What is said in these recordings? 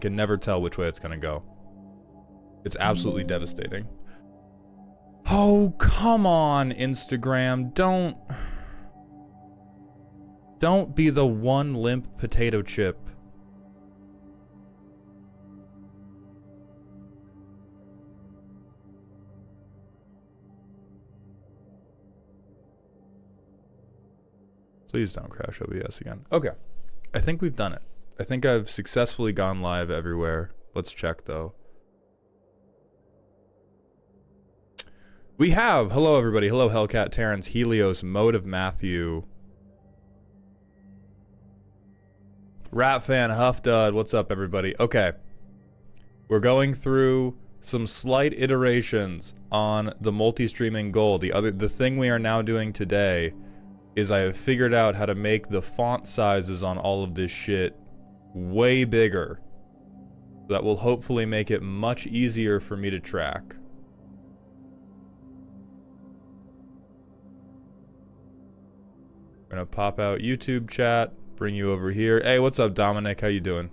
can never tell which way it's gonna go. It's absolutely devastating. Oh, come on, Instagram. Don't be the one limp potato chip. Please don't crash OBS again. Okay. I think we've done it. I think I've successfully gone live everywhere. Let's check, though. We have. Hello, everybody. Hello, Hellcat, Terrence, Helios, Mode of Matthew. Rat Fan, Huff Dud. What's up, everybody? Okay. We're going through some slight iterations on the multi-streaming goal. The thing we are now doing today is I have figured out how to make the font sizes on all of this shit way bigger. That will hopefully make it much easier for me to track. We're gonna pop out YouTube chat, bring you over here. Hey, what's up, Dominic? How you doing?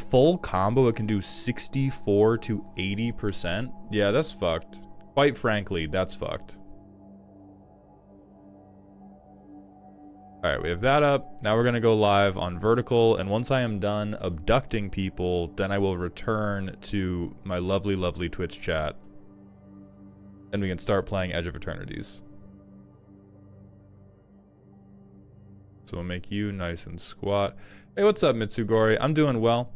Full combo, it can do 64 to 80%? Yeah, that's fucked. Quite frankly, that's fucked. Alright, we have that up. Now we're going to go live on vertical, and once I am done abducting people, then I will return to my lovely, lovely Twitch chat. And we can start playing Edge of Eternities. So we'll make you nice and squat. Hey, what's up, Mitsugori? I'm doing well.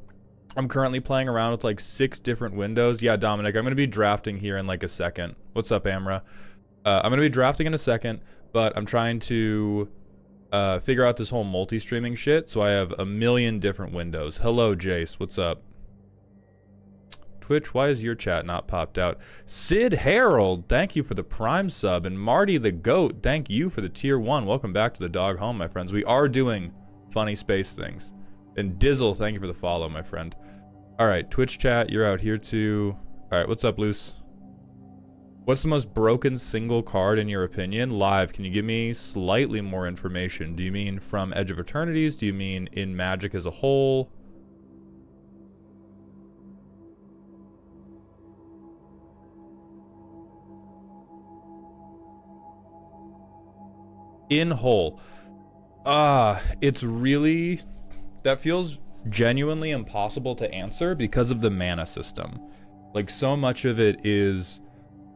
I'm currently playing around with like 6 different windows. Yeah, Dominic, I'm going to be drafting here in like a second. What's up, Amra? I'm going to be drafting in a second, but I'm trying to figure out this whole multi-streaming shit, so I have a million different windows. Hello, Jace. What's up? Twitch, why is your chat not popped out? Sid Harold, thank you for the Prime sub. And Marty the Goat, thank you for the Tier 1. Welcome back to the dog home, my friends. We are doing funny space things. And Dizzle, thank you for the follow, my friend. Alright, Twitch chat, you're out here too. Alright, what's up, Luce? What's the most broken single card in your opinion? Live, can you give me slightly more information? Do you mean from Edge of Eternities? Do you mean in Magic as a whole? In whole. It's really... That feels genuinely impossible to answer because of the mana system. Like, so much of it is...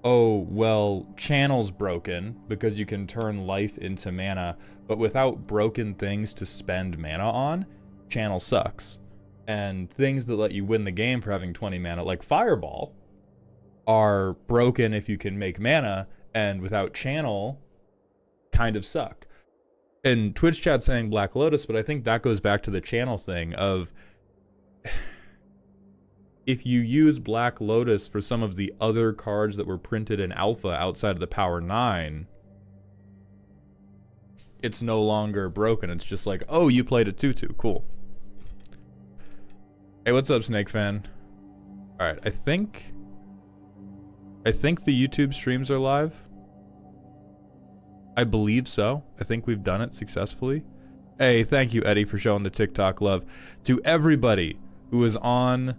Oh, well, channel's broken because you can turn life into mana, but without broken things to spend mana on, channel sucks. And things that let you win the game for having 20 mana, like Fireball, are broken if you can make mana, and without channel, kind of suck. And Twitch chat saying Black Lotus, but I think that goes back to the channel thing of... If you use Black Lotus for some of the other cards that were printed in Alpha outside of the Power 9, it's no longer broken. It's just like, oh, you played a 2/2. Cool. Hey, what's up, Snake Fan? Alright, I think the YouTube streams are live. I believe so. I think we've done it successfully. Hey, thank you, Eddie, for showing the TikTok love. To everybody who is on...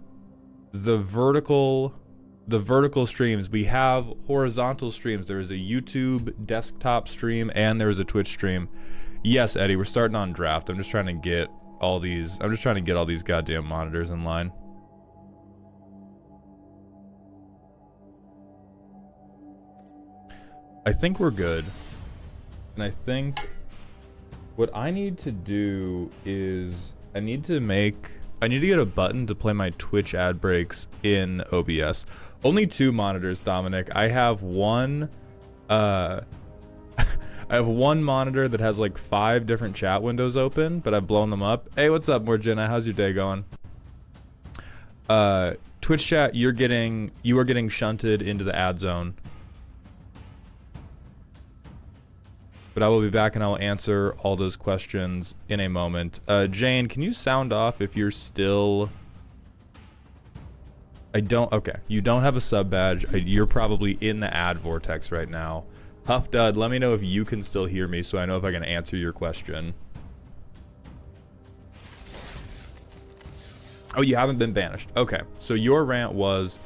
the vertical streams, we have horizontal streams. There is a YouTube desktop stream and there's a Twitch stream. Yes, Eddie, we're starting on draft. I'm just trying to get all these goddamn monitors in line. I think we're good. And I think what I need to do is I need to get a button to play my Twitch ad breaks in OBS. Only 2 monitors, Dominic. I have one I have one monitor that has like 5 different chat windows open, but I've blown them up. Hey, what's up, Morgana? How's your day going? Twitch chat, you are getting shunted into the ad zone. But I will be back and I will answer all those questions in a moment. Jane, can you sound off if you're still... Okay, you don't have a sub badge. You're probably in the ad vortex right now. Huff Dud, let me know if you can still hear me so I know if I can answer your question. Oh, you haven't been banished. Okay, so your rant was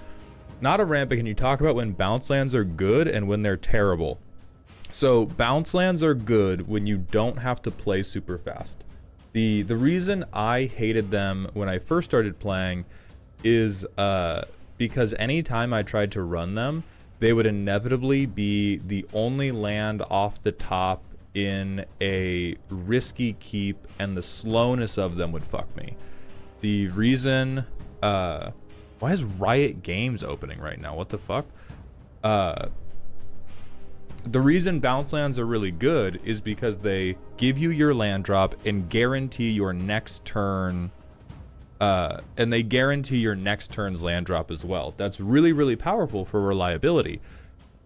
not a rant, but can you talk about when bounce lands are good and when they're terrible? So bounce lands are good when you don't have to play super fast. The reason I hated them when I first started playing is because anytime I tried to run them, they would inevitably be the only land off the top in a risky keep, and the slowness of them would fuck me. The reason, why is Riot Games opening right now? What the fuck? The reason bounce lands are really good is because they give you your land drop and guarantee your next turn, and they guarantee your next turn's land drop as well. That's really, really powerful for reliability.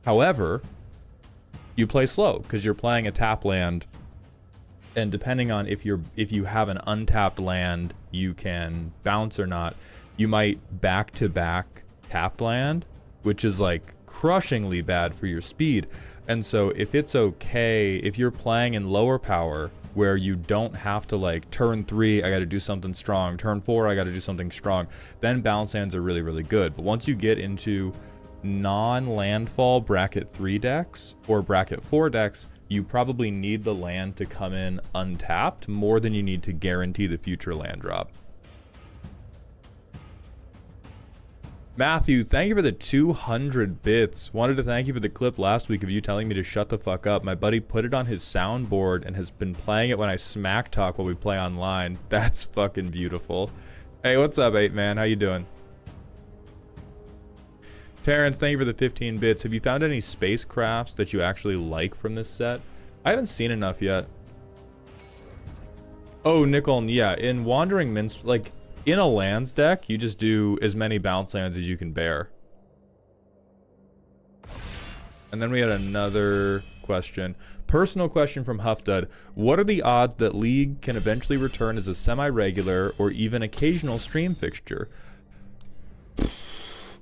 However, you play slow because you're playing a tap land, and depending on if you have an untapped land, you can bounce or not. You might back-to-back tapped land, which is like crushingly bad for your speed. And so if it's okay, if you're playing in lower power where you don't have to like turn 3, I got to do something strong, turn 4, I got to do something strong, then bounce lands are really, really good. But once you get into non-landfall bracket 3 decks or bracket 4 decks, you probably need the land to come in untapped more than you need to guarantee the future land drop. Matthew, thank you for the 200 bits. Wanted to thank you for the clip last week of you telling me to shut the fuck up. My buddy put it on his soundboard and has been playing it when I smack talk while we play online. That's fucking beautiful. Hey, what's up, 8man? How you doing? Terrence, thank you for the 15 bits. Have you found any spacecrafts that you actually like from this set? I haven't seen enough yet. Oh, Nickel, yeah. In Wandering Minstrel, like, in a lands deck, you just do as many bounce lands as you can bear. And then we had another question. Personal question from Huffdud. What are the odds that League can eventually return as a semi-regular or even occasional stream fixture?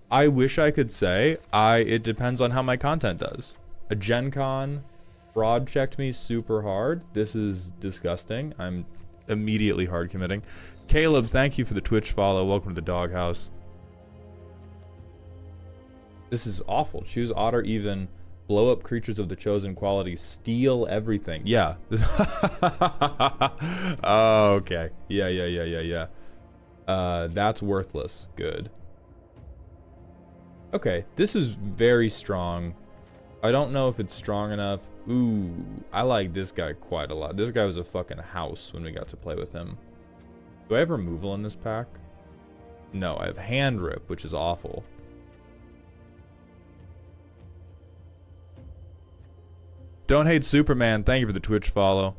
I wish I could say. It depends on how my content does. A Gen Con fraud checked me super hard. This is disgusting. I'm immediately hard committing. Caleb, thank you for the Twitch follow. Welcome to the doghouse. This is awful. Choose odd or even. Blow up creatures of the chosen quality. Steal everything. Yeah. Oh, okay. Yeah. That's worthless. Good. Okay. This is very strong. I don't know if it's strong enough. Ooh. I like this guy quite a lot. This guy was a fucking house when we got to play with him. Do I have removal in this pack? No, I have hand rip, which is awful. Don't hate Superman. Thank you for the Twitch follow.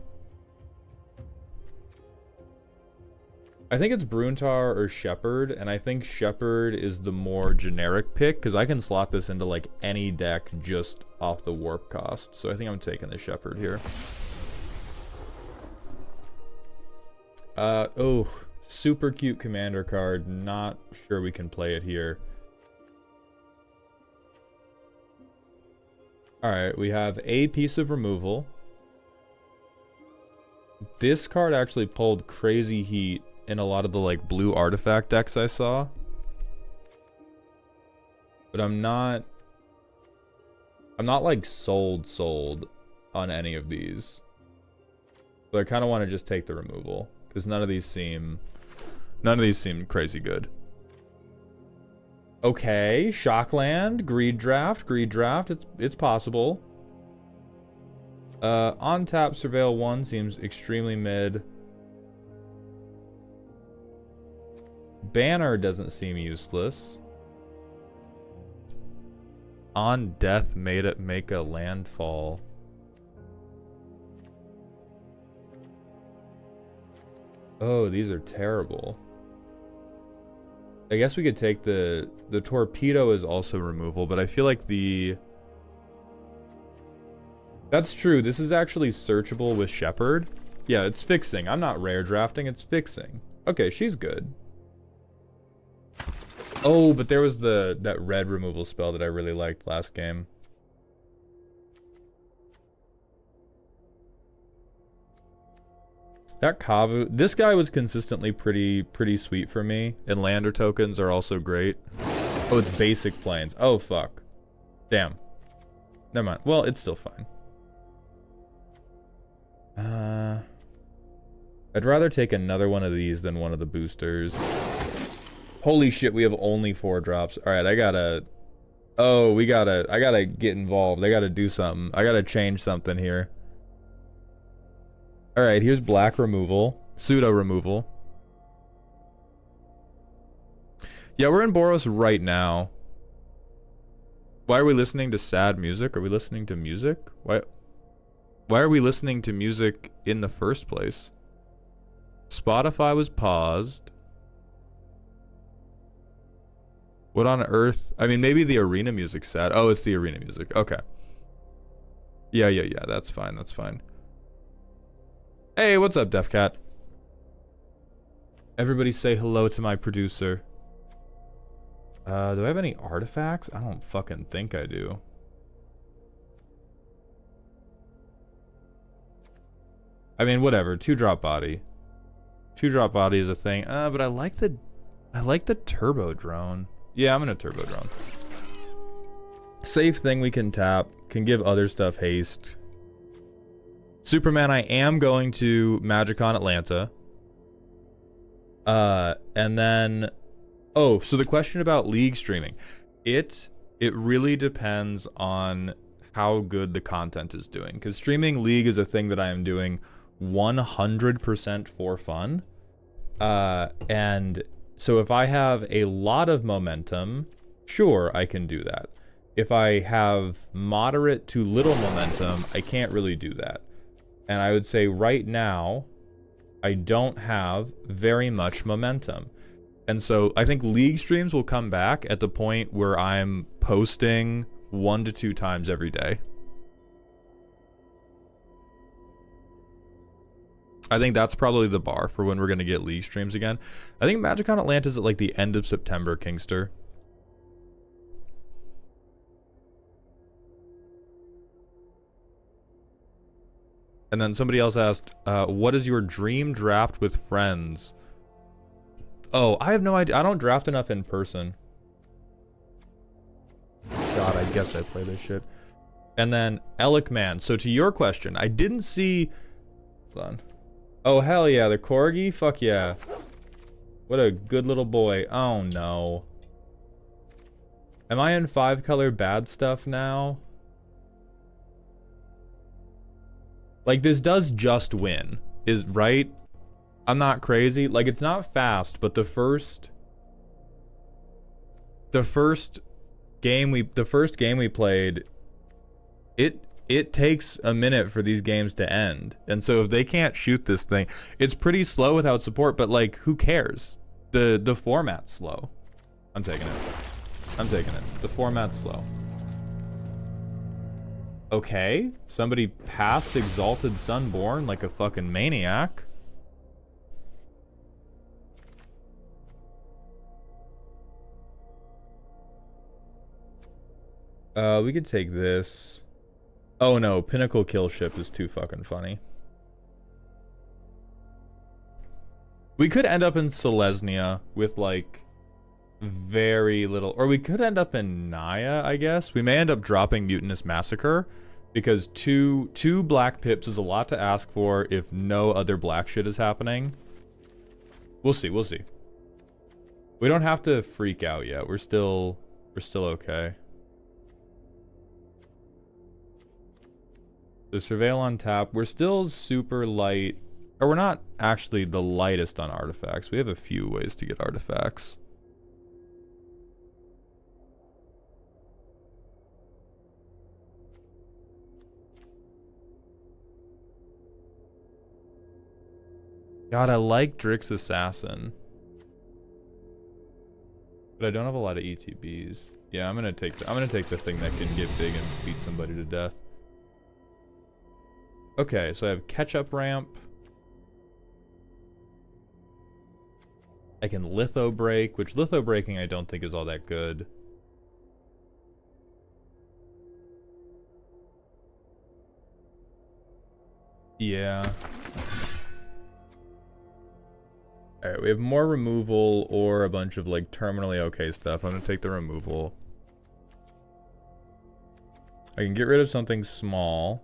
I think it's Bruntar or Shepherd, and I think Shepherd is the more generic pick, because I can slot this into like any deck just off the warp cost. So I think I'm taking the Shepherd here. Oh, super cute commander card. Not sure we can play it here. Alright, we have a piece of removal. This card actually pulled crazy heat in a lot of the like blue artifact decks I saw. But I'm not like sold on any of these. So I kind of want to just take the removal. Because none of these seem crazy good. Okay, Shockland, Greed Draft, it's possible. On tap, Surveil 1 seems extremely mid. Banner doesn't seem useless. On death, make a landfall. Oh, these are terrible. I guess we could take the torpedo is also removal, but I feel like that's true. This is actually searchable with Shepherd. Yeah, it's fixing. I'm not rare drafting, it's fixing. Okay, she's good. Oh, but there was that red removal spell that I really liked last game. That Kavu, this guy was consistently pretty sweet for me, and lander tokens are also great. Oh, it's basic planes. Oh, fuck. Damn. Never mind. Well, it's still fine. I'd rather take another one of these than one of the boosters. Holy shit, we have only 4 drops. Alright, I gotta... Oh, I gotta get involved. I gotta do something. I gotta change something here. Alright, here's black removal. Pseudo removal. Yeah, we're in Boros right now. Why are we listening to sad music? Are we listening to music? Why are we listening to music in the first place? Spotify was paused. What on earth? I mean, maybe the arena music's sad. Oh, it's the arena music. Okay. Yeah. That's fine. That's fine. Hey, what's up, Defcat? Everybody say hello to my producer. Do I have any artifacts? I don't fucking think I do. I mean, whatever. 2-drop body. 2-drop body is a thing. But I like the turbo drone. Yeah, I'm gonna turbo drone. Safe thing we can tap. Can give other stuff haste. Superman, I am going to MagicCon Atlanta. And then... Oh, so the question about League streaming. It really depends on how good the content is doing. Because streaming League is a thing that I am doing 100% for fun. And so if I have a lot of momentum, sure, I can do that. If I have moderate to little momentum, I can't really do that. And I would say right now, I don't have very much momentum. And so I think League streams will come back at the point where I'm posting 1 to 2 times every day. I think that's probably the bar for when we're going to get League streams again. I think MagicCon Atlanta is at like the end of September, Kingster. And then somebody else asked, what is your dream draft with friends? Oh, I have no idea. I don't draft enough in person. God, I guess I play this shit. And then Alec Man. So to your question, I didn't see... Hold on. Oh, hell yeah. The Corgi? Fuck yeah. What a good little boy. Oh, no. Am I in 5-color bad stuff now? Like, this does just win. Is right? I'm not crazy. Like, it's not fast, but the first game we played, it takes a minute for these games to end. And so if they can't shoot this thing, it's pretty slow without support, but like, who cares? The format's slow. I'm taking it. I'm taking it. The format's slow. Okay, somebody passed Exalted Sunborn like a fucking maniac. We could take this. Oh no, Pinnacle Kill Ship is too fucking funny. We could end up in Selesnya with like very little, or we could end up in Naya, I guess. We may end up dropping Mutinous Massacre because two black pips is a lot to ask for if no other black shit is happening. We'll see, we'll see. We don't have to freak out yet. We're still okay. The Surveil on tap. We're still super light. Or we're not actually the lightest on artifacts. We have a few ways to get artifacts. God, I like Drix Assassin. But I don't have a lot of ETBs. Yeah, I'm gonna take the thing that can get big and beat somebody to death. Okay, so I have catch-up ramp. I can litho break, which litho breaking I don't think is all that good. Yeah. All right, we have more removal or a bunch of like terminally okay stuff. I'm gonna take the removal. I can get rid of something small.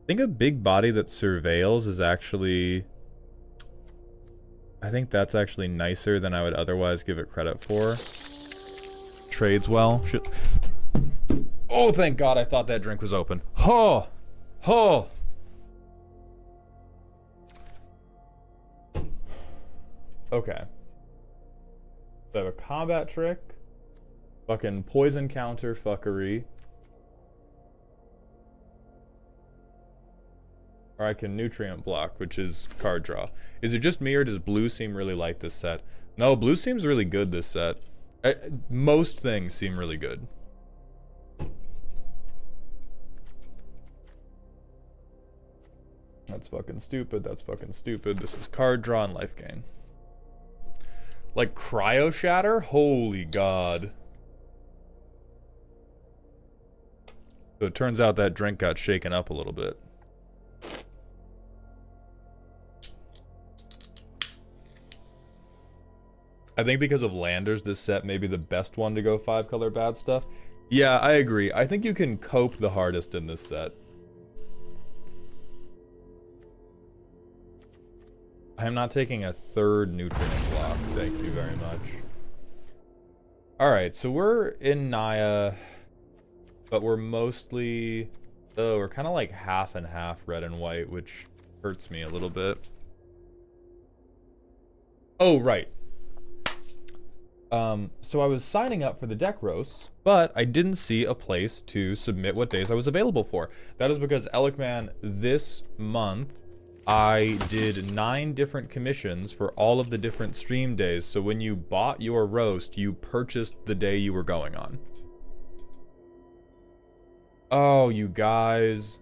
I think a big body that surveils is actually... I think that's actually nicer than I would otherwise give it credit for. Trades well. Shit. Oh, thank God, I thought that drink was open. Oh! Oh! Okay. So I have a combat trick. Fucking poison counter fuckery. Or I can nutrient block, which is card draw. Is it just me or does blue seem really like this set? No, blue seems really good this set. Most things seem really good. That's fucking stupid. That's fucking stupid. This is card draw and life gain. Like cryo shatter? Holy God. So it turns out that drink got shaken up a little bit. I think because of landers, this set may be the best one to go 5-color bad stuff. Yeah, I agree. I think you can cope the hardest in this set. I am not taking a third nutrient block. Thank you very much. Alright, so we're in Naya, but we're mostly... Oh, we're kind of like half and half red and white, which hurts me a little bit. Oh, right. So I was signing up for the deck roasts, but I didn't see a place to submit what days I was available for. That is because Elikman, this month, I did 9 different commissions for all of the different stream days. So when you bought your roast, you purchased the day you were going on. Oh, you guys.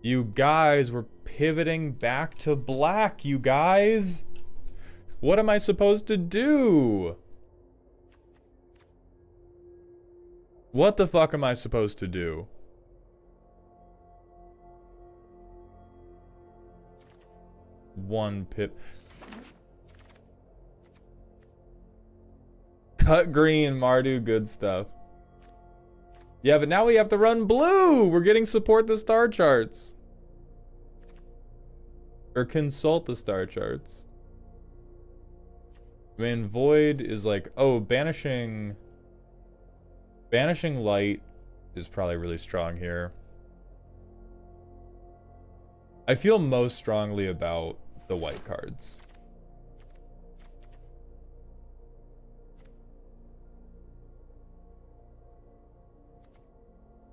You guys were pivoting back to black, you guys. What am I supposed to do? What the fuck am I supposed to do? One pip. Cut green, Mardu, good stuff. Yeah, but now we have to run blue. We're getting support the star charts. Or consult the star charts. I mean, Void is like, oh, banishing light is probably really strong here. I feel most strongly about the white cards.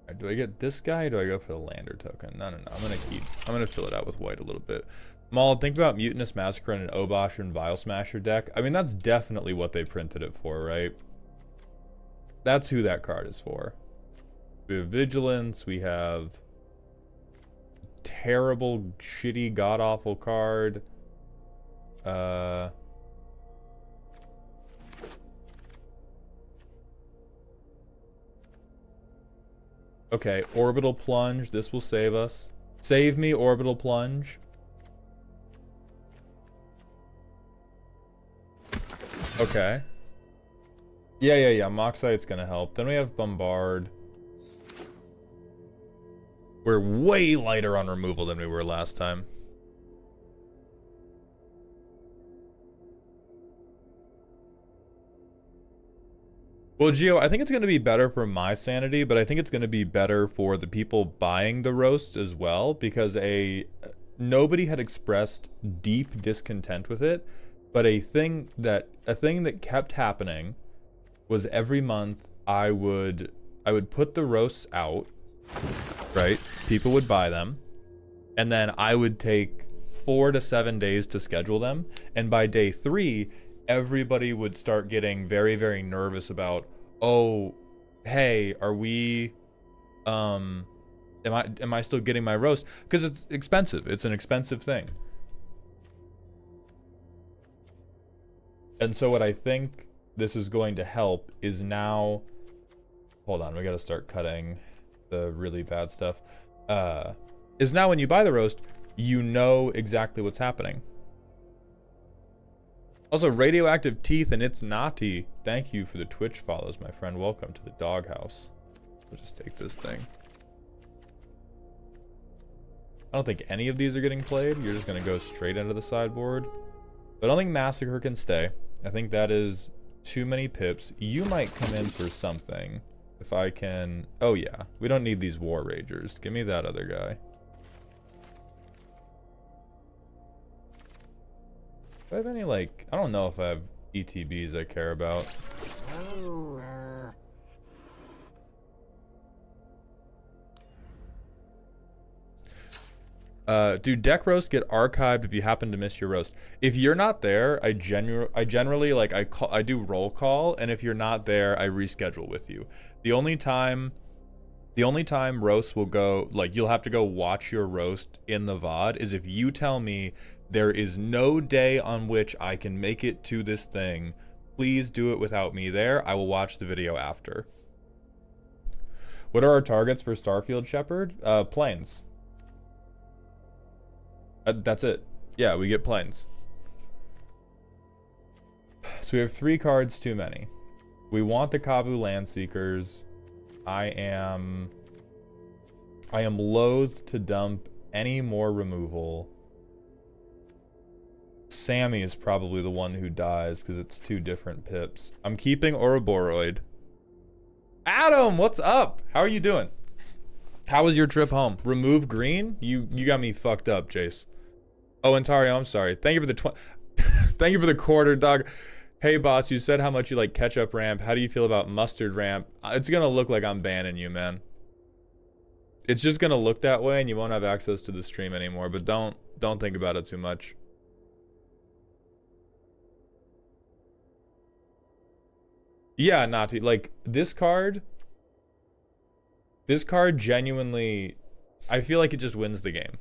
Right, do I get this guy or do I go for the lander token? No. I'm gonna fill it out with white a little bit. Maul, think about Mutinous Massacre and an Obosh and Vile Smasher deck. I mean, that's definitely what they printed it for, right? That's who that card is for. We have Vigilance, we have terrible, shitty, god-awful card. Okay, Orbital Plunge, this will save us. Save me, Orbital Plunge. Okay. Yeah. Moxite's gonna help. Then we have Bombard. We're way lighter on removal than we were last time. Well, Gio, I think it's going to be better for my sanity, but I think it's going to be better for the people buying the roast as well, because nobody had expressed deep discontent with it, but a thing that kept happening was every month I would put the roasts out, right? People would buy them, and then I would take 4 to 7 days to schedule them, and by day 3, everybody would start getting very, very nervous about, oh, hey, are we, am I still getting my roast? Because it's expensive. It's an expensive thing. And so what I think this is going to help is now, hold on, we got to start cutting the really bad stuff. Is now when you buy the roast, you know exactly what's happening. Also, radioactive teeth and it's naughty. Thank you for the Twitch follows, my friend. Welcome to the doghouse. We'll just take this thing. I don't think any of these are getting played. You're just going to go straight into the sideboard. But I don't think Massacre can stay. I think that is too many pips. You might come in for something. If I can... Oh, yeah. We don't need these War Ragers. Give me that other guy. Do I have any, like... I don't know if I have ETBs I care about. Do deck roasts get archived if you happen to miss your roast? If you're not there, I generally like I do roll call, and if you're not there, I reschedule with you. The only time roasts will go, like, you'll have to go watch your roast in the VOD is if you tell me there is no day on which I can make it to this thing. Please do it without me there. I will watch the video after. What are our targets for Starfield Shepherd? Planes. That's it. Yeah, we get planes. So we have 3 cards too many. We want the Kavu Landseekers. I am loath to dump any more removal. Sammy is probably the one who dies because it's 2 different pips. I'm keeping Ouroboros. Adam, what's up? How are you doing? How was your trip home? Remove green? You got me fucked up, Jace. Oh, Ontario, I'm sorry. Thank you for the thank you for the quarter, dog. Hey, boss, you said how much you like ketchup ramp. How do you feel about mustard ramp? It's gonna look like I'm banning you, man. It's just gonna look that way, and you won't have access to the stream anymore. But don't think about it too much. Yeah, Nati, like this card genuinely, I feel like it just wins the game.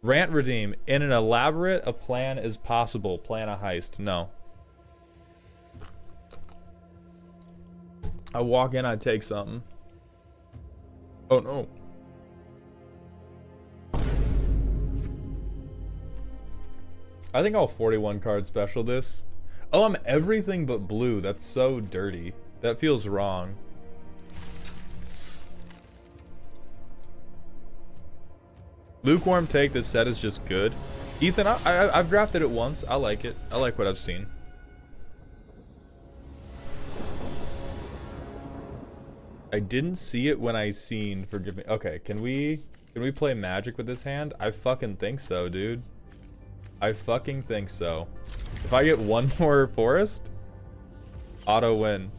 Rant redeem. In an elaborate a plan is possible. Plan a heist. No. I walk in, I take something. Oh no. I think I'll 41 card special this. Oh, I'm everything but blue. That's so dirty. That feels wrong. Lukewarm take, this set is just good. Ethan, I've drafted it once. I like it. I like what I've seen. I didn't see it when I seen, forgive me. Okay, can we play Magic with this hand? I fucking think so, dude. I fucking think so. If I get one more forest, auto win.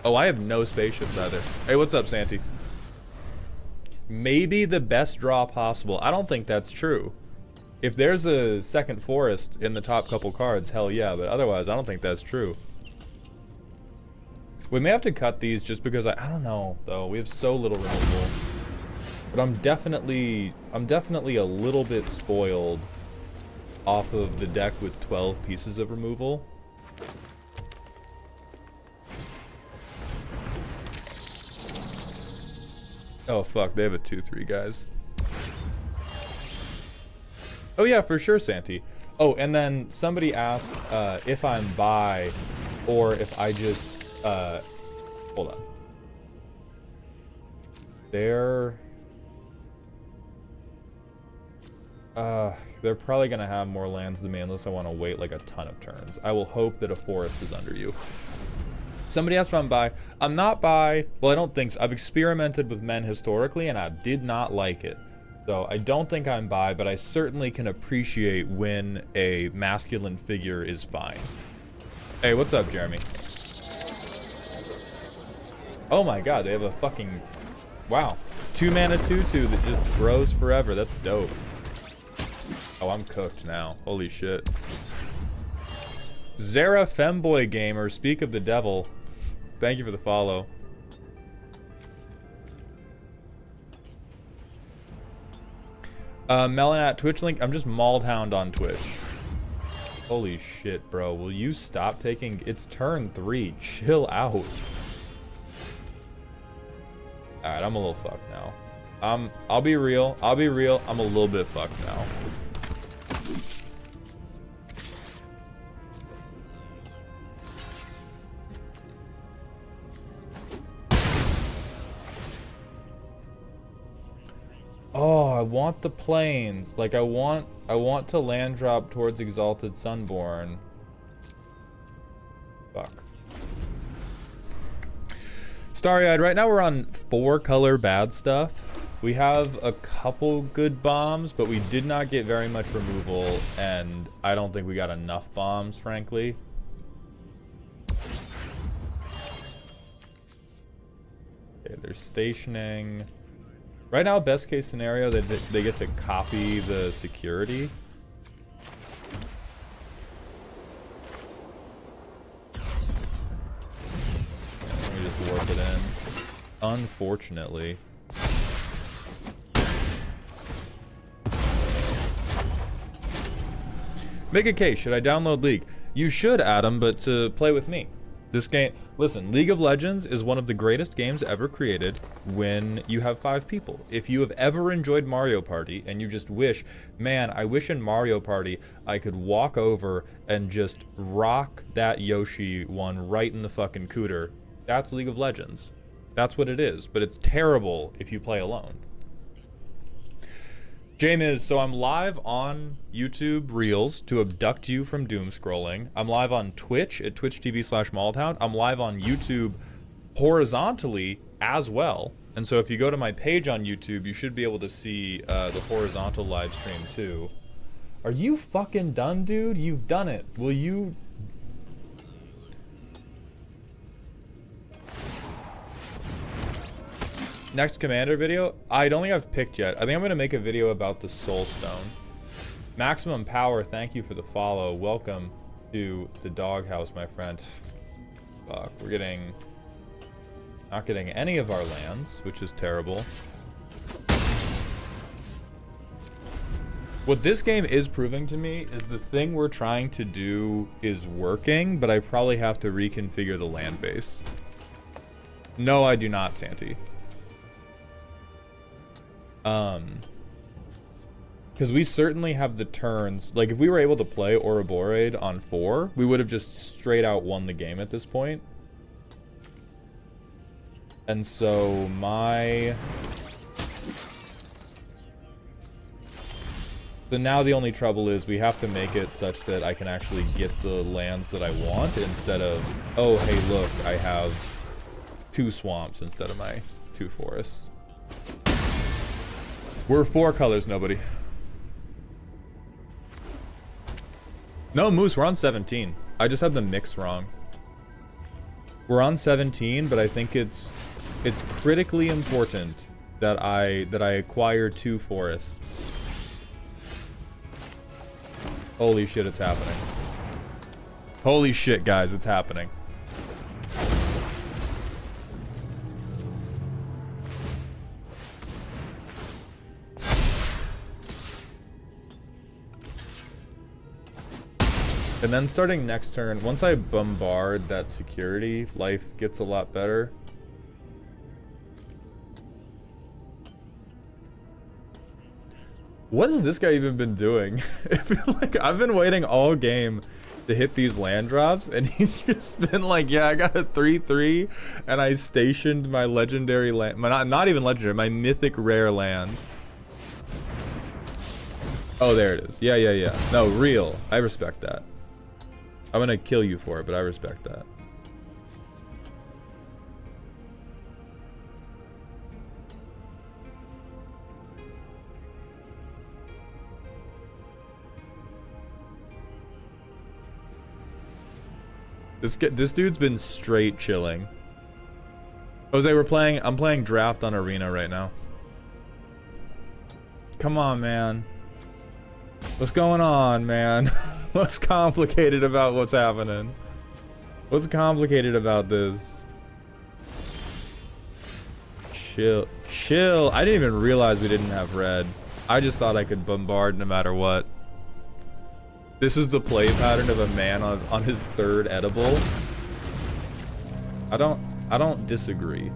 Oh, I have no spaceships either. Hey, what's up, Santi? Maybe the best draw possible. I don't think that's true. If there's a second forest in the top couple cards, hell yeah, but otherwise I don't think that's true. We may have to cut these just because I don't know though. We have so little removal. But I'm definitely a little bit spoiled off of the deck with 12 pieces of removal. Oh fuck, they have a 2-3, guys. Oh yeah, for sure, Santi. Oh, and then somebody asked if I'm bi or if I just hold on. They're probably gonna have more lands than me unless I want to wait like a ton of turns. I will hope that a forest is under you. Somebody asked if I'm bi. I'm not bi. Well, I don't think so. I've experimented with men historically, and I did not like it. So I don't think I'm bi, but I certainly can appreciate when a masculine figure is fine. Hey, what's up, Jeremy? Oh my god, they have a fucking... Wow. 2-mana 2/2 that just grows forever. That's dope. Oh, I'm cooked now. Holy shit. Zara Femboy Gamer, speak of the devil. Thank you for the follow. Melon at Twitch link. I'm just Maulhound on Twitch. Holy shit, bro. Will you stop taking... It's turn 3. Chill out. Alright, I'm a little fucked now. I'll be real. I'm a little bit fucked now. Oh, I want the planes. Like I want to land drop towards Exalted Sunborn. Fuck. Starry-eyed, right now we're on 4-color bad stuff. We have a couple good bombs, but we did not get very much removal, and I don't think we got enough bombs, frankly. Okay, they're stationing. Right now, best case scenario, they get to copy the security. Let me just warp it in. Unfortunately. Make a case, should I download League? You should, Adam, but to play with me. This game, listen, League of Legends is one of the greatest games ever created when you have 5 people. If you have ever enjoyed Mario Party and you just wish, man, I wish in Mario Party I could walk over and just rock that Yoshi one right in the fucking cooter, that's League of Legends. That's what it is, but it's terrible if you play alone. James, so I'm live on YouTube Reels to abduct you from doom scrolling. I'm live on Twitch at twitch.tv/Malltown. I'm live on YouTube horizontally as well. And so if you go to my page on YouTube, you should be able to see the horizontal live stream too. Are you fucking done, dude? You've done it. Will you... Next Commander video? I don't think I've picked yet. I think I'm going to make a video about the Soul Stone. Maximum Power, thank you for the follow. Welcome to the doghouse, my friend. Fuck, we're getting... not getting any of our lands, which is terrible. What this game is proving to me is the thing we're trying to do is working, but I probably have to reconfigure the land base. No, I do not, Santi. Because we certainly have the turns. Like, if we were able to play Ouroborade on 4, we would have just straight out won the game at this point. And so my... So now the only trouble is we have to make it such that I can actually get the lands that I want instead of, oh, hey, look, I have 2 swamps instead of my 2 forests. We're 4 colors, nobody. No, Moose, we're on 17. I just had the mix wrong. We're on 17, but I think it's critically important that I acquire 2 forests. Holy shit, it's happening. Holy shit, guys, it's happening. And then starting next turn, once I bombard that security, life gets a lot better. What has this guy even been doing? I feel like I've been waiting all game to hit these land drops, and he's just been like, yeah, I got a 3/3, and I stationed my legendary land, not even legendary, my mythic rare land. Oh, there it is. Yeah. No, real. I respect that. I'm gonna kill you for it, but I respect that. This dude's been straight chilling. Jose, I'm playing draft on Arena right now. Come on, man. What's going on, man? What's complicated about what's happening? What's complicated about this? Chill. I didn't even realize we didn't have red. I just thought I could bombard no matter what. This is the play pattern of a man on his 3rd edible. I don't disagree.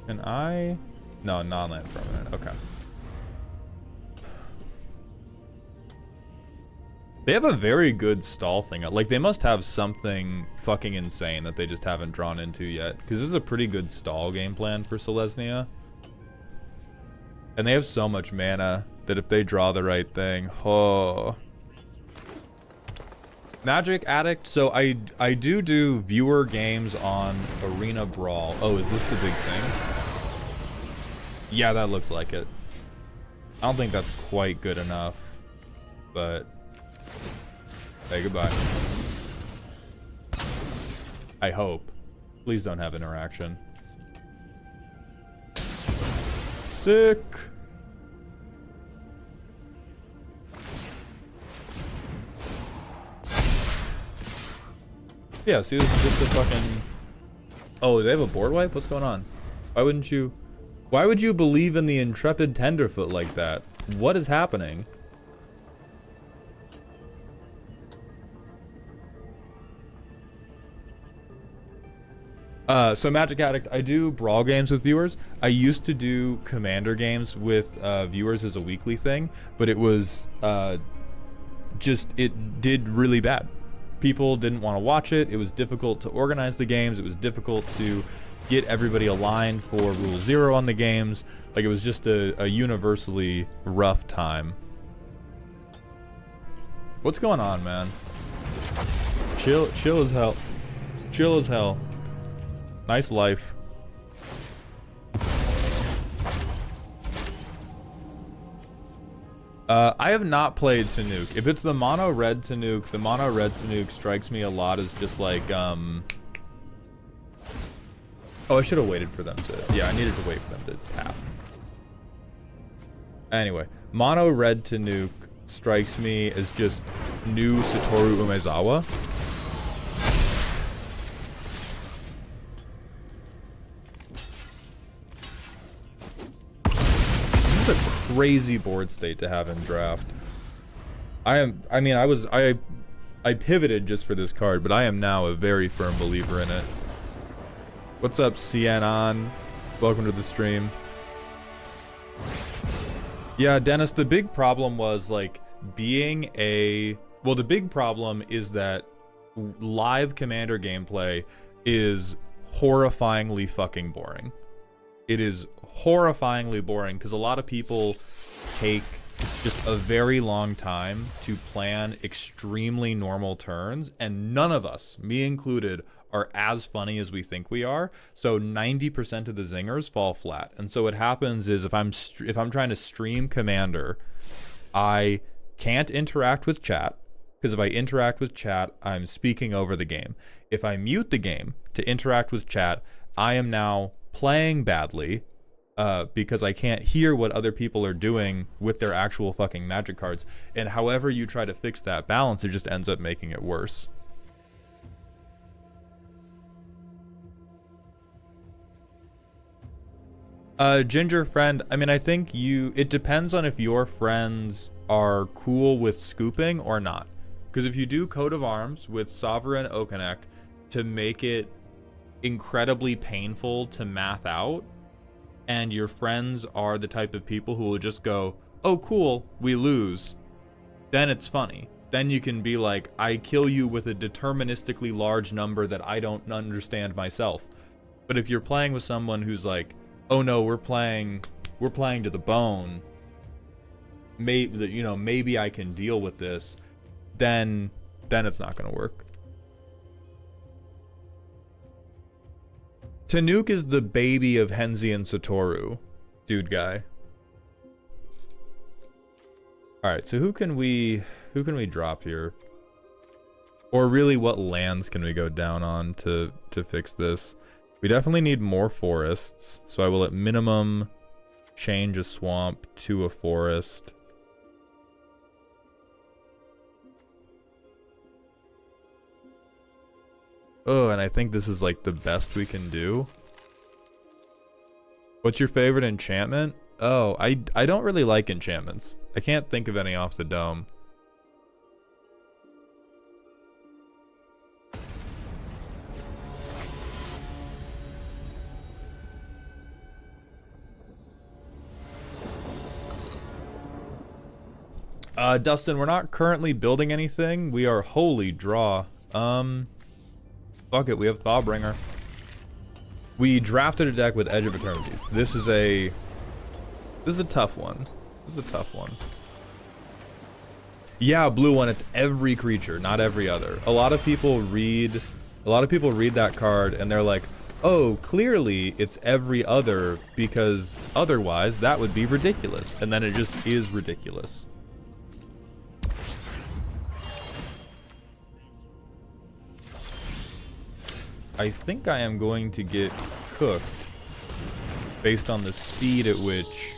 Can I? No, non-land permanent. Okay. They have a very good stall thing. Like, they must have something fucking insane that they just haven't drawn into yet. Because this is a pretty good stall game plan for Selesnya. And they have so much mana that if they draw the right thing, oh. Magic Addict. So I do viewer games on Arena Brawl. Oh, is this the big thing? Yeah, that looks like it. I don't think that's quite good enough, but hey, goodbye. I hope. Please don't have interaction. Sick. Yeah, see, this is just a fucking... Oh, they have a board wipe? What's going on? Why wouldn't you... Why would you believe in the intrepid tenderfoot like that? What is happening? So Magic Addict, I do Brawl games with viewers. I used to do Commander games with viewers as a weekly thing, but it was just, it did really bad. People didn't want to watch it. It was difficult to organize the games. It was difficult to get everybody aligned for Rule 0 on the games. Like, it was just a universally rough time. What's going on, man? Chill as hell. Chill as hell. Nice life. I have not played Tanuki. If it's the mono red Tanuki, the mono red Tanuki strikes me a lot as just like, oh, I should have waited for them to, yeah, I needed to wait for them to tap. Anyway, mono red Tanuki strikes me as just new Satoru Umezawa. This is a crazy board state to have in draft. I pivoted just for this card, but I am now a very firm believer in it. What's up, CNon? Welcome to the stream. Yeah, Dennis, the big problem was, like, being a... Well, the big problem is that live Commander gameplay is horrifyingly fucking boring. It is horrifyingly boring because a lot of people take just a very long time to plan extremely normal turns, and none of us, me included, are as funny as we think we are. So 90% of the zingers fall flat. And so what happens is if I'm trying to stream Commander, I can't interact with chat, because if I interact with chat, I'm speaking over the game. If I mute the game to interact with chat, I am now playing badly, because I can't hear what other people are doing with their actual fucking Magic cards. And however you try to fix that balance, it just ends up making it worse. Ginger friend, I mean, I think it depends on if your friends are cool with scooping or not. Because if you do Coat of Arms with Sovereign Okanek to make it incredibly painful to math out, and your friends are the type of people who will just go, oh cool, we lose, then it's funny. Then you can be like, I kill you with a deterministically large number that I don't understand myself. But if you're playing with someone who's like, oh no, we're playing to the bone, maybe I can deal with this, then it's not gonna work. Tanuki is the baby of Henzi and Satoru, dude guy. Alright, so who can we drop here? Or really, what lands can we go down on to fix this? We definitely need more forests, so I will at minimum change a swamp to a forest. Oh, and I think this is like the best we can do. What's your favorite enchantment? Oh, I don't really like enchantments. I can't think of any off the dome. Dustin, we're not currently building anything. We are holy draw. Fuck it, we have Thawbringer. We drafted a deck with Edge of Eternities. This is a tough one. This is a tough one. Yeah, blue one, it's every creature, not every other. A lot of people read that card and they're like, oh, clearly it's every other because otherwise that would be ridiculous. And then it just is ridiculous. I think I am going to get cooked based on the speed at which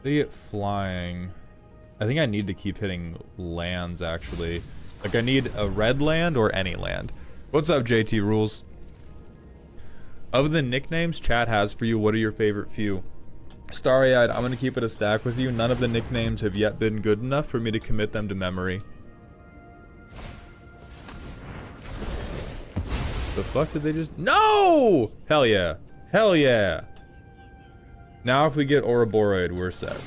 they get flying. I think I need to keep hitting lands, actually. Like, I need a red land or any land. What's up, JT Rules? Of the nicknames chat has for you, what are your favorite few? Starry-eyed, I'm gonna keep it a stack with you. None of the nicknames have yet been good enough for me to commit them to memory. The fuck did they just... No! Hell yeah. Hell yeah. Now if we get Ouroboros, we're set.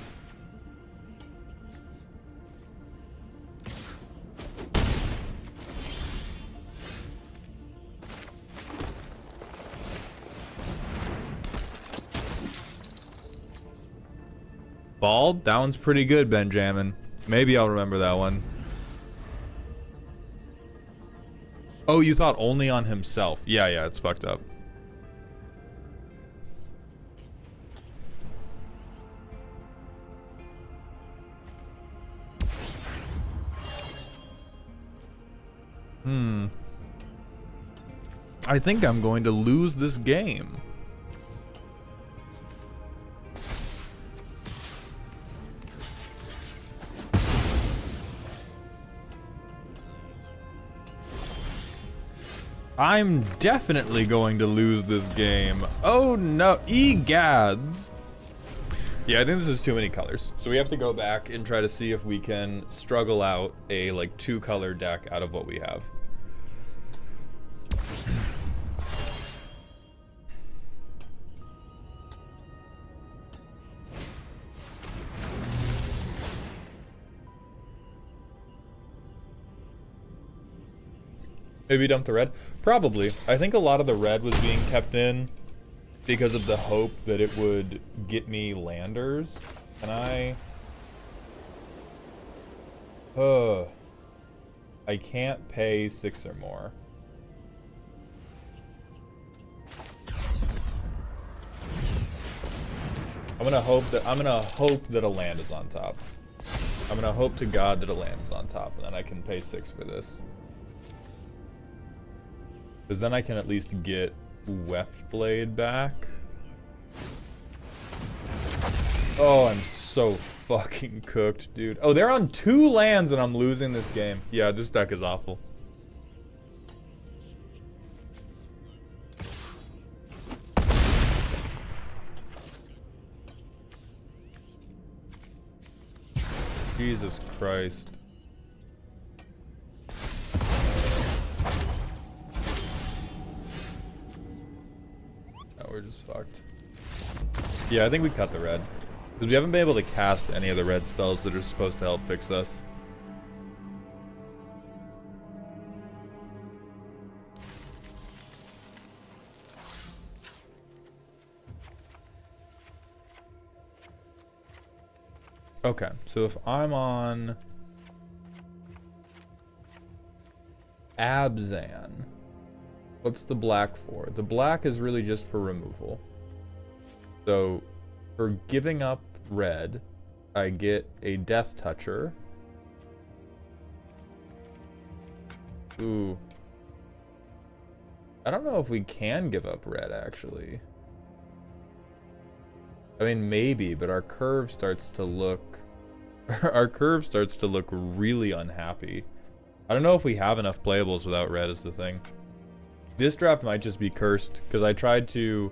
Bald? That one's pretty good, Benjamin. Maybe I'll remember that one. Oh, you thought only on himself. Yeah, it's fucked up. I think I'm going to lose this game. I'm definitely going to lose this game. Oh no, egads. Yeah, I think this is too many colors. So we have to go back and try to see if we can struggle out a like 2-color deck out of what we have. Maybe dump the red? Probably. I think a lot of the red was being kept in because of the hope that it would get me landers. And I can't pay 6 or more. I'm gonna hope that a land is on top. I'm gonna hope to God that a land is on top, and then I can pay 6 for this. Because then I can at least get Weftblade back. Oh, I'm so fucking cooked, dude. Oh, they're on 2 lands and I'm losing this game. Yeah, this deck is awful. Jesus Christ. We're just fucked. Yeah, I think we cut the red. Because we haven't been able to cast any of the red spells that are supposed to help fix us. Okay, so if I'm on Abzan, what's the black for? The black is really just for removal. So for giving up red, I get a Death Toucher. Ooh. I don't know if we can give up red, actually. I mean, maybe, but our curve starts to look... our curve starts to look really unhappy. I don't know if we have enough playables without red is the thing. This draft might just be cursed, because I tried to...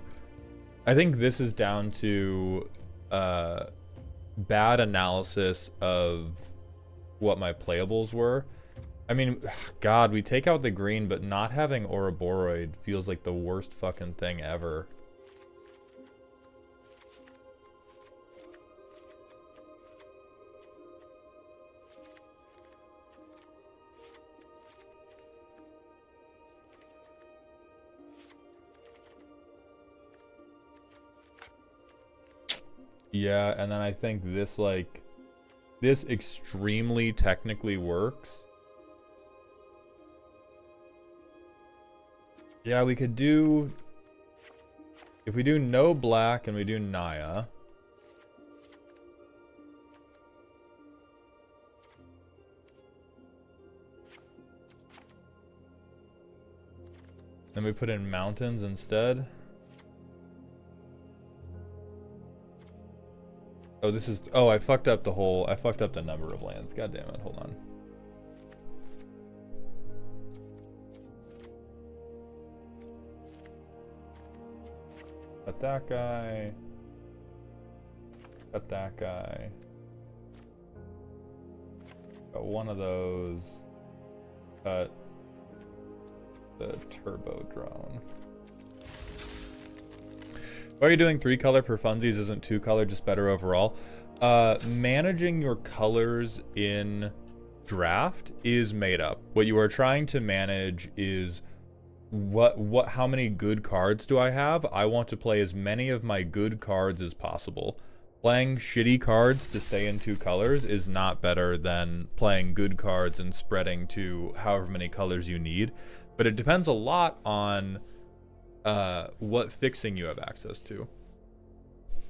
I think this is down to bad analysis of what my playables were. I mean, God, we take out the green, but not having Ouroboros feels like the worst fucking thing ever. Yeah, and then I think this, like, this extremely technically works. Yeah, we could do... If we do no black and we do Naya... Then we put in mountains instead. Oh, this is... Oh, I fucked up the whole... I fucked up the number of lands. God damn it. Hold on. Cut that guy. Cut that guy. Got one of those. Cut the turbo drone. Why are you doing 3 color for funsies? Isn't 2 color just better overall? Managing your colors in draft is made up. What you are trying to manage is how many good cards do I have? I want to play as many of my good cards as possible. Playing shitty cards to stay in 2 colors is not better than playing good cards and spreading to however many colors you need. But it depends a lot on what fixing you have access to.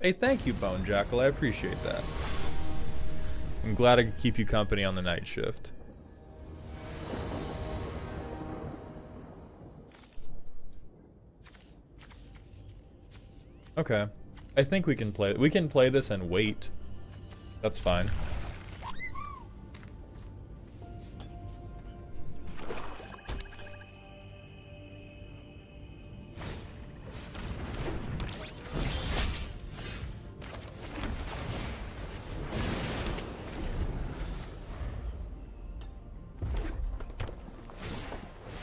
Hey, thank you, Bone Jackal. I appreciate that. I'm glad I could keep you company on the night shift. Okay. I think we can play this and wait. That's fine.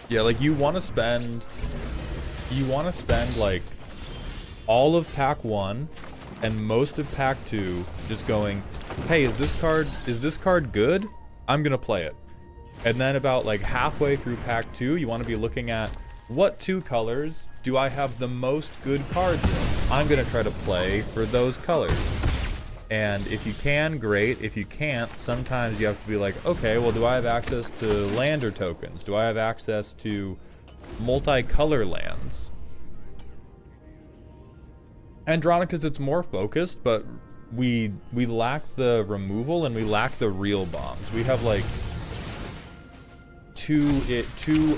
Yeah, like you want to spend like all of pack 1 and most of pack 2 just going, hey, is this card good? I'm gonna play it. And then about like halfway through pack 2, you want to be looking at what 2 colors do I have the most good cards in? I'm gonna try to play for those colors. And if you can, great. If you can't, sometimes you have to be like, okay, well, do I have access to lander tokens? Do I have access to multicolor lands? Andronica's, it's more focused, but we lack the removal and we lack the real bombs. We have like two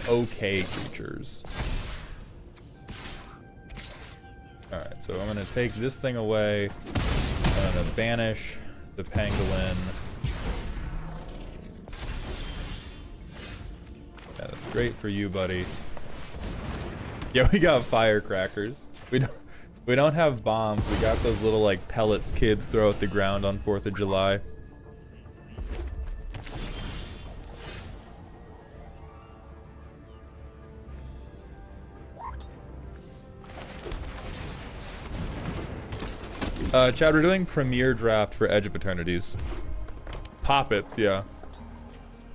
okay creatures. All right, so I'm gonna take this thing away. I'm gonna banish the pangolin. Yeah, that's great for you, buddy. Yeah, we got firecrackers. We don't have bombs. We got those little like pellets kids throw at the ground on 4th of July. Chad, we're doing Premier Draft for Edge of Eternities. Poppets, yeah.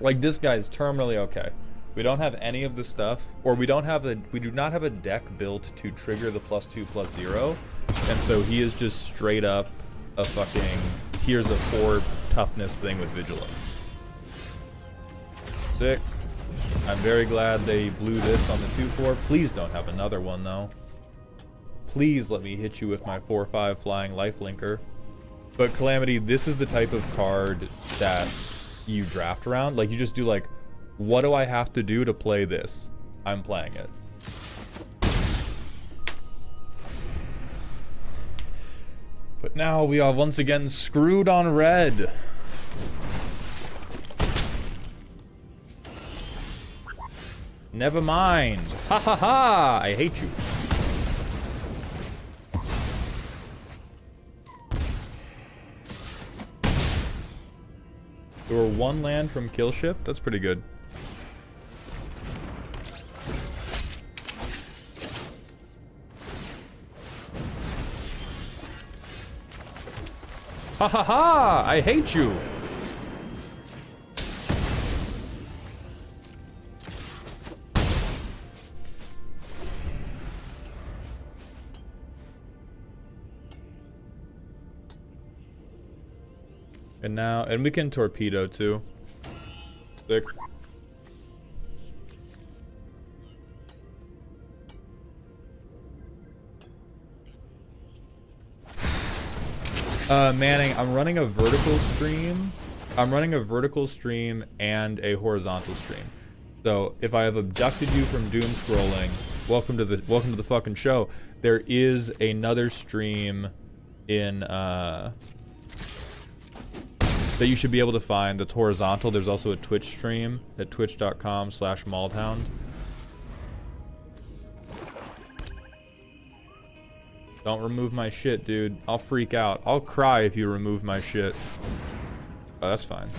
Like, this guy's terminally okay. We don't have any of the stuff, or we do not have a deck built to trigger the +2/+0, and so he is just straight up a fucking, here's a 4 toughness thing with vigilance. Sick. I'm very glad they blew this on the 2/4. Please don't have another one, though. Please let me hit you with my 4/5 flying lifelinker. But Calamity, this is the type of card that you draft around. Like, you just do like, what do I have to do to play this? I'm playing it. But now we are once again screwed on red. Never mind. Ha ha ha! I hate you. We were 1 land from kill ship. That's pretty good. Ha ha ha! I hate you! And now, and we can torpedo too. Sick. Manning, I'm running a vertical stream. I'm running a vertical stream and a horizontal stream. So if I have abducted you from doom scrolling, welcome to the fucking show. There is another stream in that you should be able to find that's horizontal. There's also a Twitch stream at twitch.com/maldhound. Don't remove my shit, dude. I'll freak out. I'll cry if you remove my shit. Oh, that's fine.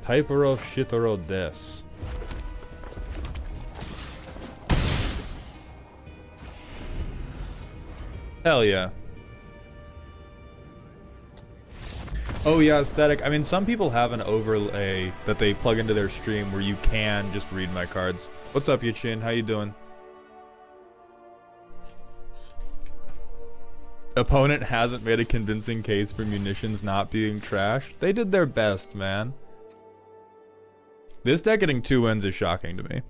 Typero shitero des. Hell yeah. Oh yeah, aesthetic. I mean, some people have an overlay that they plug into their stream where you can just read my cards. What's up, Yachin? How you doing? Opponent hasn't made a convincing case for munitions not being trash. They did their best, man. This deck getting 2 wins is shocking to me.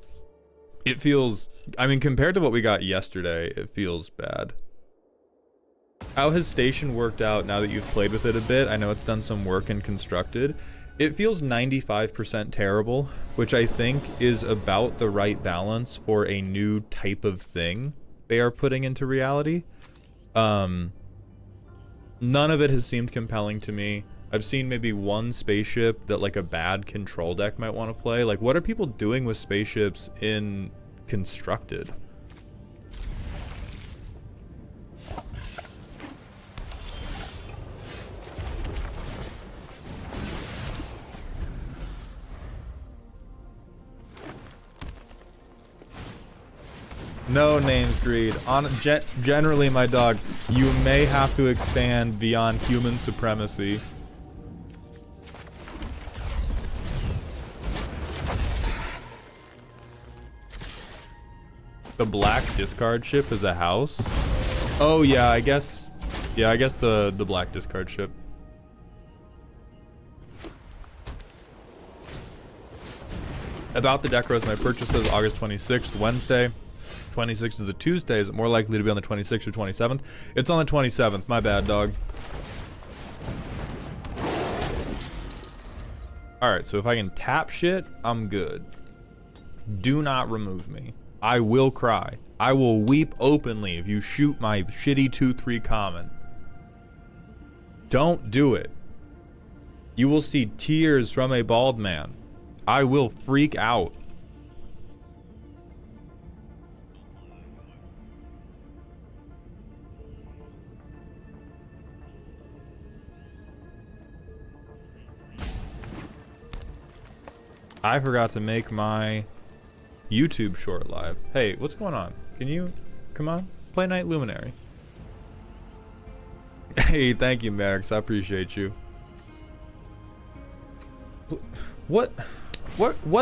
It feels... I mean, compared to what we got yesterday, it feels bad. How has Station worked out now that you've played with it a bit? I know it's done some work and constructed. It feels 95% terrible, which I think is about the right balance for a new type of thing they are putting into reality. None of it has seemed compelling to me. I've seen maybe one spaceship that like a bad control deck might want to play. Like, what are people doing with spaceships in constructed? No names, Greed. Generally, my dog, you may have to expand beyond human supremacy. The black discard ship is a house? Oh yeah, I guess. Yeah, I guess the black discard ship. About the deck rose, my purchase is August 26th, Wednesday. 26th is a Tuesday. Is it more likely to be on the 26th or 27th? It's on the 27th. My bad, dog. Alright, so if I can tap shit, I'm good. Do not remove me. I will cry. I will weep openly if you shoot my shitty 2/3 common. Don't do it. You will see tears from a bald man. I will freak out. I forgot to make my YouTube short live. Hey, what's going on? Can you come on? Play Night Luminary. Hey, thank you, Max. I appreciate you. What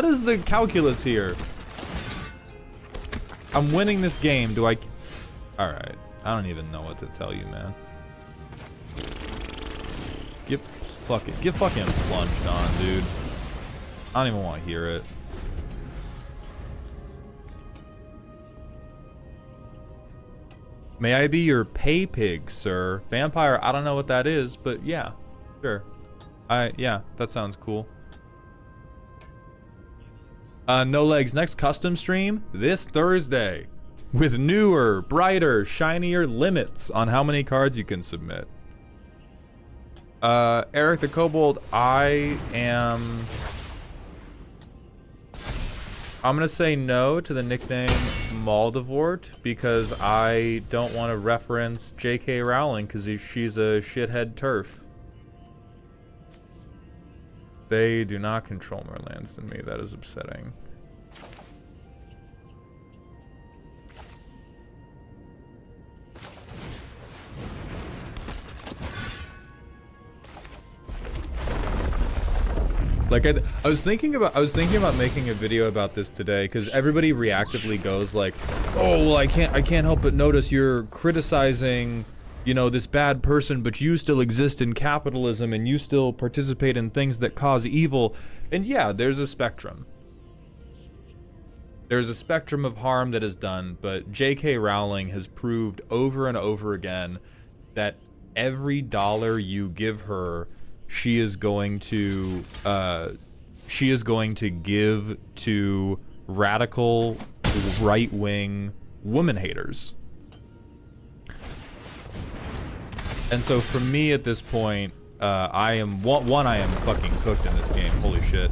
is the calculus here? I'm winning this game. Do I... Alright. I don't even know what to tell you, man. Get fucking plunged on, dude. I don't even want to hear it. May I be your pay pig, sir? Vampire, I don't know what that is, but yeah, sure. Yeah, that sounds cool. No Legs, next custom stream this Thursday with newer, brighter, shinier limits on how many cards you can submit. Eric the Kobold, I'm gonna say no to the nickname Maldivort because I don't want to reference J.K. Rowling because she's a shithead turf. They do not control more lands than me. That is upsetting. Like I was thinking about making a video about this today because everybody reactively goes like, "Oh, well, I can't help but notice you're criticizing, you know, this bad person, but you still exist in capitalism and you still participate in things that cause evil." And yeah, there's a spectrum. There's a spectrum of harm that is done, but J.K. Rowling has proved over and over again that every dollar you give her, she is going to give to radical right-wing woman haters. And so for me at this point, I am fucking cooked in this game. Holy shit.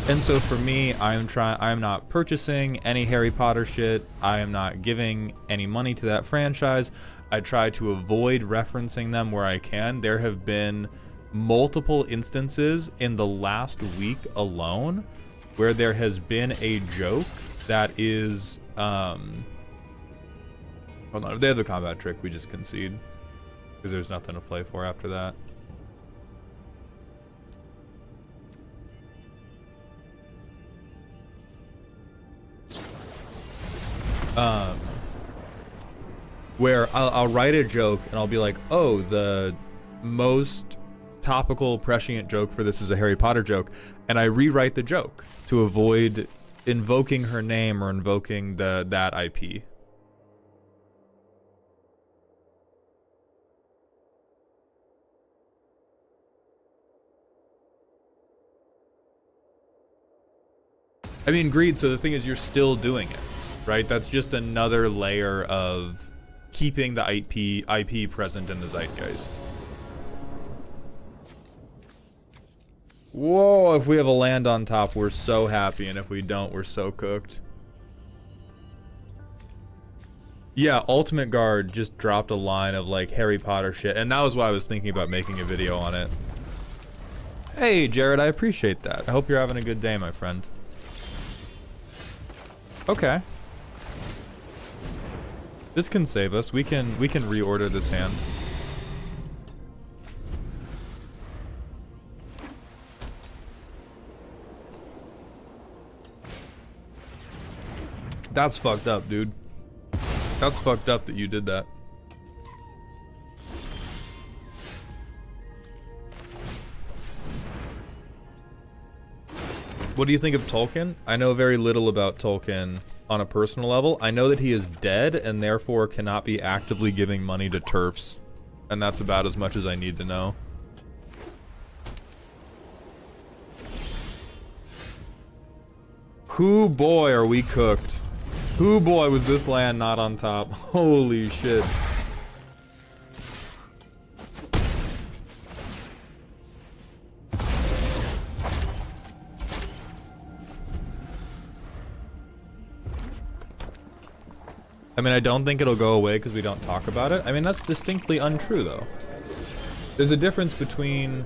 And so for me, I'm not purchasing any Harry Potter shit. I am not giving any money to that franchise. I try to avoid referencing them where I can. There have been multiple instances in the last week alone where there has been a joke that is, hold on, if they have the combat trick, we just concede. Because there's nothing to play for after that. Where I'll write a joke and I'll be like, oh, the most topical, prescient joke for this is a Harry Potter joke, and I rewrite the joke to avoid invoking her name or invoking that IP. I mean, Greed, so the thing is you're still doing it, right? That's just another layer of keeping the IP present in the zeitgeist. Whoa, if we have a land on top, we're so happy, and if we don't, we're so cooked. Yeah, Ultimate Guard just dropped a line of, like, Harry Potter shit, and that was why I was thinking about making a video on it. Hey, Jared, I appreciate that. I hope you're having a good day, my friend. Okay. This can save us. We can reorder this hand. That's fucked up, dude. That's fucked up that you did that. What do you think of Tolkien? I know very little about Tolkien on a personal level. I know that he is dead and therefore cannot be actively giving money to TERFs. And that's about as much as I need to know. Whoo boy, are we cooked. Whoo boy, was this land not on top. Holy shit. I mean, I don't think it'll go away because we don't talk about it. I mean, that's distinctly untrue, though. There's a difference between,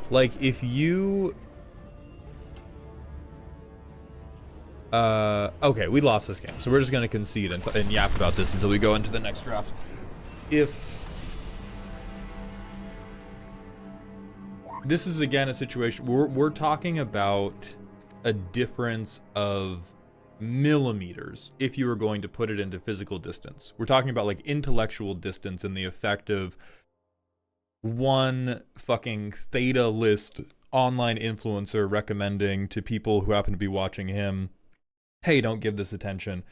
like, if you... okay, we lost this game, so we're just gonna concede and yap about this until we go into the next draft. If... This is, again, a situation... We're talking about a difference of millimeters if you were going to put it into physical distance. We're talking about like intellectual distance and the effect of one fucking theta list online influencer recommending to people who happen to be watching him, hey, don't give this attention.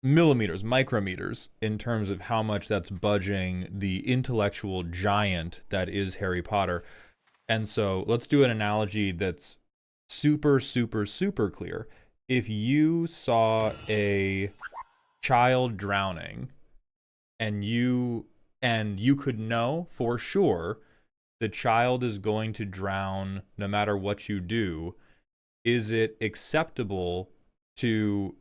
Millimeters, micrometers in terms of how much that's budging the intellectual giant that is Harry Potter. And so let's do an analogy that's super, super, super clear. If you saw a child drowning and you could know for sure the child is going to drown no matter what you do, is it acceptable to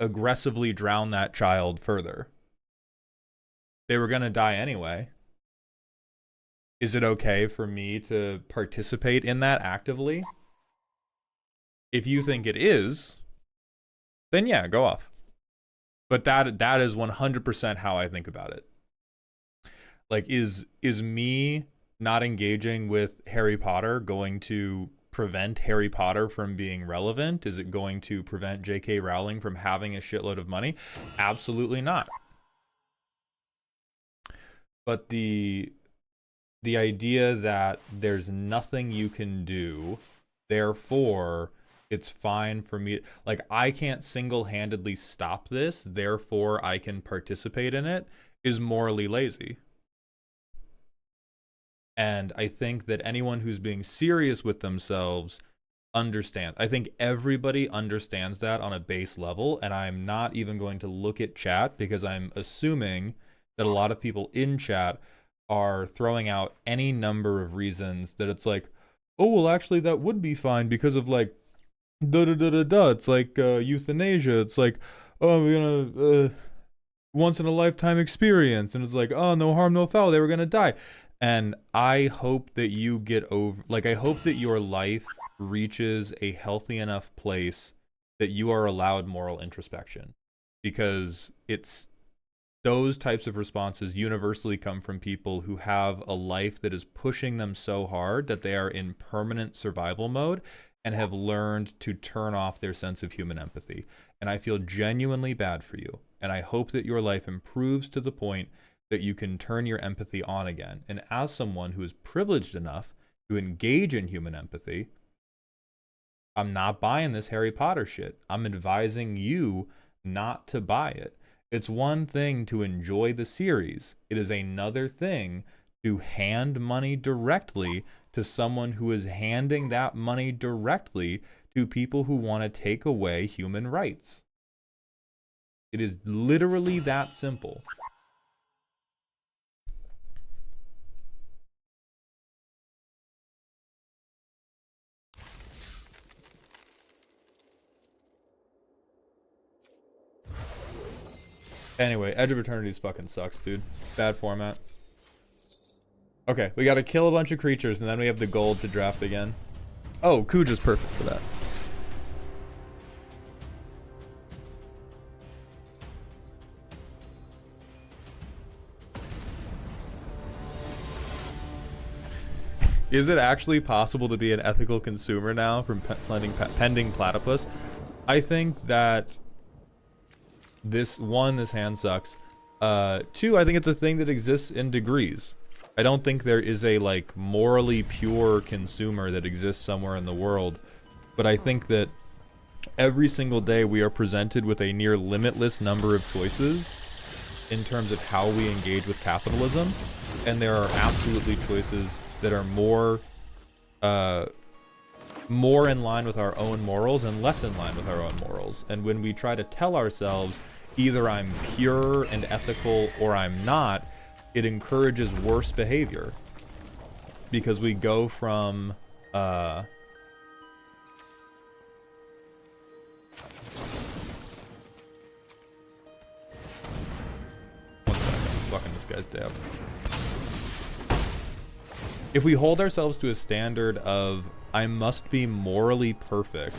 aggressively drown that child further? They were going to die anyway. Is it okay for me to participate in that actively? If you think it is, then yeah, go off. But that is 100% how I think about it. Like, is me not engaging with Harry Potter going to prevent Harry Potter from being relevant? Is it going to prevent J.K. Rowling from having a shitload of money? Absolutely not. But the idea that there's nothing you can do, therefore it's fine for me, like, I can't single-handedly stop this, therefore I can participate in it, is morally lazy. And I think that anyone who's being serious with themselves understands. I think everybody understands that on a base level, and I'm not even going to look at chat because I'm assuming that a lot of people in chat are throwing out any number of reasons that it's like, oh, well, actually, that would be fine because of, like, da-da-da-da-da. It's like euthanasia. It's like, oh, we're gonna, once in a lifetime experience. And it's like, oh, no harm, no foul. They were gonna die. And I hope that you get over, like, I hope that your life reaches a healthy enough place that you are allowed moral introspection, because it's those types of responses universally come from people who have a life that is pushing them so hard that they are in permanent survival mode and have learned to turn off their sense of human empathy. And I feel genuinely bad for you. And I hope that your life improves to the point that you can turn your empathy on again. And as someone who is privileged enough to engage in human empathy, I'm not buying this Harry Potter shit. I'm advising you not to buy it. It's one thing to enjoy the series. It is another thing to hand money directly to someone who is handing that money directly to people who want to take away human rights. It is literally that simple. Anyway, Edge of Eternity's fucking sucks, dude. Bad format. Okay, we gotta kill a bunch of creatures, and then we have the gold to draft again. Oh, Kuja's perfect for that. Is it actually possible to be an ethical consumer now from pending platypus? I think that this hand sucks. Two, I think it's a thing that exists in degrees. I don't think there is a, like, morally pure consumer that exists somewhere in the world, but I think that every single day we are presented with a near limitless number of choices in terms of how we engage with capitalism, and there are absolutely choices that are more in line with our own morals and less in line with our own morals. And when we try to tell ourselves either I'm pure and ethical or I'm not, it encourages worse behavior, because we go from one second, fucking this guy's dab. If we hold ourselves to a standard of I must be morally perfect,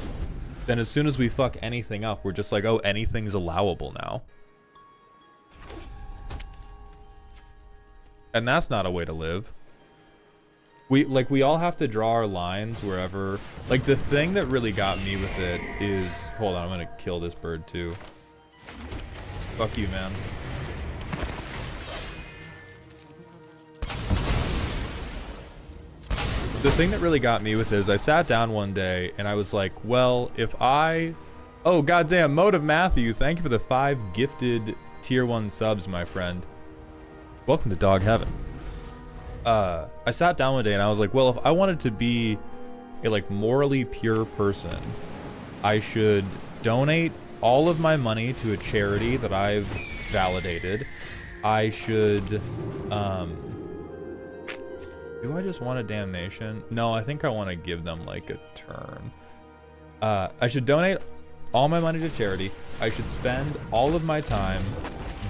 then as soon as we fuck anything up, we're just like, oh, anything's allowable now. And that's not a way to live. We all have to draw our lines wherever. Like, the thing that really got me with it is, hold on, I'm gonna kill this bird too. Fuck you, man. The thing that really got me with it is I sat down one day and I was like, well, if I... Oh, goddamn, Motive Matthew, thank you for the 5 gifted tier 1 subs, my friend. Welcome to Dog Heaven. I sat down one day and I was like, well, if I wanted to be a, like, morally pure person, I should donate all of my money to a charity that I've validated. I should, do I just want a damnation? No, I think I want to give them, like, a turn. I should donate all my money to charity. I should spend all of my time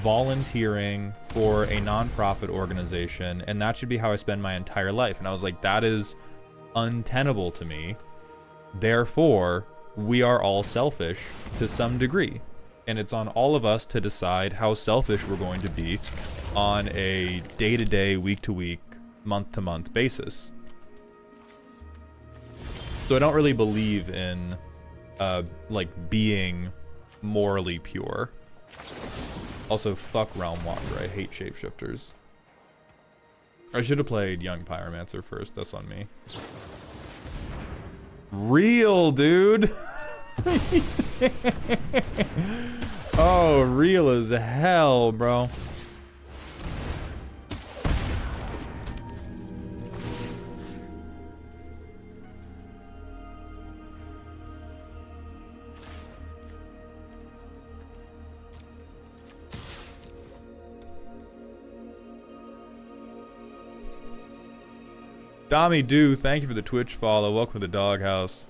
volunteering for a non-profit organization, and that should be how I spend my entire life. And I was like, that is untenable to me. Therefore, we are all selfish to some degree. And it's on all of us to decide how selfish we're going to be on a day-to-day, week-to-week, month-to-month basis. So I don't really believe in, like, being morally pure. Also, fuck Realm Wanderer. I hate shapeshifters. I should have played Young Pyromancer first. That's on me. Real, dude! Oh, real as hell, bro. Dami Do, thank you for the Twitch follow. Welcome to the doghouse.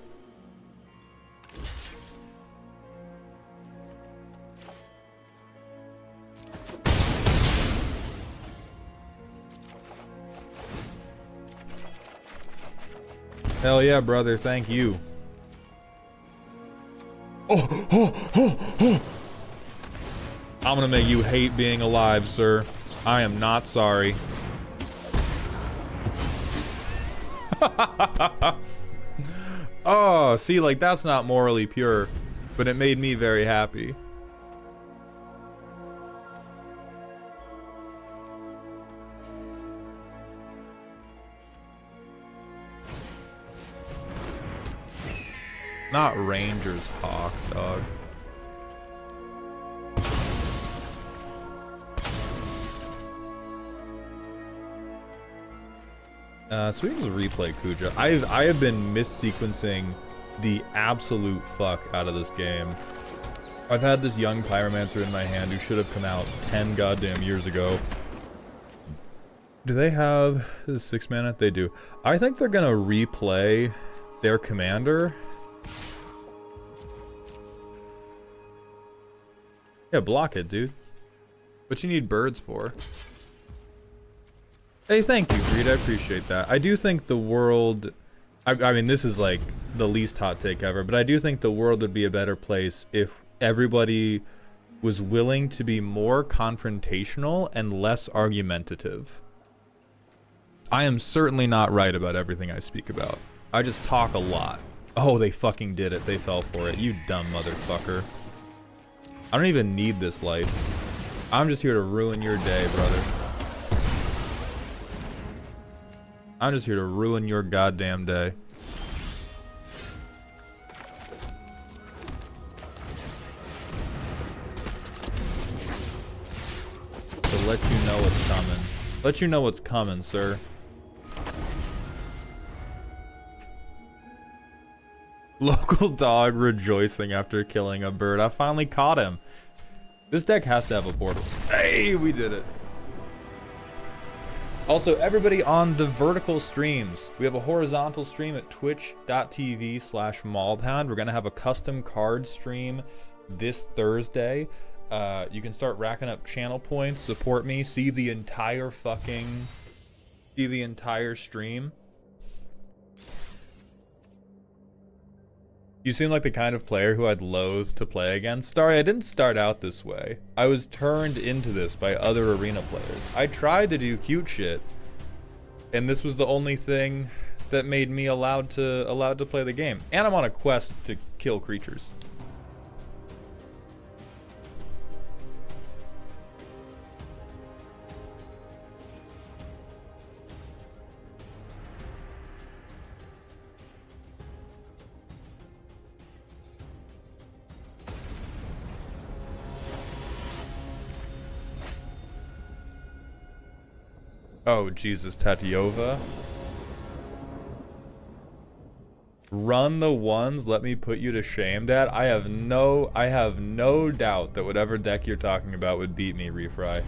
Hell yeah, brother. Thank you. Oh. I'm gonna make you hate being alive, sir. I am not sorry. Oh, see, like, that's not morally pure, but it made me very happy. Not Ranger's Hawk, dog. So we just replay Kuja. I have been missequencing the absolute fuck out of this game. I've had this young pyromancer in my hand who should have come out 10 goddamn years ago. Do they have this 6 mana? They do. I think they're gonna replay their commander. Yeah, block it, dude. What you need birds for? Hey, thank you, Greed. I appreciate that. I do think the world... I mean, this is like the least hot take ever, but I do think the world would be a better place if everybody was willing to be more confrontational and less argumentative. I am certainly not right about everything I speak about. I just talk a lot. Oh, they fucking did it. They fell for it. You dumb motherfucker. I don't even need this life. I'm just here to ruin your day, brother. I'm just here to ruin your goddamn day. To let you know what's coming. Let you know what's coming, sir. Local dog rejoicing after killing a bird. I finally caught him. This deck has to have a portal. Hey, we did it. Also, everybody on the vertical streams, we have a horizontal stream at twitch.tv/maldhound. We're going to have a custom card stream this Thursday. You can start racking up channel points, support me, see the entire stream. You seem like the kind of player who I'd loathe to play against. Sorry, I didn't start out this way. I was turned into this by other arena players. I tried to do cute shit, and this was the only thing that made me allowed to play the game. And I'm on a quest to kill creatures. Oh, Jesus, Tatiova. Run the ones, let me put you to shame, Dad. I have no doubt that whatever deck you're talking about would beat me, Refry.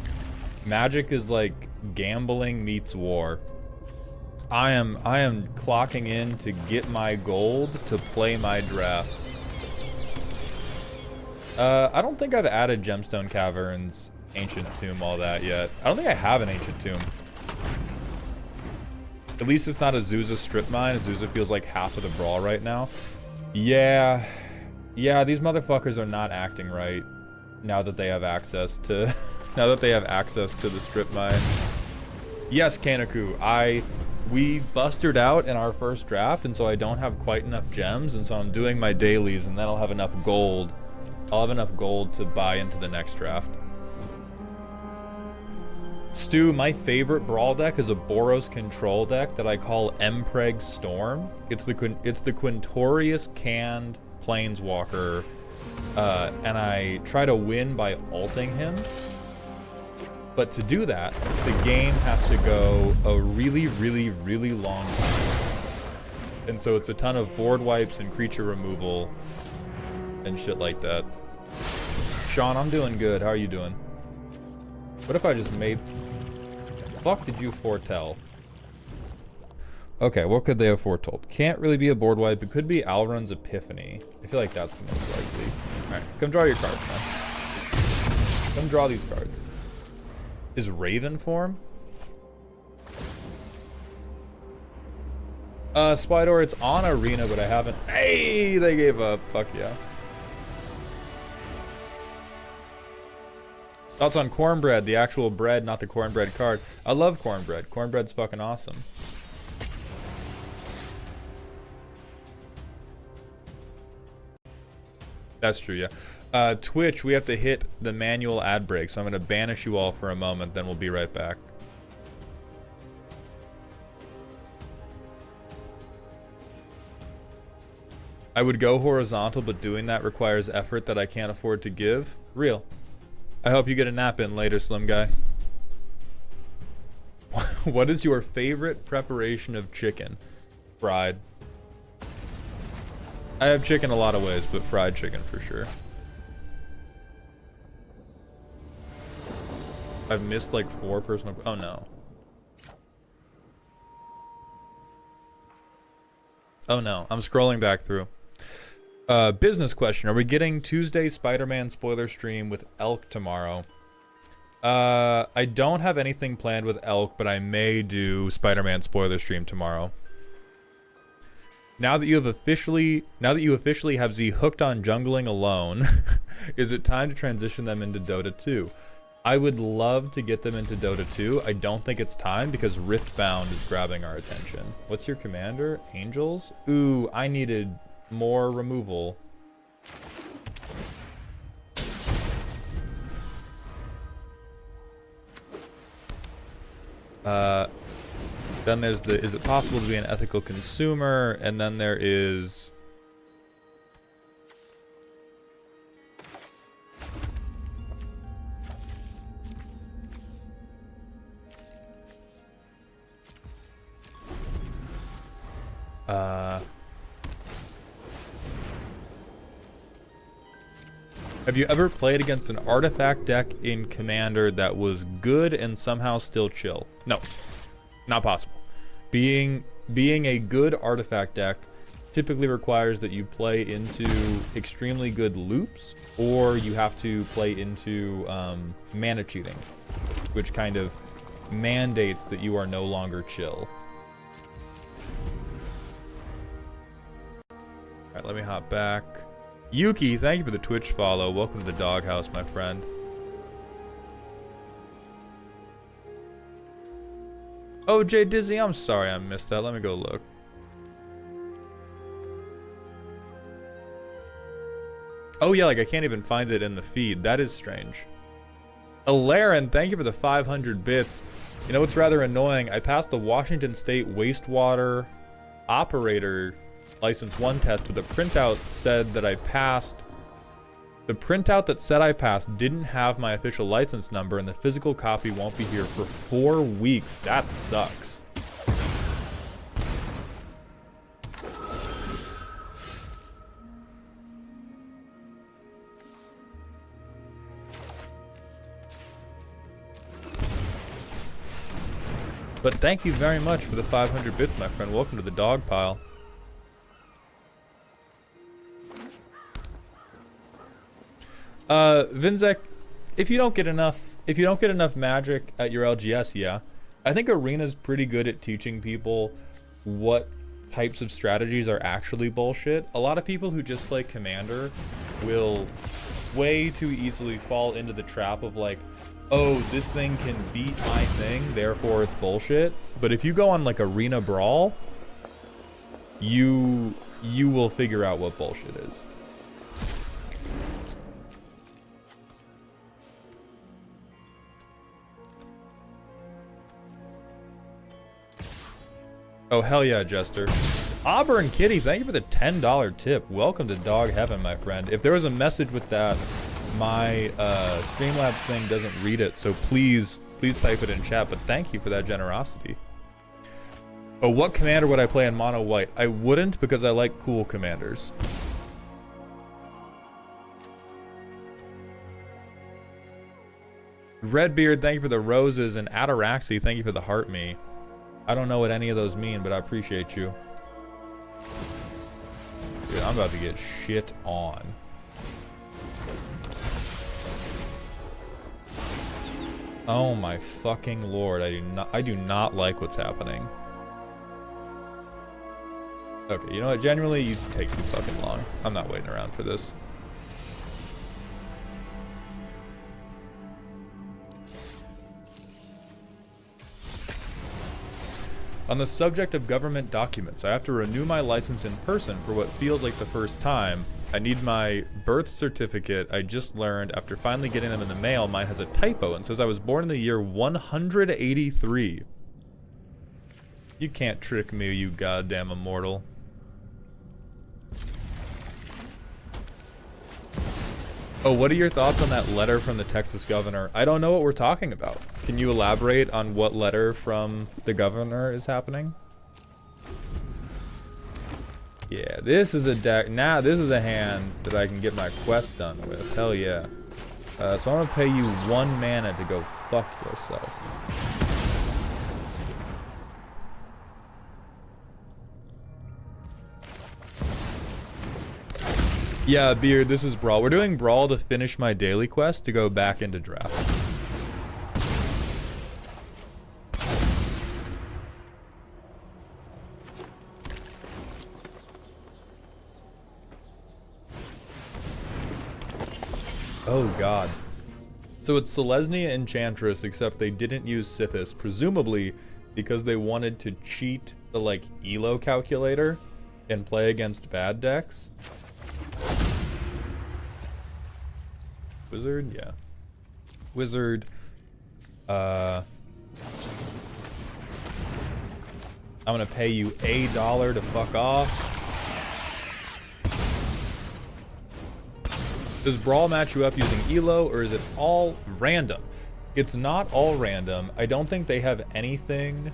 Magic is like gambling meets war. I am clocking in to get my gold to play my draft. I don't think I've added Gemstone Caverns, Ancient Tomb, all that yet. I don't think I have an Ancient Tomb. At least it's not Azusa strip mine. Azusa feels like half of the Brawl right now. Yeah, these motherfuckers are not acting right now that they have access to the strip mine. Yes, Kanaku, we busted out in our first draft, and so I don't have quite enough gems, and so I'm doing my dailies, and then I'll have enough gold. I'll have enough gold to buy into the next draft. Stu, my favorite Brawl deck is a Boros control deck that I call Mpreg Storm. It's the Quintorius canned Planeswalker, and I try to win by ulting him. But to do that, the game has to go a really, really, really long time. And so it's a ton of board wipes and creature removal and shit like that. Sean, I'm doing good. How are you doing? What if I just made... The fuck did you foretell? Okay, what could they have foretold? Can't really be a board wipe. It could be Alrund's Epiphany. I feel like that's the most likely. Alright, come draw your cards, man. Come draw these cards. Is Raven form? Spydor, it's on Arena, but I haven't... Hey, they gave up. Fuck yeah. Thoughts on Cornbread, the actual bread, not the Cornbread card. I love Cornbread. Cornbread's fucking awesome. That's true, yeah. Twitch, we have to hit the manual ad break, so I'm going to banish you all for a moment, then we'll be right back. I would go horizontal, but doing that requires effort that I can't afford to give. Real. I hope you get a nap in later, Slim Guy. What is your favorite preparation of chicken? Fried. I have chicken a lot of ways, but fried chicken for sure. I've missed like 4 personal... Oh no. Oh no, I'm scrolling back through. Business question. Are we getting Tuesday Spider-Man spoiler stream with Elk tomorrow? I don't have anything planned with Elk, but I may do Spider-Man spoiler stream tomorrow. Now that you officially have Z hooked on jungling alone, is it time to transition them into Dota 2? I would love to get them into Dota 2. I don't think it's time because Riftbound is grabbing our attention. What's your commander? Angels? Ooh, I needed more removal. Then there's the, is it possible to be an ethical consumer? And then there is... Have you ever played against an artifact deck in Commander that was good and somehow still chill? No, not possible. Being a good artifact deck typically requires that you play into extremely good loops, or you have to play into mana cheating, which kind of mandates that you are no longer chill. Alright, let me hop back. Yuki, thank you for the Twitch follow. Welcome to the doghouse, my friend. Oh, Jay Dizzy, I'm sorry I missed that. Let me go look. Oh yeah, like I can't even find it in the feed. That is strange. Alaren, thank you for the 500 bits. You know what's rather annoying? I passed the Washington State wastewater operator license 1 test, but the printout said that I passed. The printout that said I passed didn't have my official license number, and the physical copy won't be here for 4 weeks. That sucks. But thank you very much for the 500 bits, my friend. Welcome to the dog pile. Vinzek, if you don't get enough magic at your LGS, yeah. I think Arena's pretty good at teaching people what types of strategies are actually bullshit. A lot of people who just play Commander will way too easily fall into the trap of like, oh, this thing can beat my thing, therefore it's bullshit. But if you go on like Arena Brawl, you will figure out what bullshit is. Oh, hell yeah, Jester. Auburn Kitty, thank you for the $10 tip. Welcome to Dog Heaven, my friend. If there was a message with that, my Streamlabs thing doesn't read it, so please type it in chat, but thank you for that generosity. Oh, what commander would I play in mono white? I wouldn't, because I like cool commanders. Redbeard, thank you for the roses, and Ataraxi, thank you for the heart me. I don't know what any of those mean, but I appreciate you. Dude, I'm about to get shit on. Oh my fucking lord, I do not like what's happening. Okay, you know what? Genuinely, you take too fucking long. I'm not waiting around for this. On the subject of government documents, I have to renew my license in person for what feels like the first time. I need my birth certificate. I just learned after finally getting them in the mail, mine has a typo and says I was born in the year 183. You can't trick me, you goddamn immortal. Oh, what are your thoughts on that letter from the Texas governor? I don't know what we're talking about. Can you elaborate on what letter from the governor is happening? Yeah, this is a deck. Now this is a hand that I can get my quest done with. Hell yeah. So I'm gonna pay you 1 mana to go fuck yourself. Yeah, Beard, this is Brawl. We're doing Brawl to finish my daily quest to go back into draft. Oh god. So it's Selesnya Enchantress, except they didn't use Sithis, presumably because they wanted to cheat the like elo calculator and play against bad decks. Wizard, yeah. Wizard. I'm gonna pay you $1 to fuck off. Does Brawl match you up using elo, or is it all random? It's not all random. I don't think they have anything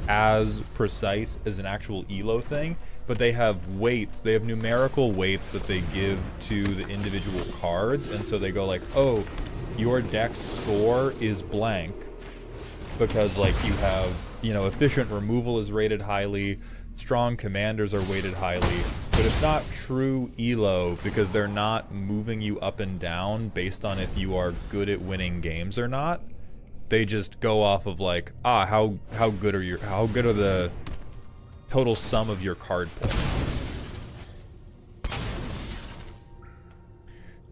as precise as an actual elo thing, but they have weights. They have numerical weights that they give to the individual cards, and so they go like, oh, your deck's score is blank because like you have, you know, efficient removal is rated highly, strong commanders are weighted highly, but it's not true elo because they're not moving you up and down based on if you are good at winning games or not. They just go off of like, how good are the total sum of your card points.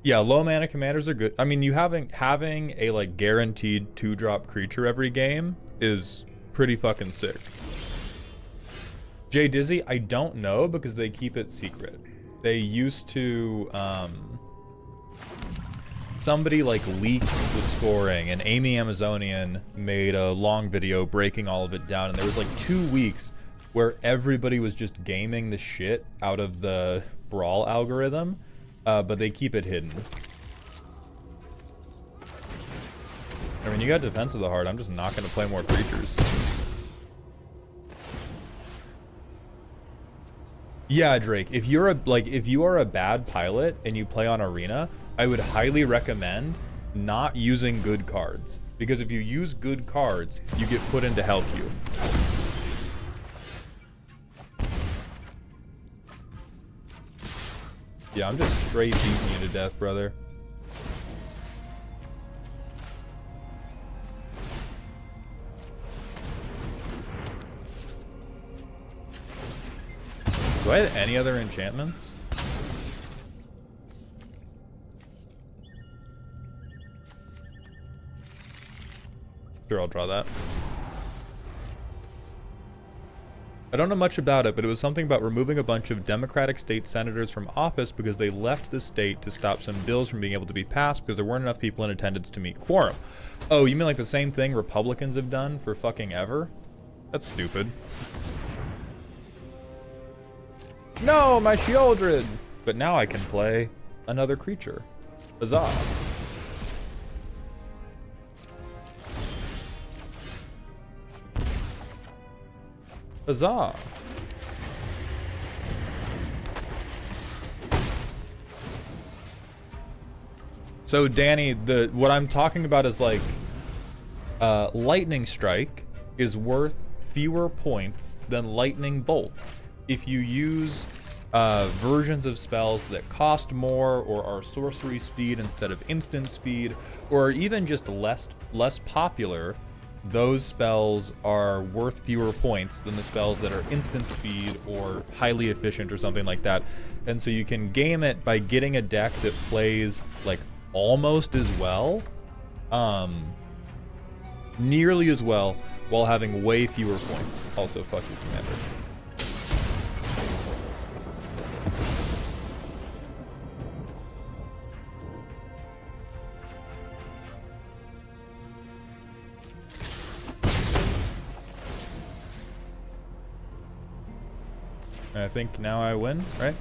Yeah, low mana commanders are good. I mean, you having a like guaranteed 2-drop creature every game is pretty fucking sick. Jay Dizzy, I don't know because they keep it secret. They used to, somebody like leaked the scoring, and Amy Amazonian made a long video breaking all of it down, and there was like 2 weeks where everybody was just gaming the shit out of the Brawl algorithm, but they keep it hidden. I mean, you got Defense of the Heart. I'm just not gonna play more creatures. Yeah, Drake, if you are a bad pilot and you play on Arena, I would highly recommend not using good cards. Because if you use good cards, you get put into hell queue. Yeah, I'm just straight beating you to death, brother. Do I have any other enchantments? Sure, I'll draw that. I don't know much about it, but it was something about removing a bunch of Democratic state senators from office because they left the state to stop some bills from being able to be passed because there weren't enough people in attendance to meet quorum. Oh, you mean like the same thing Republicans have done for fucking ever? That's stupid. No, my Shieldred! But now I can play another creature. Huzzah. Huzzah. So Danny, what I'm talking about is like Lightning Strike is worth fewer points than Lightning Bolt. If you use versions of spells that cost more or are sorcery speed instead of instant speed, or even just less popular, those spells are worth fewer points than the spells that are instant speed or highly efficient or something like that. And so you can game it by getting a deck that plays like almost as well, nearly as well, while having way fewer points. Also, fuck you, Commander. I think now I win, right?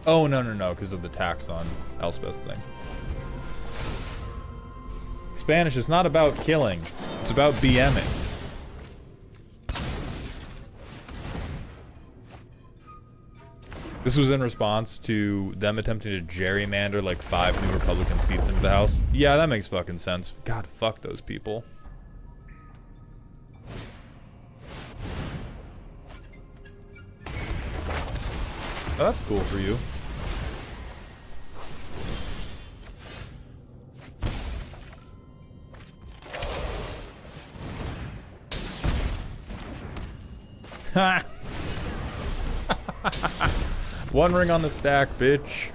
Oh, no, because of the tax on Elspeth's thing. Spanish is not about killing. It's about BMing. This was in response to them attempting to gerrymander like 5 new Republican seats into the House. Yeah, that makes fucking sense. God, fuck those people. Oh, that's cool for you. Ha! One ring on the stack, bitch.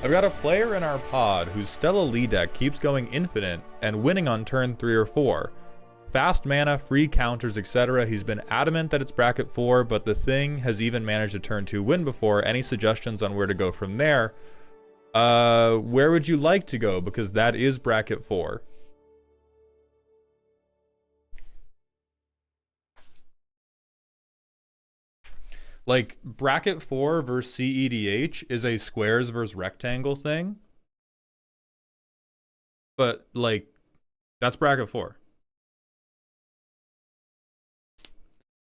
I've got a player in our pod whose Stella Lee deck keeps going infinite and winning on turn 3 or 4. Fast mana, free counters, etc. He's been adamant that it's bracket 4, but the thing has even managed a turn 2 win before. Any suggestions on where to go from there? Where would you like to go? Because that is bracket 4. Like, bracket 4 versus CEDH is a squares versus rectangle thing. But, like, that's bracket 4.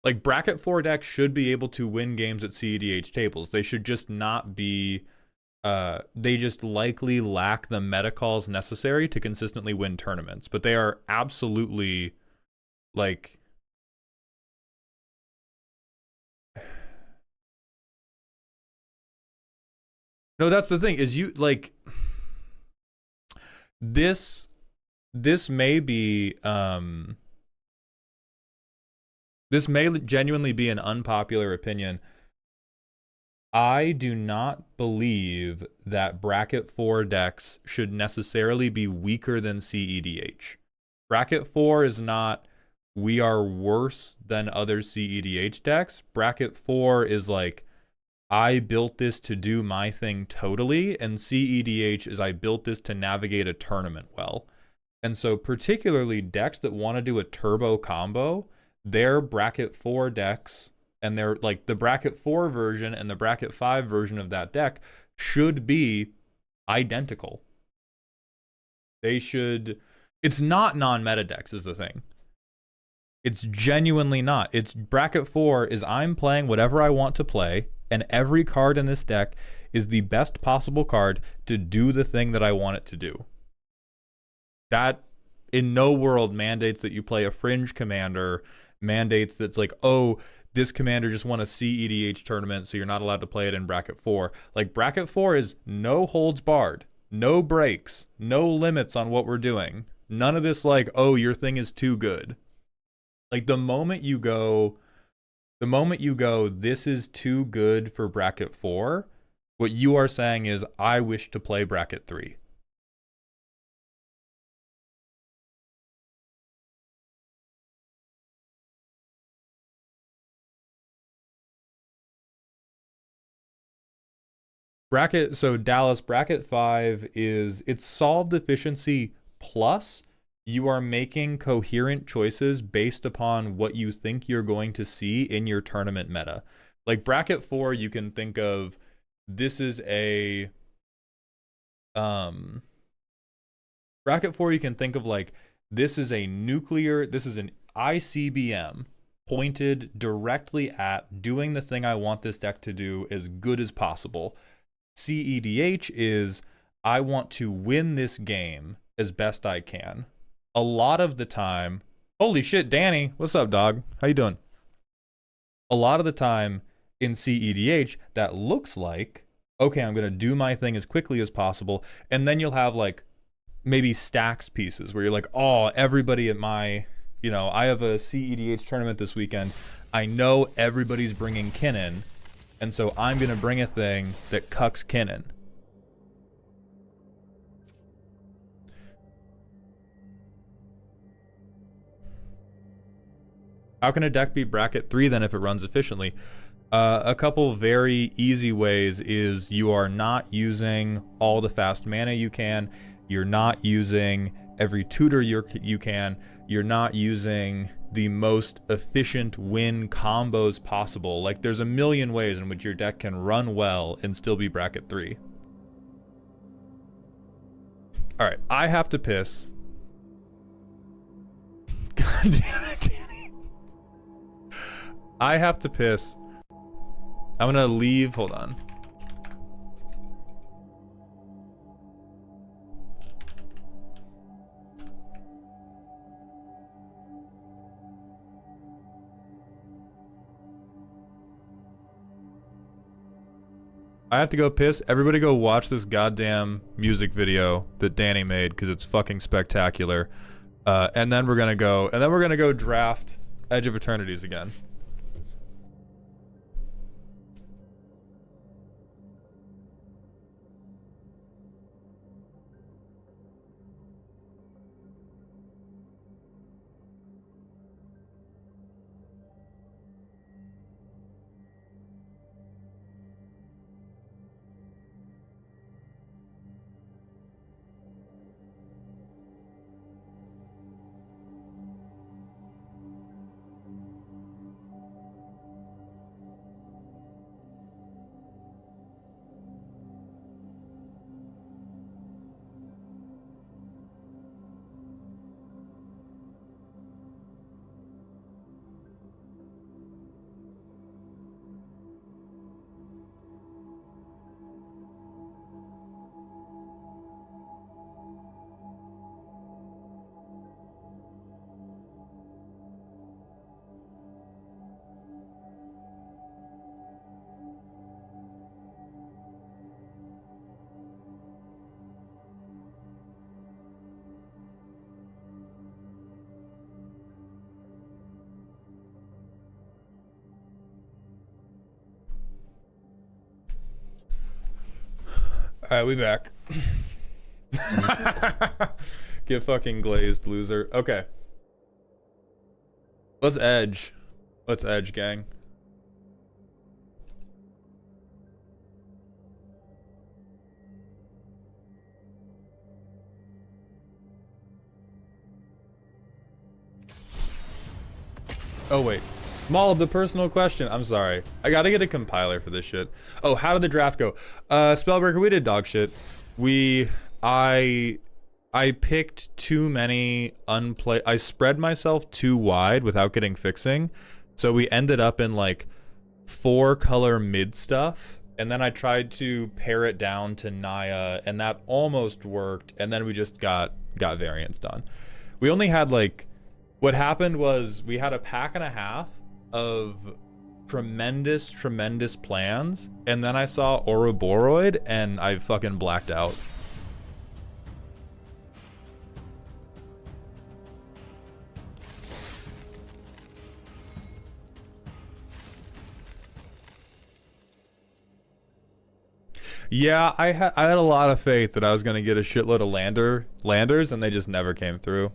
Like, bracket 4 decks should be able to win games at CEDH tables. They should just not be... they just likely lack the meta calls necessary to consistently win tournaments. But they are absolutely, like... No, that's the thing, is you, like... This may be, this may genuinely be an unpopular opinion. I do not believe that bracket 4 decks should necessarily be weaker than CEDH. Bracket 4 is not, we are worse than other CEDH decks. Bracket 4 is like, I built this to do my thing totally, and CEDH is I built this to navigate a tournament well. And so particularly decks that want to do a turbo combo, their bracket 4 decks, and they're like the bracket 4 version and the bracket 5 version of that deck should be identical. They should, it's not non-meta decks is the thing. It's genuinely not. It's bracket 4 is I'm playing whatever I want to play, and every card in this deck is the best possible card to do the thing that I want it to do. That in no world mandates that you play a fringe commander, mandates that's like, oh, this commander just won a CEDH tournament, so you're not allowed to play it in bracket 4. Like, bracket 4 is no holds barred, no breaks, no limits on what we're doing. None of this like, oh, your thing is too good. Like, the moment you go, this is too good for bracket 4, what you are saying is, I wish to play bracket 3. So Dallas, bracket 5 is, it's solved efficiency plus you are making coherent choices based upon what you think you're going to see in your tournament meta. Like bracket 4, you can think of, this is a bracket 4, you can think of like, this is an ICBM pointed directly at doing the thing I want this deck to do as good as possible. CEDH is, I want to win this game as best I can. A lot of the time, holy shit, Danny, what's up, dog? How you doing? A lot of the time in CEDH, that looks like, okay, I'm going to do my thing as quickly as possible, and then you'll have like maybe stacks pieces where you're like, oh, everybody at my, I have a CEDH tournament this weekend. I know everybody's bringing Kinnan, and so I'm going to bring a thing that cucks Kinnan. How can a deck beat bracket 3 then if it runs efficiently? A couple very easy ways is you are not using all the fast mana you can. You're not using every tutor you can. You're not using the most efficient win combos possible. Like, there's a million ways in which your deck can run well and still be bracket 3. All right, I have to piss. God damn it, Danny. I have to piss. I'm gonna leave, hold on. I have to go piss. Everybody go watch this goddamn music video that Danny made because it's fucking spectacular. And then we're gonna go draft Edge of Eternities again. Alright, we back. Get fucking glazed, loser. Okay. Let's edge. Let's edge, gang. Oh, wait. Maul, the personal question. I'm sorry. I gotta get a compiler for this shit. Oh, how did the draft go? Spellbreaker, we did dog shit. I picked too many I spread myself too wide without getting fixing. So we ended up in like 4-color mid stuff. And then I tried to pare it down to Naya, and that almost worked, and then we just got variants done. We only had like, what happened was we had a pack and a half of tremendous plans, and then I saw Ouroboros and I fucking blacked out. Yeah, I had a lot of faith that I was gonna get a shitload of landers, and they just never came through.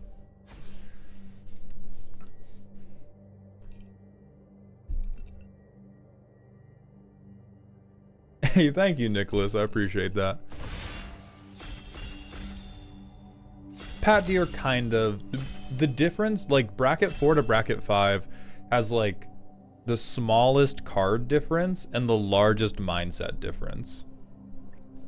Hey, thank you, Nicholas. I appreciate that. Pat Deer, kind of. The difference, like bracket 4 to bracket 5, has like the smallest card difference and the largest mindset difference.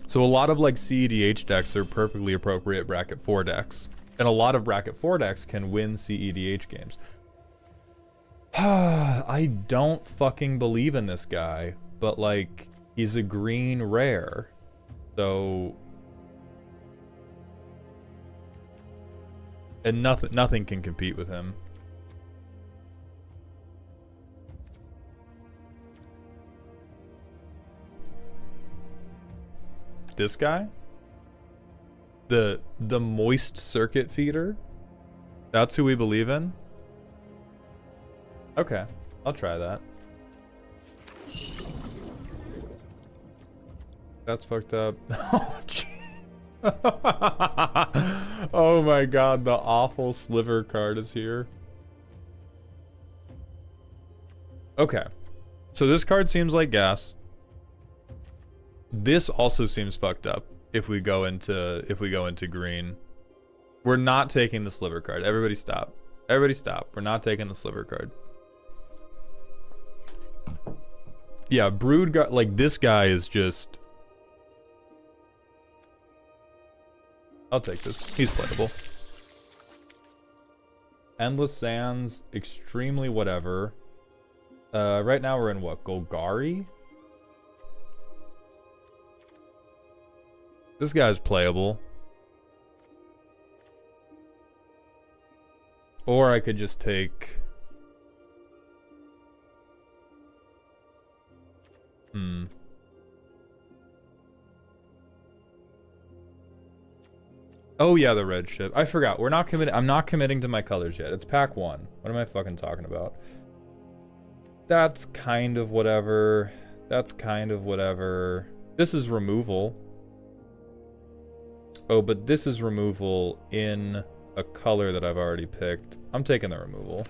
So a lot of like CEDH decks are perfectly appropriate bracket 4 decks. And a lot of bracket 4 decks can win CEDH games. I don't fucking believe in this guy, but like, he's a green rare. So... and nothing can compete with him. This guy? The moist circuit feeder? That's who we believe in? Okay, I'll try that. That's fucked up. Oh my god, the awful sliver card is here. Okay. So this card seems like gas. This also seems fucked up if we go into green. We're not taking the sliver card. Everybody stop. Everybody stop. We're not taking the sliver card. Yeah, Brood guy, like this guy is just... I'll take this. He's playable. Endless Sands, extremely whatever. Right now we're in what? Golgari? This guy's playable. Or I could just take... Oh yeah, the red ship. I forgot. We're not committing. I'm not committing to my colors yet. It's pack 1. What am I fucking talking about? That's kind of whatever. That's kind of whatever. This is removal. Oh, but this is removal in a color that I've already picked. I'm taking the removal.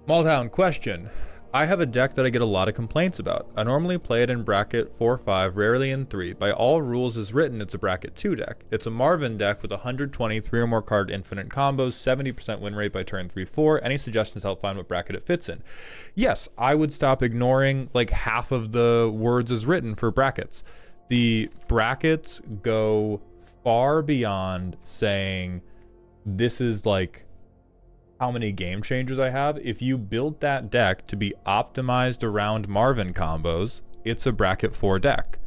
Maltown, question. I have a deck that I get a lot of complaints about. I normally play it in bracket 4-5, rarely in 3. By all rules as written, it's a bracket 2 deck. It's a Marvin deck with 120, 3 or more card infinite combos, 70% win rate by turn 3-4. Any suggestions to help find what bracket it fits in? Yes, I would stop ignoring like half of the words as written for brackets. The brackets go far beyond saying this is like how many game changers I have. If you build that deck to be optimized around Marvin combos, it's a bracket 4 deck.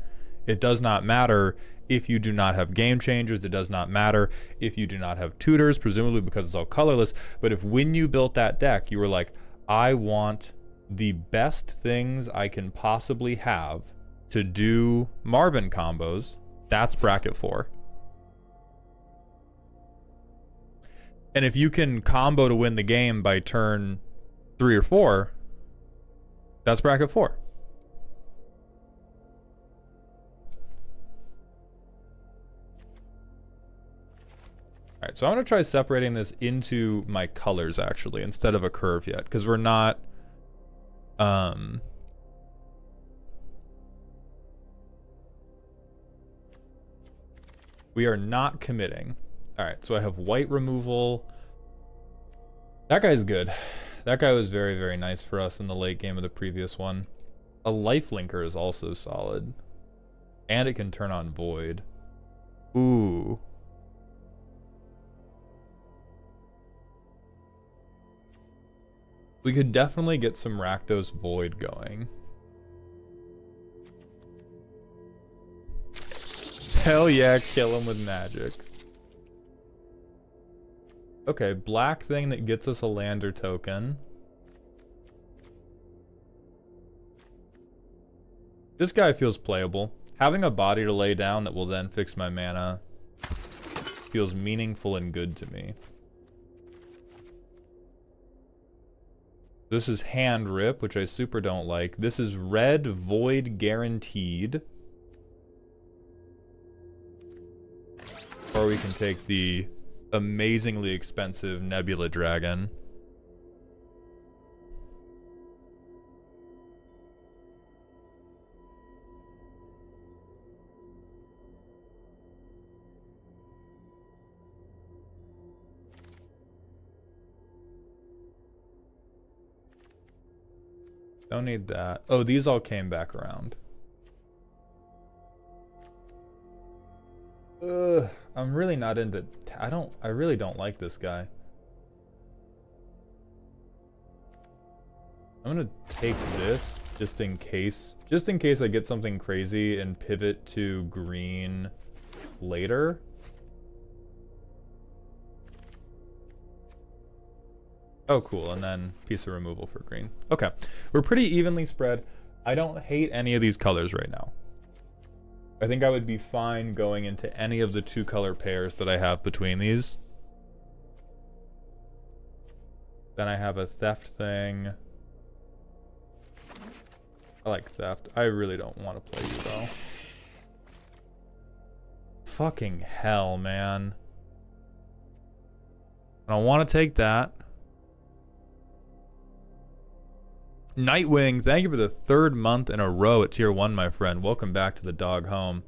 It does not matter if you do not have game changers. It does not matter if you do not have tutors, presumably because it's all colorless. But if when you built that deck, you were like, I want the best things I can possibly have to do Marvin combos, that's bracket 4. And if you can combo to win the game by turn 3 or 4, that's bracket 4. All right, so I'm going to try separating this into my colors, actually, instead of a curve yet, because we're not... we are not committing. All right, so I have white removal. That guy's good. That guy was very, very nice for us in the late game of the previous one. A life linker is also solid. And it can turn on Void. Ooh. We could definitely get some Rakdos Void going. Hell yeah, kill him with magic. Okay, black thing that gets us a lander token. This guy feels playable. Having a body to lay down that will then fix my mana feels meaningful and good to me. This is hand rip, which I super don't like. This is red void guaranteed. Or we can take the amazingly expensive Nebula Dragon. Don't need that. Oh, these all came back around. Ugh, I'm really not into... I really don't like this guy. I'm gonna take this just in case I get something crazy and pivot to green later. Oh, cool, and then piece of removal for green. Okay, we're pretty evenly spread. I don't hate any of these colors right now. I think I would be fine going into any of the two color pairs that I have between these. Then I have a theft thing. I like theft. I really don't want to play you though. Fucking hell, man. I don't want to take that. Nightwing, thank you for the 3rd month in a row at tier 1, my friend. Welcome back to the dog home.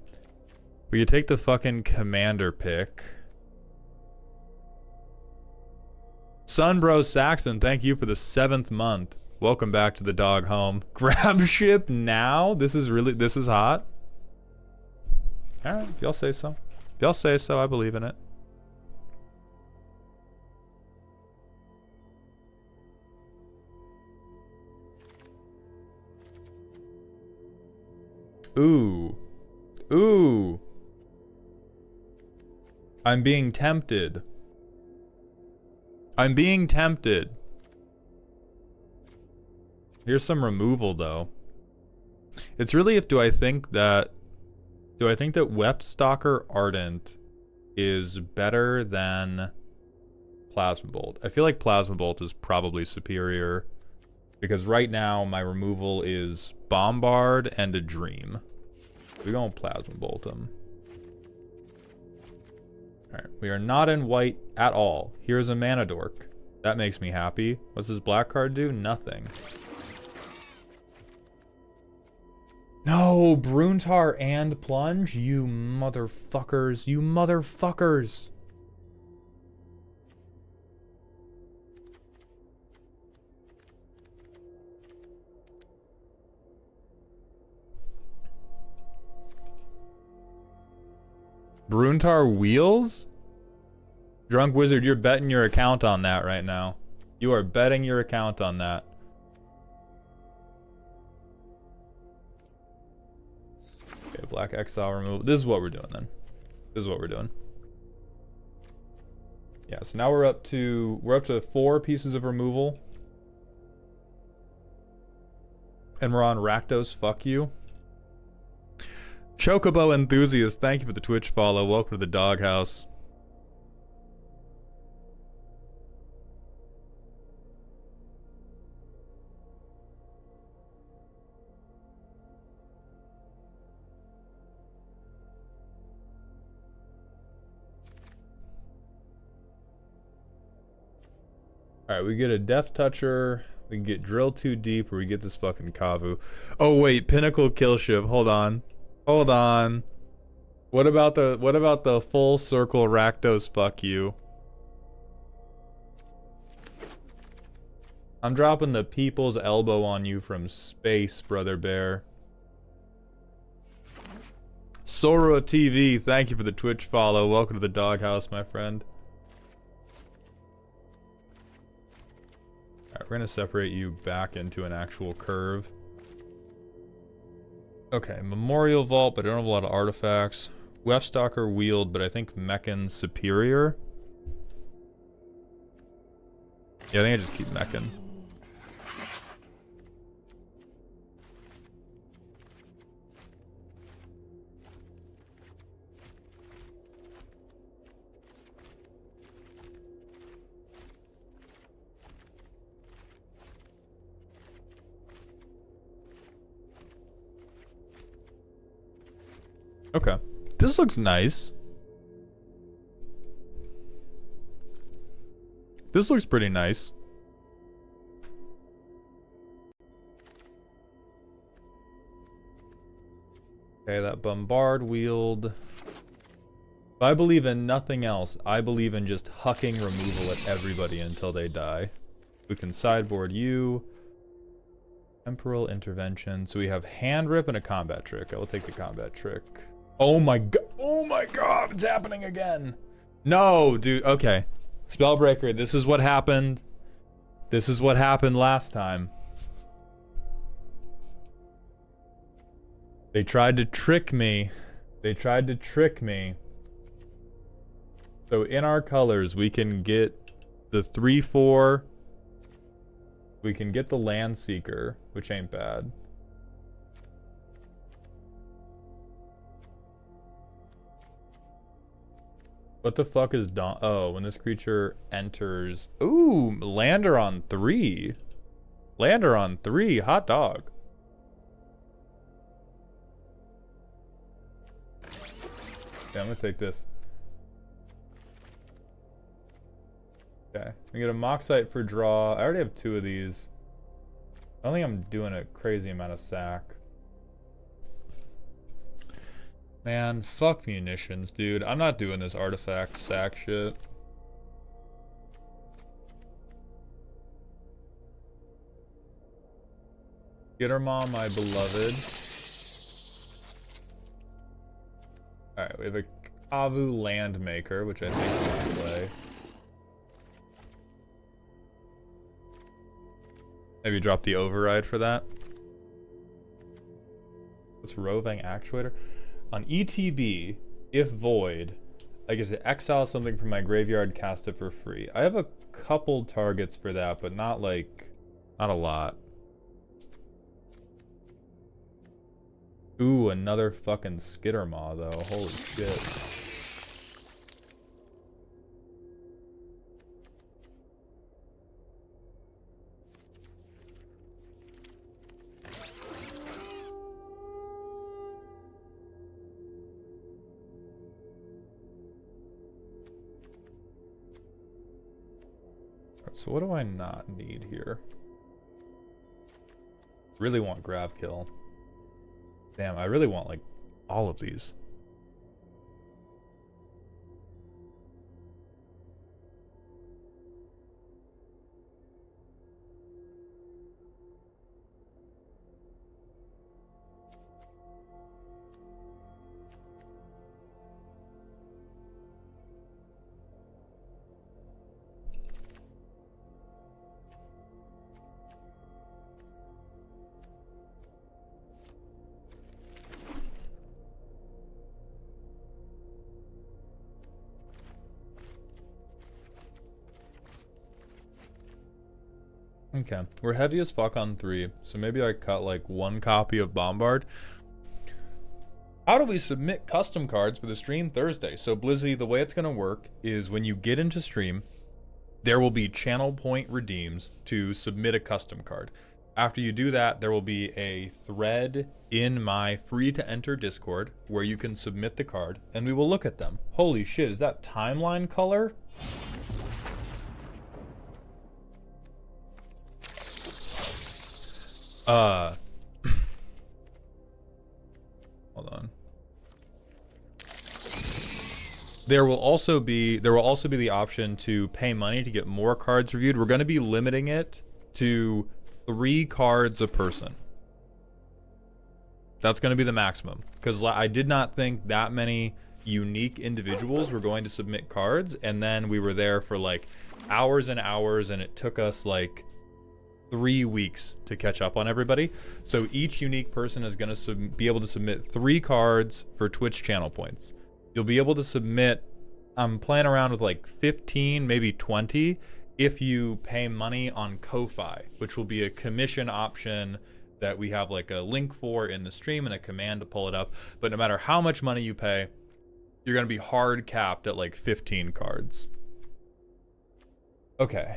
Will you take the fucking commander pick? Sunbro Saxon, thank you for the 7th month. Welcome back to the dog home. Grab ship now? This is hot. Alright, if y'all say so. If y'all say so, I believe in it. Ooh. Ooh. I'm being tempted. I'm being tempted. Here's some removal though. It's really if do I think that Wept Stalker Ardent is better than Plasma Bolt. I feel like Plasma Bolt is probably superior because right now my removal is Bombard and a Dream. We're going to Plasma Bolt him. Alright, we are not in white at all. Here's a Mana Dork. That makes me happy. What's this black card do? Nothing. No, Bruntar and Plunge? You motherfuckers. You motherfuckers. Bruntar Wheels? Drunk Wizard, you're betting your account on that right now. You are betting your account on that. Okay, Black Exile removal. This is what we're doing then. This is what we're doing. Yeah, so now we're up to 4 pieces of removal. And we're on Rakdos, fuck you. Chocobo Enthusiast, thank you for the Twitch follow. Welcome to the doghouse. Alright, we get a Death Toucher. We can get Drill Too Deep, or we get this fucking Kavu. Oh wait, Pinnacle Killship. Hold on. Hold on. What about the full circle Rakdos fuck you? I'm dropping the people's elbow on you from space, Brother Bear. Sora TV, thank you for the Twitch follow. Welcome to the doghouse, my friend. Alright, we're gonna separate you back into an actual curve. Okay, Memorial Vault, but I don't have a lot of artifacts. Wefstalker Wield, but I think Mechan's superior. Yeah, I think I just keep Mechan. Okay. This looks nice. This looks pretty nice. Okay, that Bombard Wield. If I believe in nothing else, I believe in just hucking removal at everybody until they die. We can sideboard you. Temporal Intervention. So we have Hand Rip and a Combat Trick. I will take the Combat Trick. Oh my god. Oh my god. It's happening again. No, dude. Okay. Spellbreaker. This is what happened. This is what happened last time. They tried to trick me. They tried to trick me. So in our colors, we can get the 3/4. We can get the Land Seeker, which ain't bad. What the fuck is Dawn? Oh, when this creature enters... Ooh, Lander on 3. Lander on 3. Hot dog. Okay, I'm gonna take this. Okay, we get a Moxite for draw. I already have 2 of these. I don't think I'm doing a crazy amount of sack. Man, fuck munitions, dude. I'm not doing this artifact sack shit. Get her mom, my beloved. Alright, we have a Kavu Landmaker, which I think we can play. Maybe drop the override for that. What's Roving Actuator? On ETB, if void, I get to exile something from my graveyard, cast it for free. I have a couple targets for that, but not like, not a lot. Ooh, another fucking Skittermaw though. Holy shit. So what do I not need here? Really want Grab Kill. Damn, I really want like all of these. Okay, we're heavy as fuck on 3, so maybe I cut like 1 copy of Bombard. How do we submit custom cards for the stream Thursday? So Blizzy, the way it's gonna work is when you get into stream, there will be channel point redeems to submit a custom card. After you do that, there will be a thread in my free to enter Discord where you can submit the card and we will look at them. Holy shit, is that timeline color? Hold on. There will also be the option to pay money to get more cards reviewed. We're going to be limiting it to 3 cards a person. That's going to be the maximum. Because I did not think that many unique individuals were going to submit cards. And then we were there for like hours and hours. And it took us like 3 weeks to catch up on everybody. So each unique person is going to be able to submit 3 cards for Twitch channel points. You'll be able to submit, I'm playing around with like 15, maybe 20, if you pay money on Ko-Fi, which will be a commission option that we have like a link for in the stream and a command to pull it up. But no matter how much money you pay, you're going to be hard capped at like 15 cards. Okay.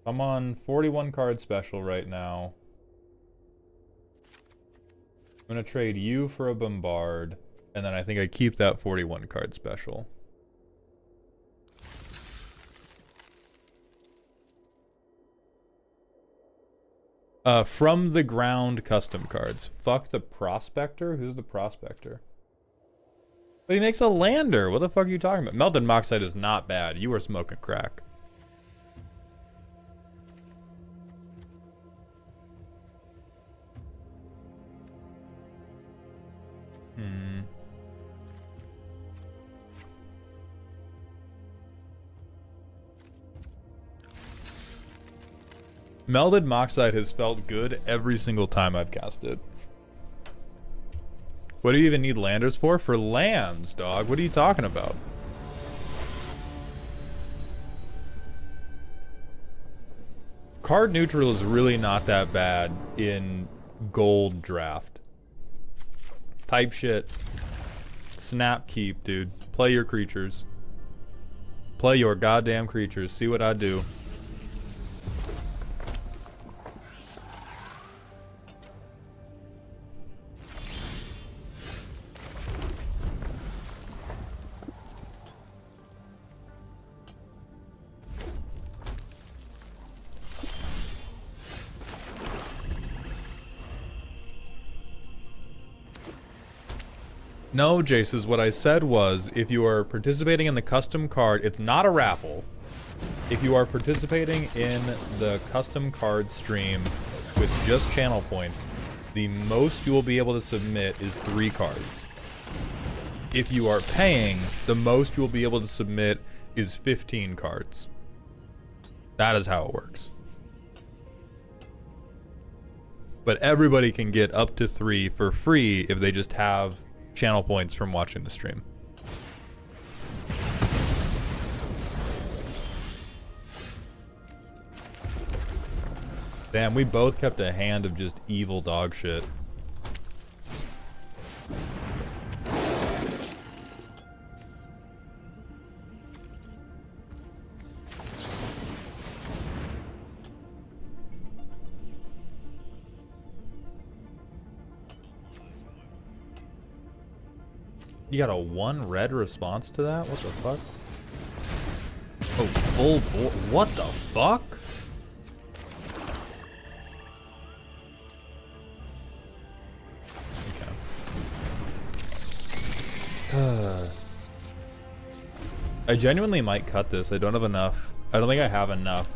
I'm on 41 card special right now. I'm going to trade you for a Bombard, and then I think I keep that 41 card special. From the ground custom cards. Fuck the Prospector? Who's the Prospector? But he makes a lander. What the fuck are you talking about? Melted Moxide is not bad. You are smoking crack. Melded Moxide has felt good every single time I've cast it. What do you even need landers for? For lands, dog. What are you talking about? Card neutral is really not that bad in gold draft. Type shit. Snap keep, dude. Play your creatures. Play your goddamn creatures. See what I do. No, Jaces, what I said was, if you are participating in the custom card, it's not a raffle. If you are participating in the custom card stream with just channel points, the most you will be able to submit is 3 cards. If you are paying, the most you will be able to submit is 15 cards. That is how it works. But everybody can get up to 3 for free if they just have channel points from watching the stream. Damn, we both kept a hand of just evil dog shit. You got a 1 red response to that? What the fuck? Oh, full board. What the fuck? Okay. I genuinely might cut this. I don't have enough. I don't think I have enough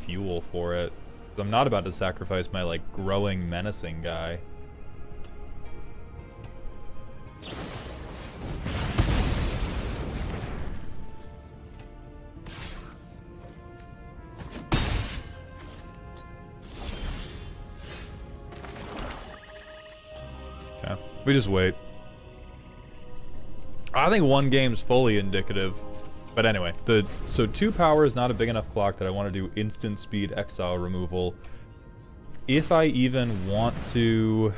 fuel for it. I'm not about to sacrifice my like growing menacing guy. We just wait. I think 1 game's fully indicative. But anyway, so 2 power is not a big enough clock that I want to do instant speed exile removal. If I even want to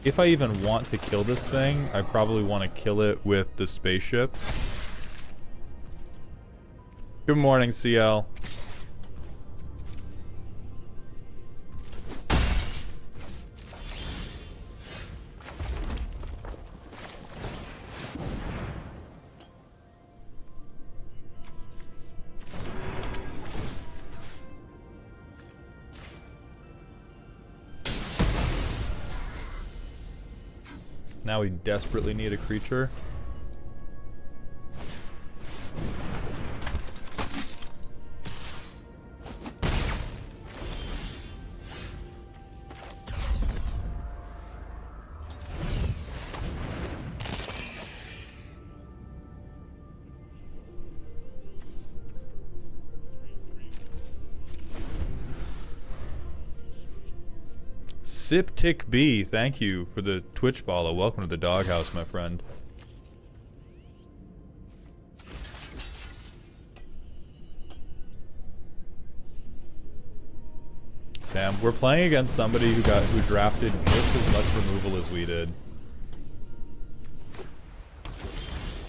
kill this thing, I probably want to kill it with the spaceship. Good morning, CL. Now we desperately need a creature. Siptic B, thank you for the Twitch follow. Welcome to the doghouse, my friend. Damn, we're playing against somebody who drafted just as much removal as we did.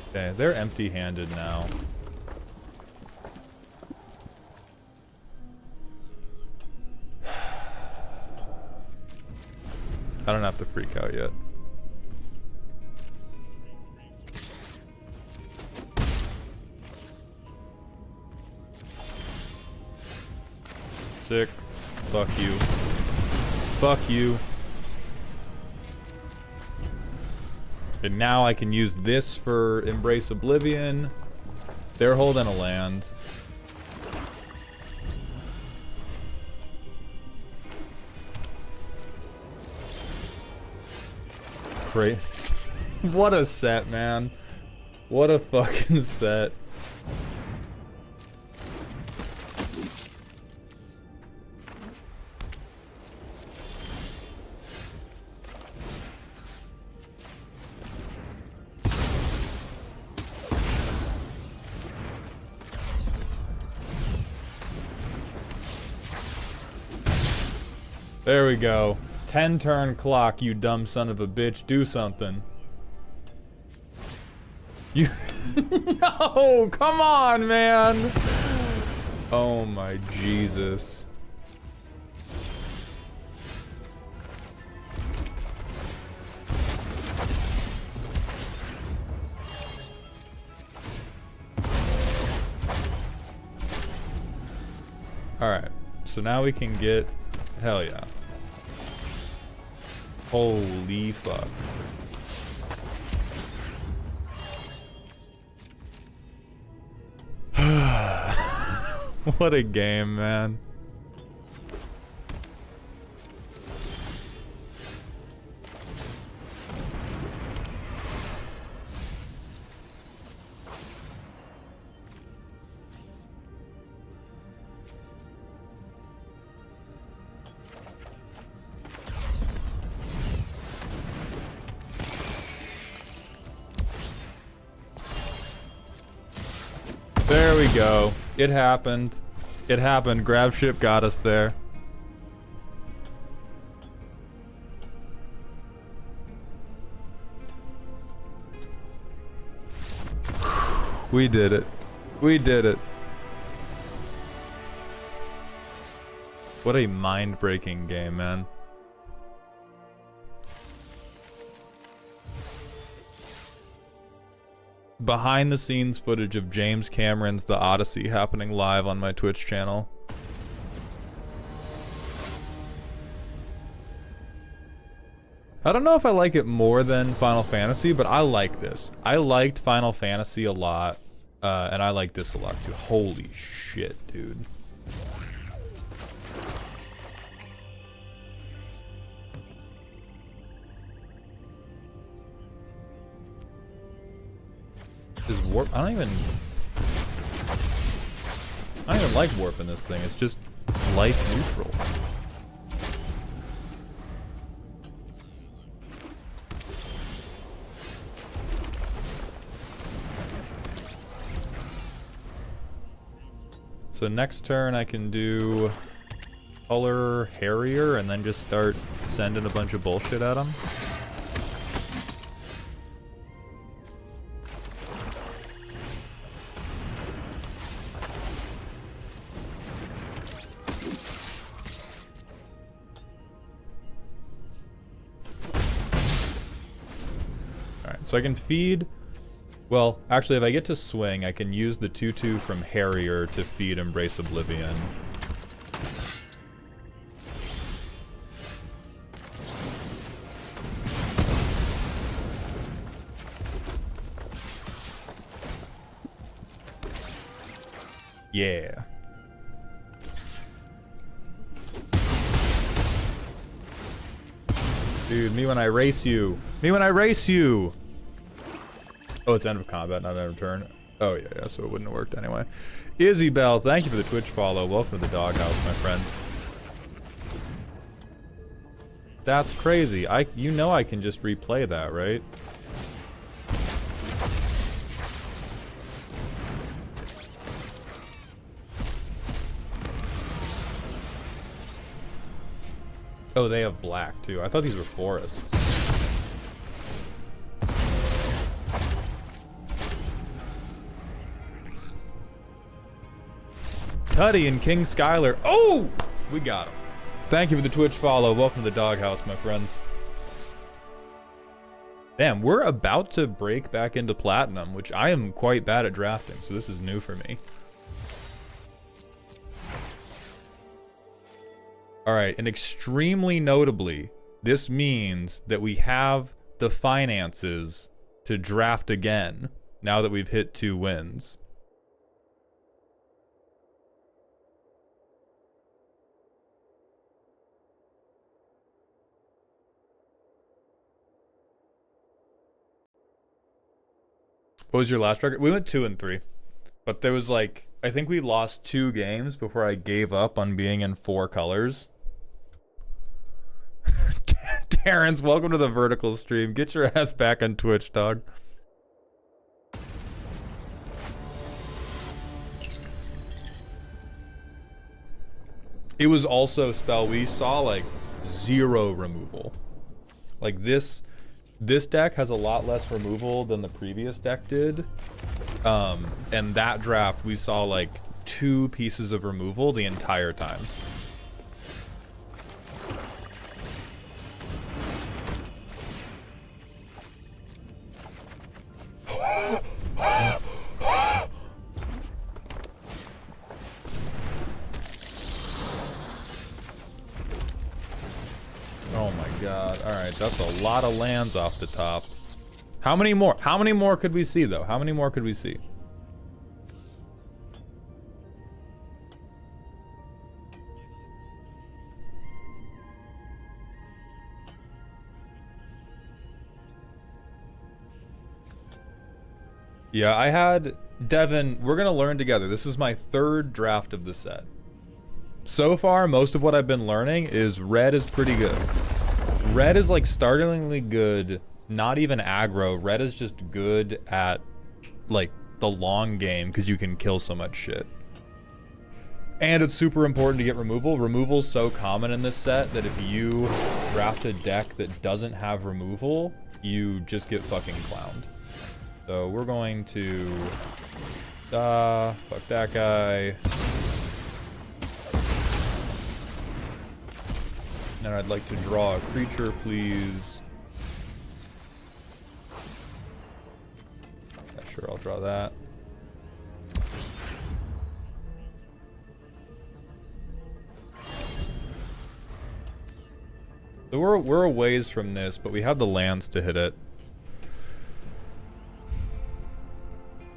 Okay, they're empty-handed now. I don't have to freak out yet. Sick. Fuck you. Fuck you. And now I can use this for Embrace Oblivion. They're holding a land. Great. What a set, man. What a fucking set. There we go. 10 turn clock, you dumb son of a bitch. Do something. You... No! Come on, man! Oh my Jesus. Alright. So now we can get... Hell yeah. Holy fuck. What a game, man. There we go. It happened. It happened. Grab ship got us there. We did it. We did it. What a mind-breaking game, man. Behind the scenes footage of James Cameron's The Odyssey happening live on my Twitch channel. I don't know if I like it more than Final Fantasy, but I like this. I liked Final Fantasy a lot, and I like this a lot too. Holy shit, dude. Is warp? I don't even like warp in this thing. It's just life neutral. So next turn I can do color Harrier and then just start sending a bunch of bullshit at him. So I can feed, well, actually if I get to swing, I can use the 2/2 from Harrier to feed Embrace Oblivion. Yeah. Dude, me when I race you. Me when I race you. Oh, it's end of combat, not end of turn. Oh, yeah, so it wouldn't have worked anyway. Izzy Bell, thank you for the Twitch follow. Welcome to the doghouse, my friend. That's crazy. You know I can just replay that, right? Oh, they have black too. I thought these were forests. Tuddy and King Skylar. Oh! We got him. Thank you for the Twitch follow. Welcome to the doghouse, my friends. Damn, we're about to break back into platinum, which I am quite bad at drafting, so this is new for me. Alright, and extremely notably, this means that we have the finances to draft again, now that we've hit 2 wins. What was your last record? We went 2 and 3. But there was like, I think we lost 2 games before I gave up on being in 4 colors. Terrence, welcome to the vertical stream. Get your ass back on Twitch, dog. It was also, Spell, we saw like 0 removal. Like this deck has a lot less removal than the previous deck did. And that draft, we saw like 2 pieces of removal the entire time. Oh my god. Alright, that's a lot of lands off the top. How many more? How many more could we see, though? How many more could we see? Yeah, I had... Devin, we're gonna learn together. This is my 3rd draft of the set. So far, most of what I've been learning is red is pretty good. Red is like startlingly good, not even aggro. Red is just good at like the long game because you can kill so much shit. And it's super important to get removal. Removal's so common in this set that if you draft a deck that doesn't have removal, you just get fucking clowned. So we're going to... fuck that guy. And I'd like to draw a creature, please. Yeah, sure, I'll draw that. So we're a ways from this, but we have the lands to hit it.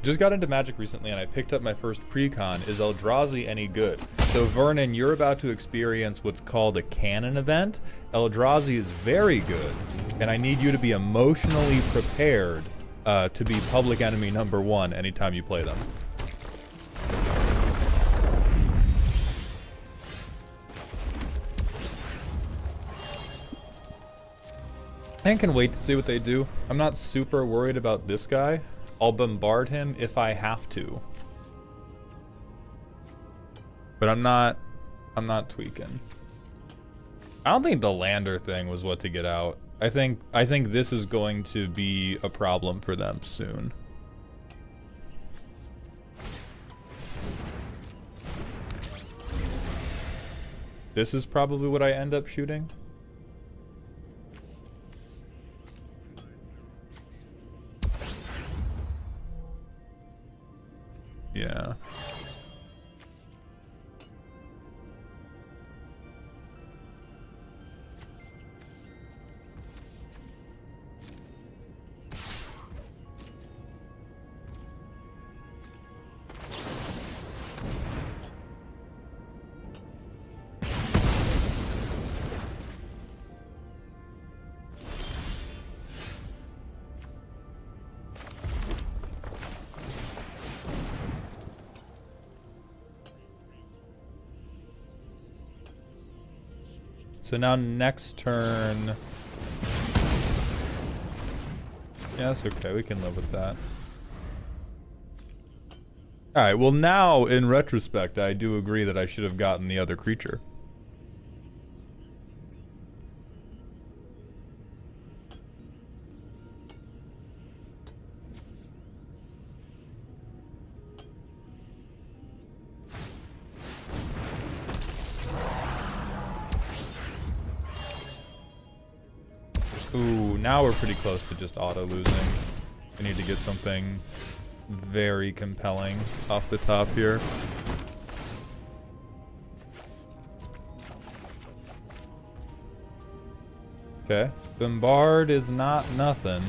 Just got into Magic recently and I picked up my first precon. Is Eldrazi any good? So Vernon, you're about to experience what's called a canon event. Eldrazi is very good, and I need you to be emotionally prepared to be public enemy #1 anytime you play them. I can wait to see what they do. I'm not super worried about this guy. I'll bombard him if I have to. But I'm not tweaking. I don't think the lander thing was what to get out. I think this is going to be a problem for them soon. This is probably what I end up shooting. Yeah. So now next turn... Yeah, that's okay. We can live with that. Alright, well now, in retrospect, I do agree that I should have gotten the other creature. Ooh, now we're pretty close to just auto losing. We need to get something very compelling off the top here. Okay. Bombard is not nothing.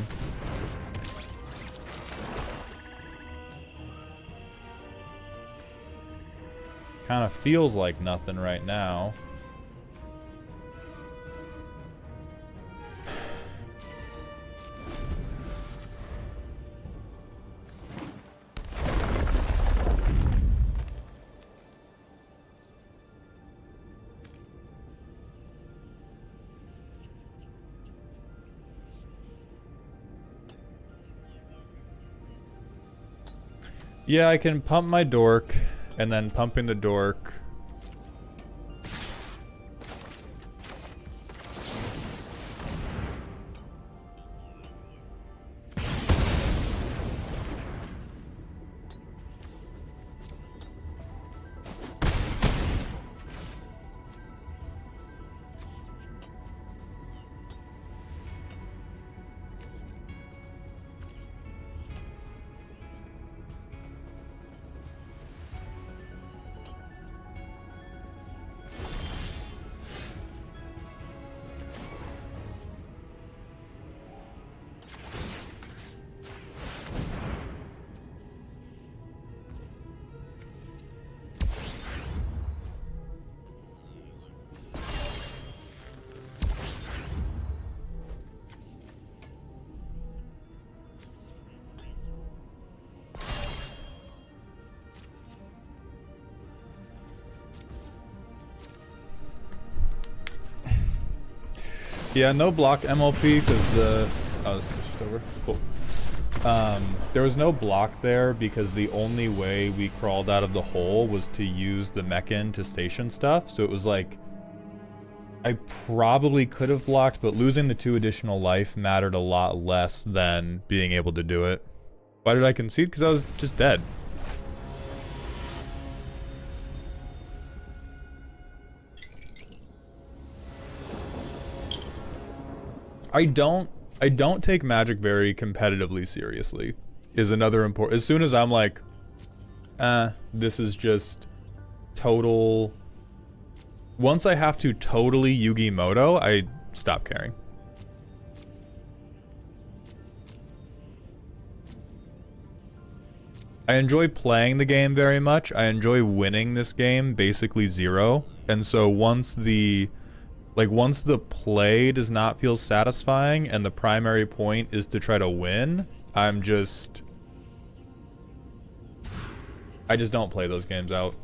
Kind of feels like nothing right now. Yeah, I can pump my dork, and then pumping the dork. Yeah, no block MLP because the... Oh, this is just over. Cool. There was no block there because the only way we crawled out of the hole was to use the mech-in to station stuff. So it was like... I probably could have blocked, but losing the 2 additional life mattered a lot less than being able to do it. Why did I concede? Because I was just dead. I don't take Magic very competitively seriously, is another important... As soon as I'm like, this is just total... Once I have to totally Yu-Gi-Moto, I stop caring. I enjoy playing the game very much. I enjoy winning this game basically 0. And so once the play does not feel satisfying and the primary point is to try to win, I just don't play those games out.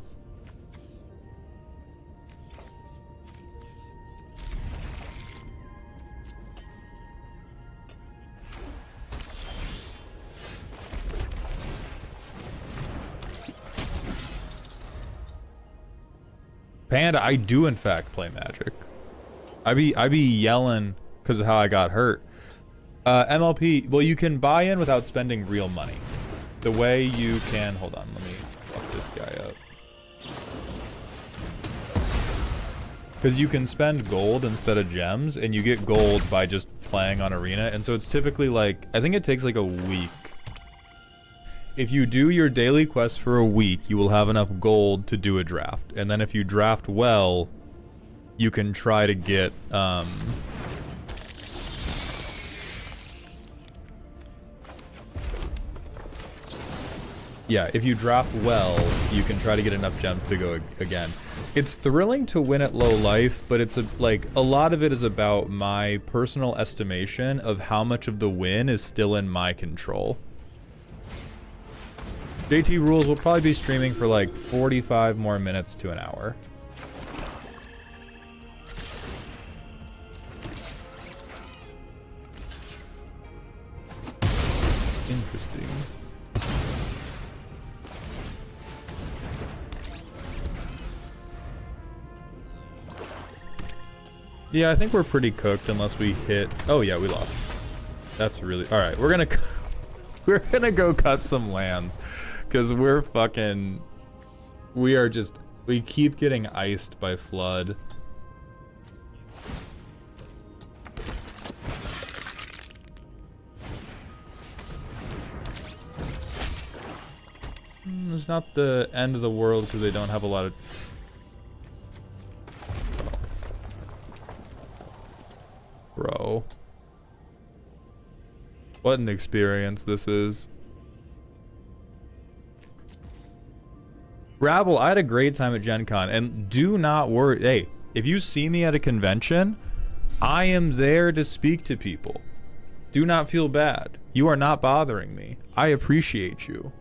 Panda, I do in fact play Magic. I be yelling because of how I got hurt. MLP, well, you can buy in without spending real money. The way you can... Hold on, let me fuck this guy up. Because you can spend gold instead of gems, and you get gold by just playing on Arena. And so it's typically like... I think it takes like a week. If you do your daily quest for a week, you will have enough gold to do a draft. And then if you draft well... you can try to get, yeah, if you draft well, you can try to get enough gems to go again. It's thrilling to win at low life, but it's a lot of it is about my personal estimation of how much of the win is still in my control. JT Rules will probably be streaming for like 45 more minutes to an hour. Interesting. Yeah, I think we're pretty cooked unless we hit... Oh yeah, we lost. That's really... Alright, we're gonna... we're gonna go cut some lands. Because we're fucking... We are just... We keep getting iced by flood. It's not the end of the world because they don't have a lot of... Bro. What an experience this is. Rabble, I had a great time at Gen Con, and do not worry. Hey, if you see me at a convention, I am there to speak to people. Do not feel bad. You are not bothering me. I appreciate you.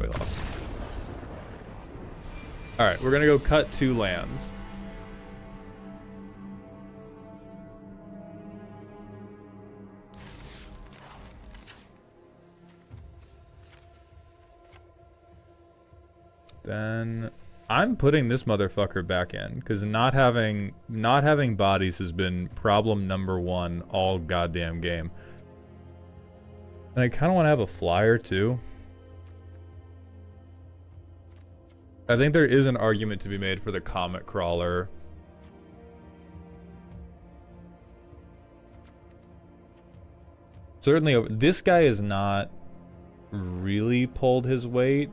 We lost. Alright, we're gonna go cut 2 lands. Then I'm putting this motherfucker back in because not having bodies has been problem number 1 all goddamn game. And I kind of want to have a flyer too. I think there is an argument to be made for the Comet Crawler. Certainly, this guy is not really pulled his weight.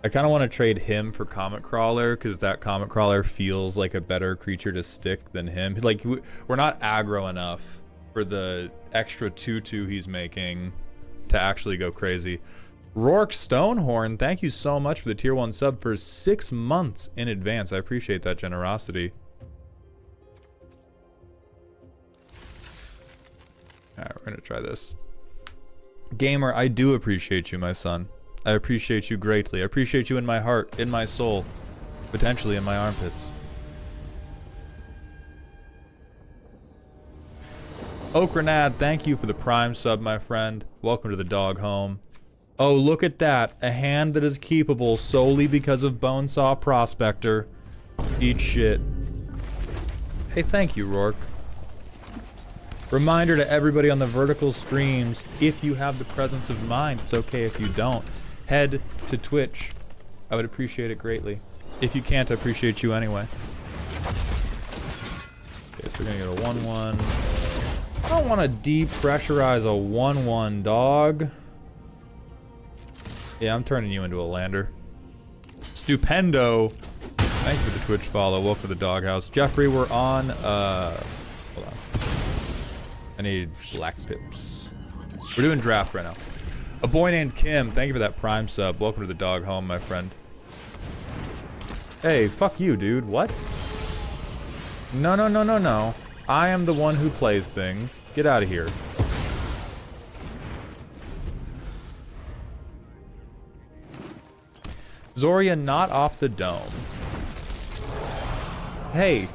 I kind of want to trade him for Comet Crawler because that Comet Crawler feels like a better creature to stick than him. Like, we're not aggro enough for the extra 2/2 he's making to actually go crazy. Rourke Stonehorn, thank you so much for the tier 1 sub for 6 months in advance. I appreciate that generosity. Alright, we're gonna try this. Gamer, I do appreciate you, my son. I appreciate you greatly. I appreciate you in my heart, in my soul, potentially in my armpits. Okranad, thank you for the prime sub, my friend. Welcome to the dog home. Oh, look at that. A hand that is keepable solely because of Bonesaw Prospector. Eat shit. Hey, thank you, Rourke. Reminder to everybody on the vertical streams, if you have the presence of mind, it's okay if you don't. Head to Twitch. I would appreciate it greatly. If you can't, I appreciate you anyway. Okay, so we're gonna get a 1/1. I don't want to depressurize a 1/1 dog. Yeah, I'm turning you into a lander. Stupendo. Thank you for the Twitch follow. Welcome to the doghouse. Jeffrey, we're on, hold on. I need black pips. We're doing draft right now. A boy named Kim, thank you for that prime sub. Welcome to the dog home, my friend. Hey, fuck you, dude. What? No, no, no, no, no. I am the one who plays things. Get out of here. Zoria not off the dome. Hey,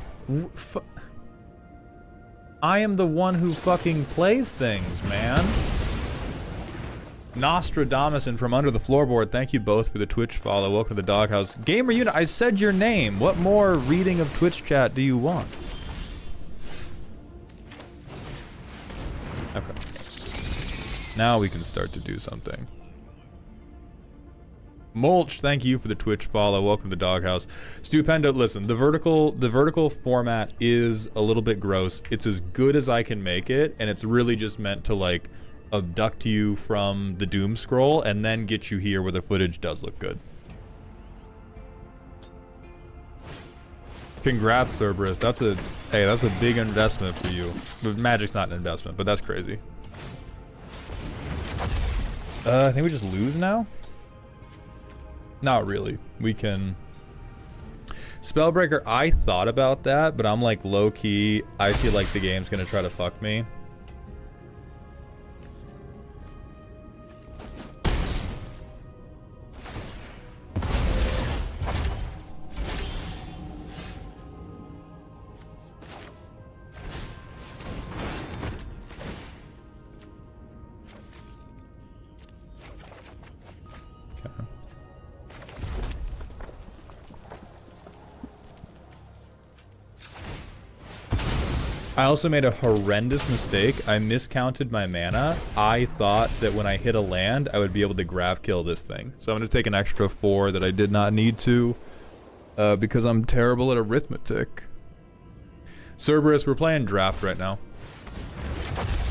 I am the one who fucking plays things, man. Nostradamus and from under the floorboard, thank you both for the Twitch follow. Welcome to the doghouse. Gamer Unit, I said your name. What more reading of Twitch chat do you want? Okay. Now we can start to do something. Mulch, thank you for the Twitch follow. Welcome to the doghouse. Stupendo, listen, the vertical format is a little bit gross. It's as good as I can make it, and it's really just meant to like abduct you from the doom scroll and then get you here where the footage does look good. Congrats, Cerberus. That's a big investment for you. Magic's not an investment, but that's crazy. I think we just lose now. Not really. We can... Spellbreaker, I thought about that, but I'm like low-key, I feel like the game's gonna try to fuck me. I also made a horrendous mistake. I miscounted my mana. I thought that when I hit a land, I would be able to grav kill this thing. So I'm going to take an extra 4 that I did not need to, because I'm terrible at arithmetic. Cerberus, we're playing draft right now.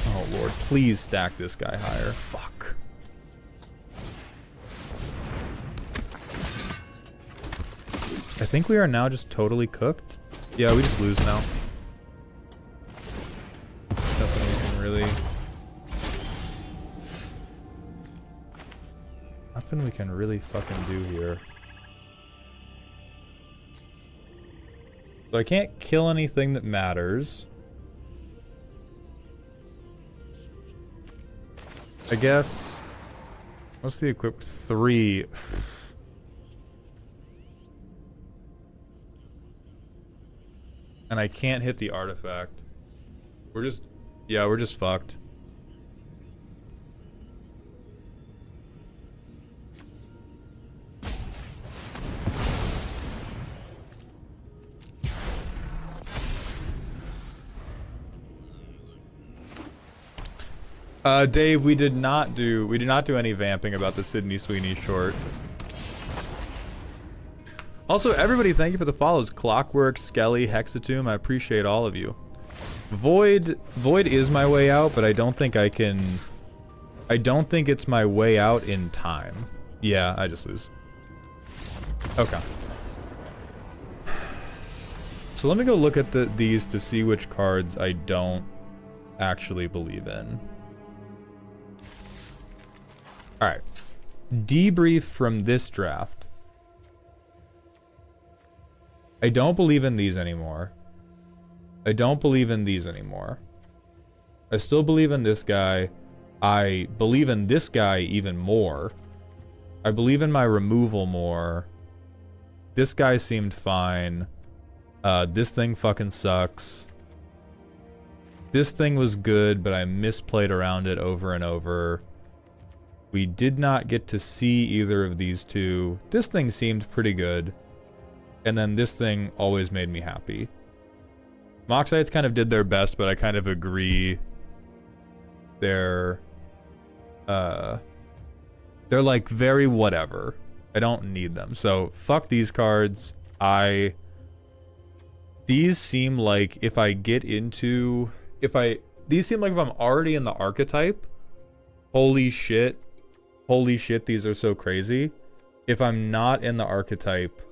Oh lord, please stack this guy higher. Fuck. I think we are now just totally cooked. Yeah, we just lose now. Nothing we can really... Nothing we can really fucking do here. So I can't kill anything that matters. I guess... What's the equip? 3. And I can't hit the artifact. We're just... Yeah, we're just fucked. Dave, we did not do any vamping about the Sydney Sweeney short. Also, everybody, thank you for the follows. Clockwork, Skelly, Hexatomb, I appreciate all of you. Void is my way out, but I don't think I can... I don't think it's my way out in time. Yeah, I just lose. Okay. So let me go look at these to see which cards I don't actually believe in. Alright. Debrief from this draft. I don't believe in these anymore. I don't believe in these anymore. I still believe in this guy. I believe in this guy even more. I believe in my removal more. This guy seemed fine. This thing fucking sucks. This thing was good, but I misplayed around it over and over. We did not get to see either of these two. This thing seemed pretty good. And then this thing always made me happy. Moxites kind of did their best, but I kind of agree. They're like very whatever. I don't need them. So fuck these cards. These seem like if I get into... These seem like if I'm already in the archetype. Holy shit. Holy shit, these are so crazy. If I'm not in the archetype...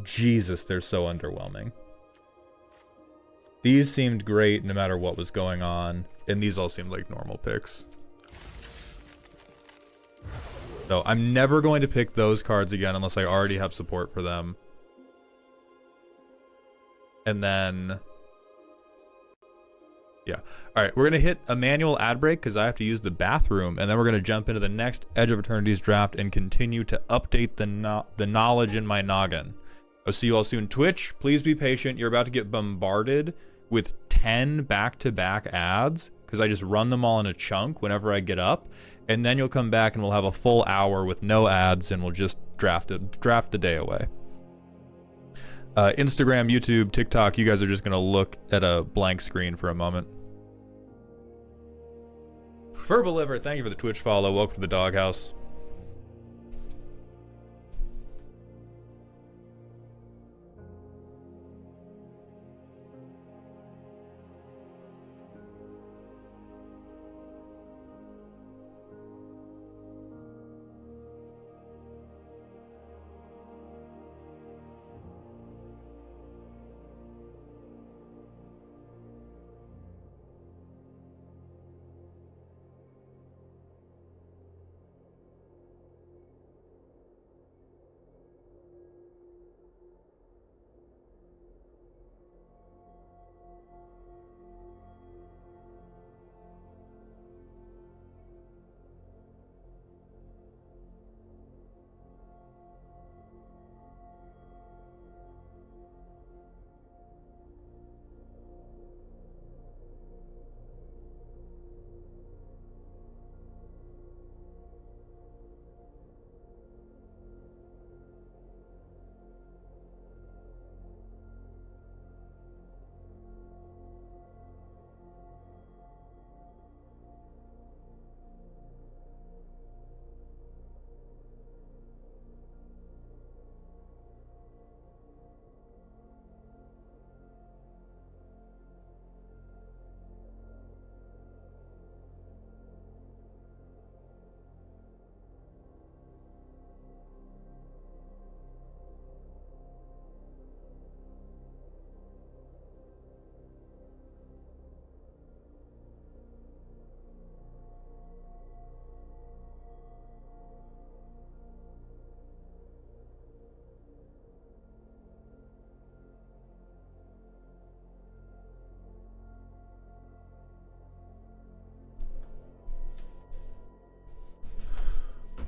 Jesus, they're so underwhelming. These seemed great no matter what was going on. And these all seemed like normal picks. So I'm never going to pick those cards again unless I already have support for them. And then... Yeah. Alright, we're going to hit a manual ad break because I have to use the bathroom. And then we're going to jump into the next Edge of Eternity's draft and continue to update the knowledge in my noggin. I'll see you all soon. Twitch, please be patient. You're about to get bombarded with 10 back-to-back ads because I just run them all in a chunk whenever I get up. And then you'll come back and we'll have a full hour with no ads and we'll just draft the day away. Instagram, YouTube, TikTok, you guys are just going to look at a blank screen for a moment. Verbal Liver, thank you for the Twitch follow. Welcome to the doghouse.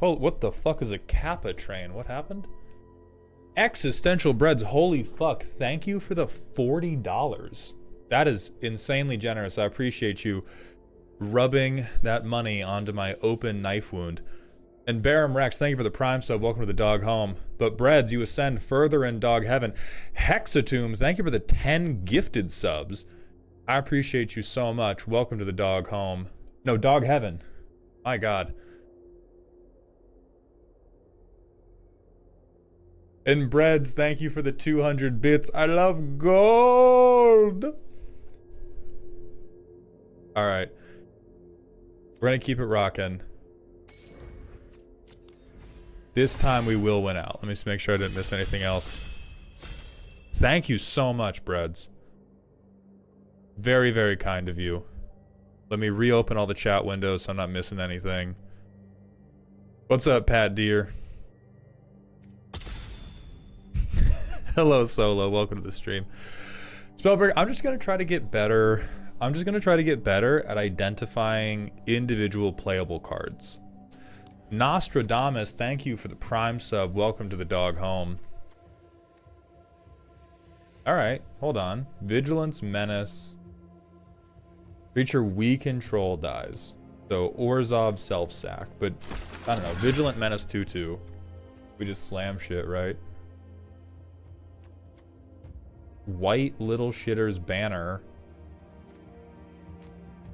Oh, what the fuck is a Kappa train? What happened? Existential Breads, holy fuck. Thank you for the $40. That is insanely generous. I appreciate you rubbing that money onto my open knife wound. And Barum Rex, thank you for the Prime sub. Welcome to the dog home. But Breads, you ascend further in dog heaven. Hexatomb, thank you for the 10 gifted subs. I appreciate you so much. Welcome to the dog home. No, dog heaven. My God. And Breads, thank you for the 200 bits. I love gold. All right. We're going to keep it rocking. This time we will win out. Let me just make sure I didn't miss anything else. Thank you so much, Breads. Very, very kind of you. Let me reopen all the chat windows so I'm not missing anything. What's up, Pat Deer? Hello, Solo. Welcome to the stream. Spellbreaker, I'm just going to try to get better. I'm just going to try to get better at identifying individual playable cards. Nostradamus, thank you for the Prime sub. Welcome to the dog home. Alright, hold on. Vigilance, Menace. Creature we control dies. So Orzhov self-sack. But, I don't know. Vigilant, Menace, 2/2. We just slam shit, right? White Little Shitter's Banner.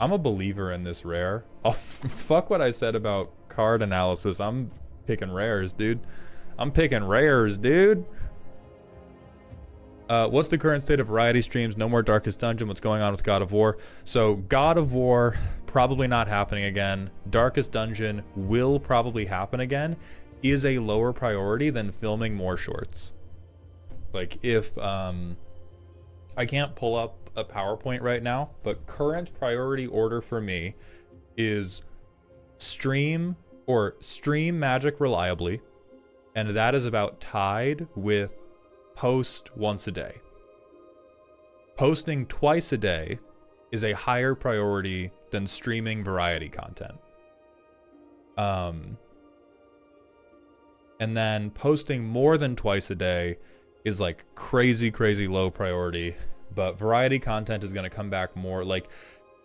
I'm a believer in this rare. Oh, fuck what I said about card analysis. I'm picking rares, dude. I'm picking rares, dude. What's the current state of variety streams? No more Darkest Dungeon. What's going on with God of War? So God of War, probably not happening again. Darkest Dungeon will probably happen again. Is a lower priority than filming more shorts. Like if, I can't pull up a PowerPoint right now, but current priority order for me is stream Magic reliably, and that is about tied with post once a day. Posting twice a day is a higher priority than streaming variety content. And then posting more than twice a day is like crazy low priority, but variety content is going to come back more. Like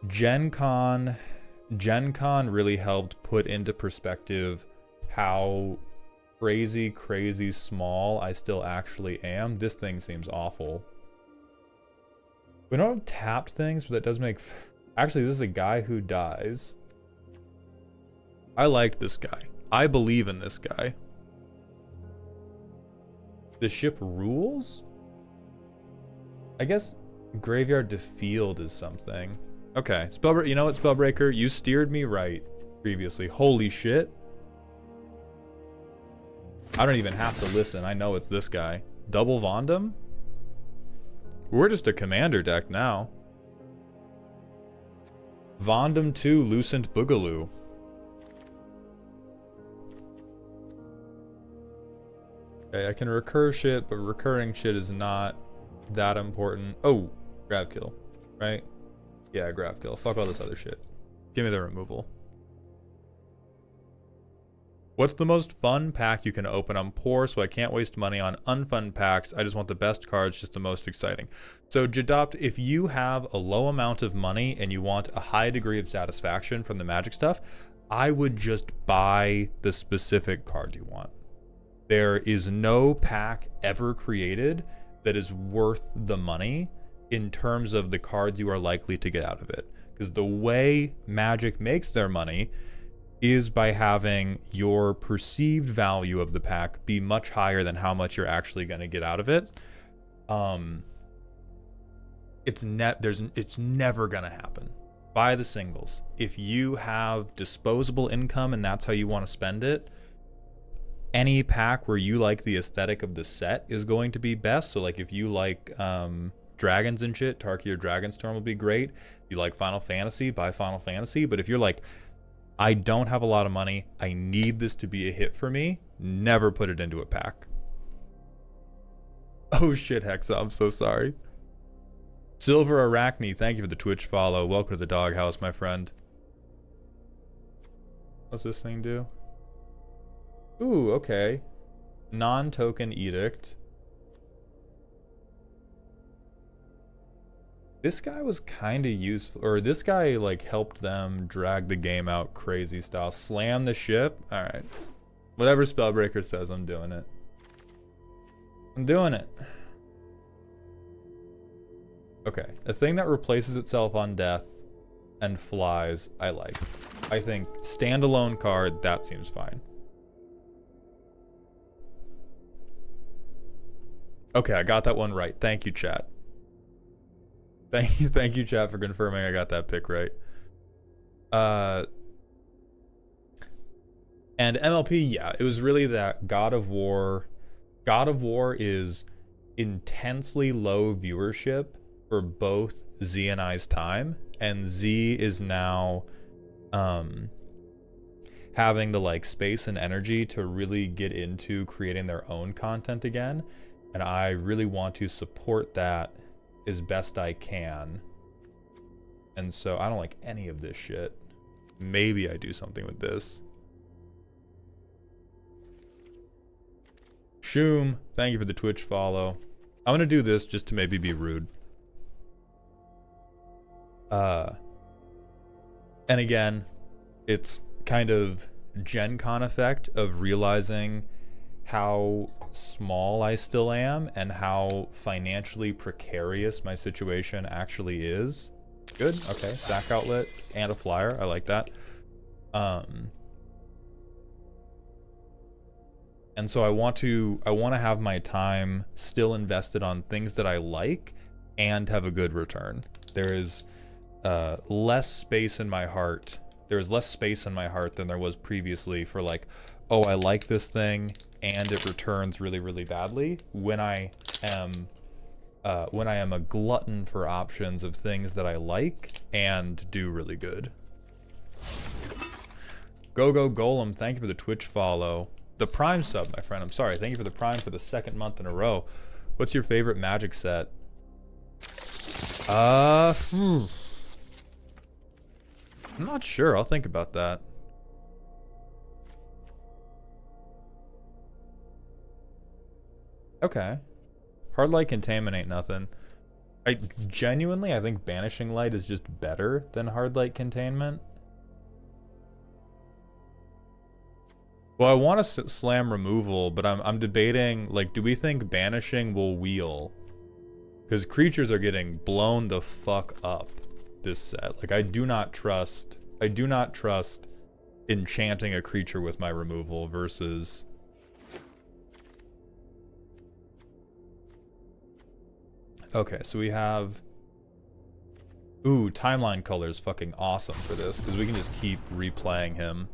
Gen Con really helped put into perspective how crazy small I still actually am. This thing seems awful. We don't have tapped things, but that does make... Actually, this is a guy who dies. I like this guy. I believe in this guy. The ship rules? I guess Graveyard to Field is something. Okay, Spellbreaker, you know what, Spellbreaker? You steered me right previously. Holy shit. I don't even have to listen. I know it's this guy. Double Vondom? We're just a commander deck now. Vondom 2, Lucent Boogaloo. Okay, I can recur shit, but recurring shit is not that important. Oh, grab kill, right? Yeah, grab kill. Fuck all this other shit. Give me the removal. What's the most fun pack you can open? I'm poor, so I can't waste money on unfun packs. I just want the best cards, just the most exciting. So, Jadopt, if you have a low amount of money and you want a high degree of satisfaction from the Magic stuff, I would just buy the specific card you want. There is no pack ever created that is worth the money in terms of the cards you are likely to get out of it. Because the way Magic makes their money is by having your perceived value of the pack be much higher than how much you're actually going to get out of it. It's never going to happen. Buy the singles. If you have disposable income and that's how you want to spend it, any pack where you like the aesthetic of the set is going to be best. So like if you like dragons and shit, Tarkir Dragonstorm will be great. If you like Final Fantasy, buy Final Fantasy. But if you're like, I don't have a lot of money, I need this to be a hit for me, never put it into a pack. Oh shit, Hexa, I'm so sorry. Silver Arachne, thank you for the Twitch follow. Welcome to the doghouse, my friend. What's this thing do? Ooh, okay. Non-token edict. This guy was kind of useful, or this guy like helped them drag the game out crazy style. Slam the ship. All right. Whatever Spellbreaker says, I'm doing it. I'm doing it. Okay, a thing that replaces itself on death and flies, I like. I think standalone card, that seems fine. Okay, I got that one right. Thank you, chat. Thank you, chat, for confirming I got that pick right. And MLP, yeah, it was really that God of War. God of War is intensely low viewership for both Z and I's time, and Z is now having the like space and energy to really get into creating their own content again, and I really want to support that as best I can. And so I don't like any of this shit. Maybe I do something with this. Shoom, thank you for the Twitch follow. I'm gonna do this just to maybe be rude. And again, it's kind of Gen Con effect of realizing how small I still am and how financially precarious my situation actually is. Good, okay, sack outlet and a flyer, I like that. And so I want to have my time still invested on things that I like and have a good return. There is less space in my heart. There is less space in my heart than there was previously for like, oh, I like this thing and it returns really, really badly. When I am a glutton for options of things that I like and do really good. Go Golem, thank you for the Twitch follow. The Prime sub, my friend. I'm sorry. Thank you for the Prime for the second month in a row. What's your favorite Magic set? I'm not sure. I'll think about that. Okay. Hard Light Containment ain't nothing. I think Banishing Light is just better than Hard Light Containment. Well, I want to slam removal, but I'm debating, like, do we think banishing will wheel? Because creatures are getting blown the fuck up this set. Like, I do not trust enchanting a creature with my removal versus... Okay, so we have... Ooh, Timeline Color is fucking awesome for this, because we can just keep replaying him.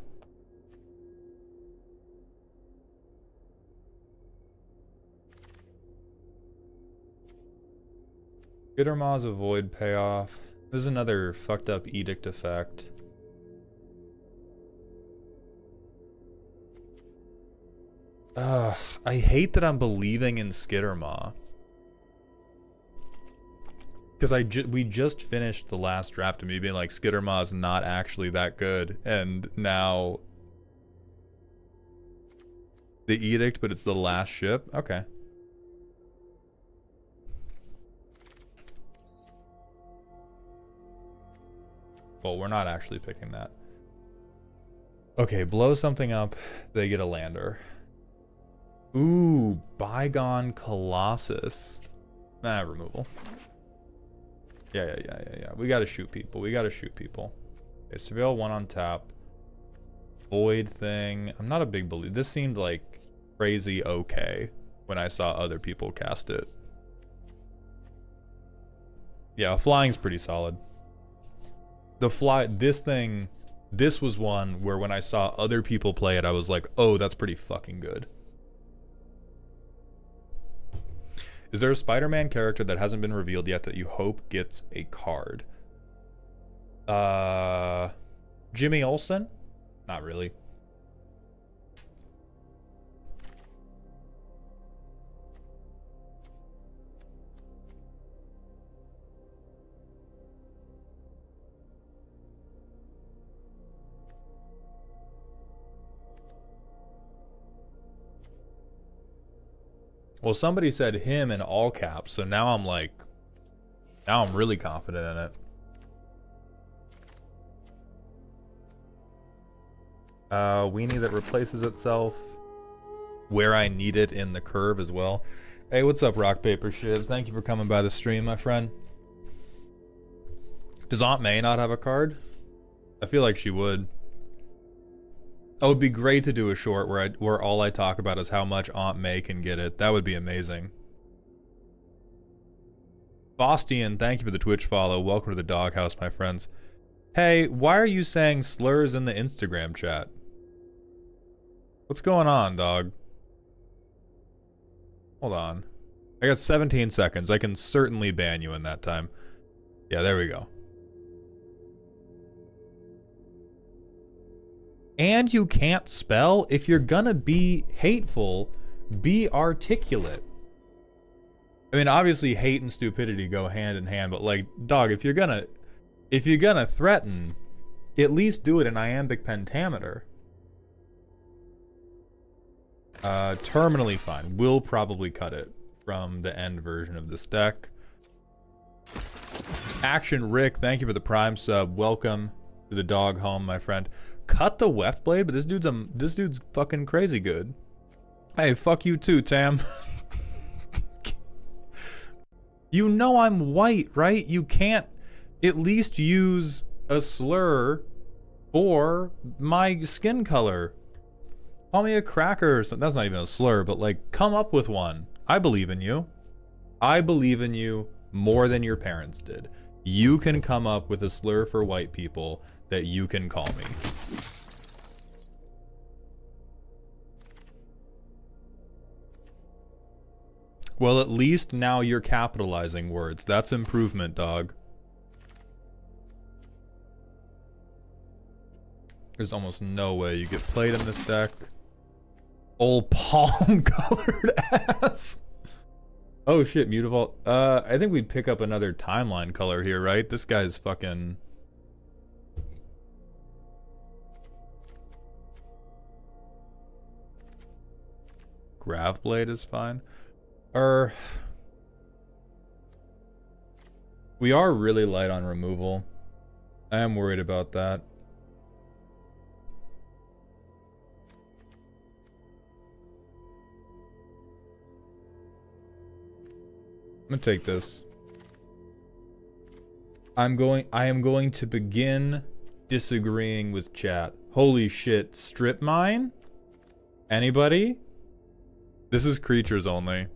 Gittermaw's a void payoff. This is another fucked up edict effect. I hate that I'm believing in Skittermaw. Because we just finished the last draft of me being like, Skittermaw's not actually that good. And now... The edict, but it's the last ship? Okay. Well, we're not actually picking that. Okay, blow something up, they get a lander. Ooh, Bygone Colossus. Nah, removal. Yeah. We gotta shoot people. Okay, Surveil 1 on tap. Void thing. I'm not a big believer. This seemed like crazy okay when I saw other people cast it. Yeah, flying's pretty solid. This was one where when I saw other people play it, I was like, oh, that's pretty fucking good. Is there a Spider-Man character that hasn't been revealed yet that you hope gets a card? Jimmy Olsen? Not really. Well, somebody said him in all caps, so now I'm like, now I'm really confident in it. Weenie that replaces itself where I need it in the curve as well. Hey, what's up, Rock Paper Shivs? Thank you for coming by the stream, my friend. Does Aunt May not have a card? I feel like she would. Oh, it would be great to do a short where all I talk about is how much Aunt May can get it. That would be amazing. Bostian, thank you for the Twitch follow. Welcome to the doghouse, my friends. Hey, why are you saying slurs in the Instagram chat? What's going on, dog? Hold on. I got 17 seconds. I can certainly ban you in that time. Yeah, there we go. And you can't spell? If you're gonna be hateful, be articulate. I mean, obviously hate and stupidity go hand in hand, but like, dog, if you're gonna threaten, at least do it in iambic pentameter. Terminally fine. We'll probably cut it from the end version of this deck. Action Rick, thank you for the Prime sub. Welcome to the dog home, my friend. Cut the weft blade, but this dude's fucking crazy good. Hey, fuck you too, Tam. You know I'm white, right? You can't at least use a slur for my skin color. Call me a cracker or something. That's not even a slur, but like, come up with one. I believe in you. I believe in you more than your parents did. You can come up with a slur for white people that you can call me. Well, at least now you're capitalizing words. That's improvement, dog. There's almost no way you get played in this deck. Old palm-colored ass. Oh shit, Mutavault. I think we'd pick up another timeline color here, right? This guy's fucking... Gravblade is fine. We are really light on removal. I am worried about that. I'm gonna take this. I am going to begin disagreeing with chat. Holy shit, strip mine? Anybody? This is creatures only.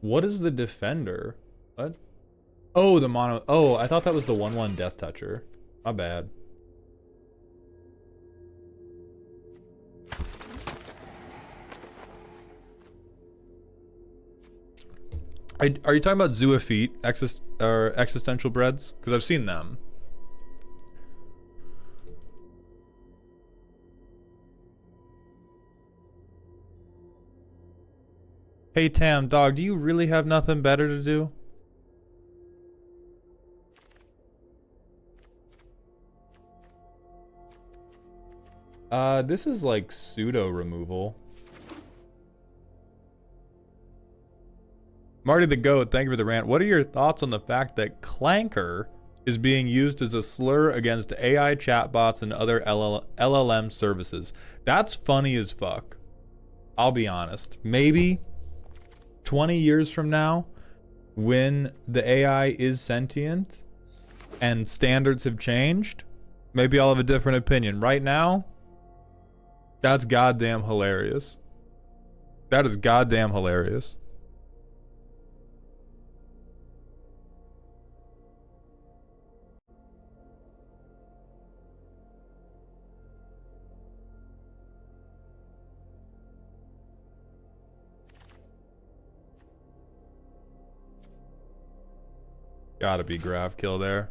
What is the defender? What? Oh, the mono. Oh, I thought that was the 1/1 Death Toucher. My bad. Are you talking about Zoophyte existential breads? Because I've seen them. Hey Tam, dog, do you really have nothing better to do? This is like pseudo removal. Marty the Goat, thank you for the rant. What are your thoughts on the fact that Clanker is being used as a slur against AI chatbots and other LLM services? That's funny as fuck. I'll be honest. Maybe 20 years from now, when the AI is sentient and standards have changed, maybe I'll have a different opinion. Right now, that's goddamn hilarious. That is goddamn hilarious. Gotta be graph kill there.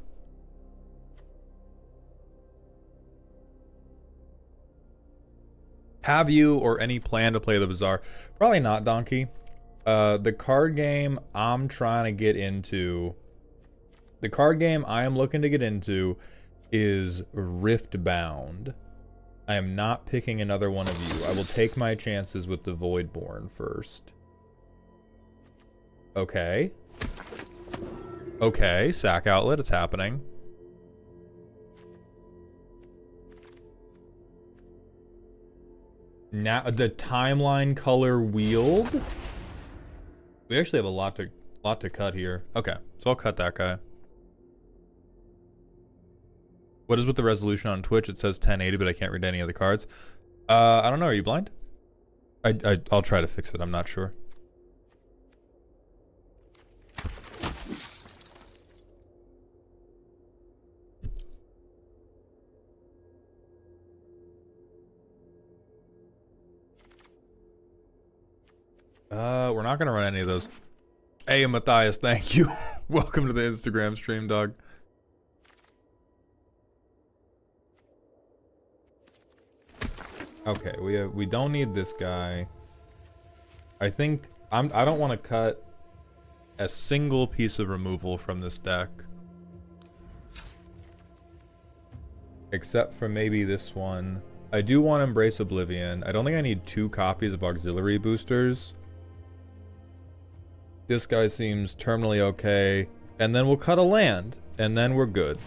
Have you or any plan to play the Bazaar? Probably not, Donkey. The card game I'm trying to get into The card game I am looking to get into is Riftbound. I am not picking another one of you. I will take my chances with the Voidborn first. Okay. Okay, sack outlet, it's happening. Now the timeline color wheeled. We actually have a lot to cut here. Okay, so I'll cut that guy. What is with the resolution on Twitch? It says 1080, but I can't read any of the cards. I don't know. Are you blind? I'll try to fix it. I'm not sure. We're not gonna run any of those. Hey, Matthias, thank you. Welcome to the Instagram stream, dog. Okay, we don't need this guy. I think I don't want to cut a single piece of removal from this deck. Except for maybe this one. I do want to Embrace Oblivion. I don't think I need 2 copies of auxiliary boosters. This guy seems terminally okay. And then we'll cut a land. And then we're good.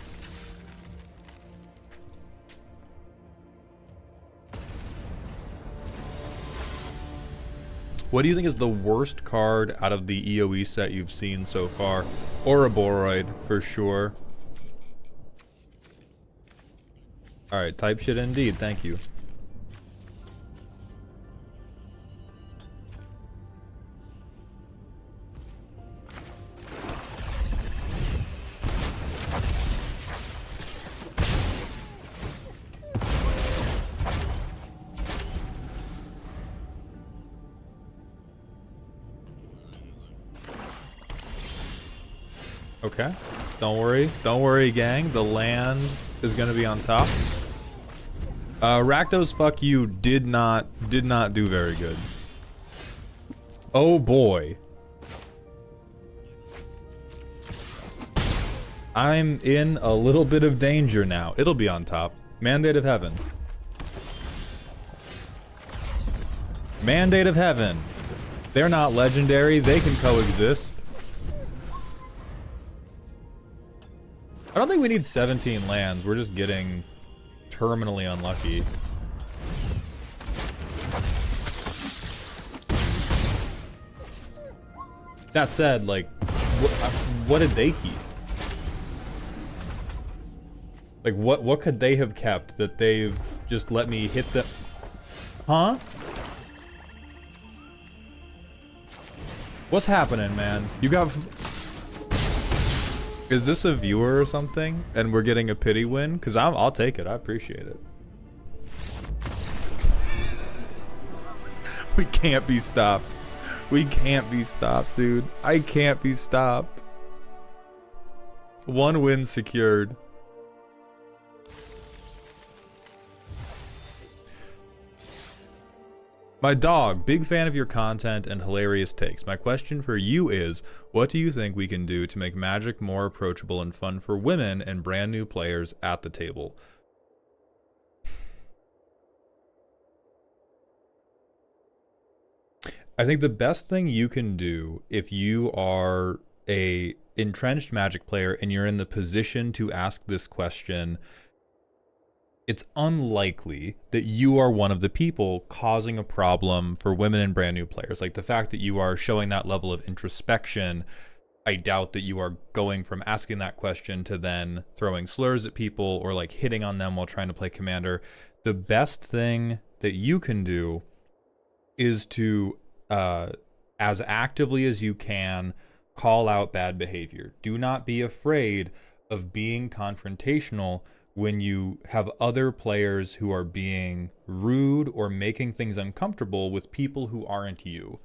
What do you think is the worst card out of the EOE set you've seen so far? Ouroboros, for sure. Alright, type shit indeed, thank you. Okay, don't worry gang, the land is gonna be on top. Rakdos, fuck you, did not do very good. Oh boy. I'm in a little bit of danger now. It'll be on top. Mandate of Heaven. Mandate of Heaven. They're not legendary, they can coexist. I don't think we need 17 lands, we're just getting terminally unlucky. That said, like, what did they keep? Like, what could they have kept that they've just let me hit the... Huh? What's happening, man? You got... Is this a viewer or something? And we're getting a pity win? Because I'll take it. I appreciate it. We can't be stopped. We can't be stopped, dude. I can't be stopped. 1 win secured. My dog, big fan of your content and hilarious takes. My question for you is, what do you think we can do to make Magic more approachable and fun for women and brand new players at the table? I think the best thing you can do if you are a entrenched Magic player and you're in the position to ask this question, it's unlikely that you are one of the people causing a problem for women and brand new players. Like the fact that you are showing that level of introspection, I doubt that you are going from asking that question to then throwing slurs at people or like hitting on them while trying to play Commander. The best thing that you can do is to, as actively as you can, call out bad behavior. Do not be afraid of being confrontational when you have other players who are being rude or making things uncomfortable with people who aren't you.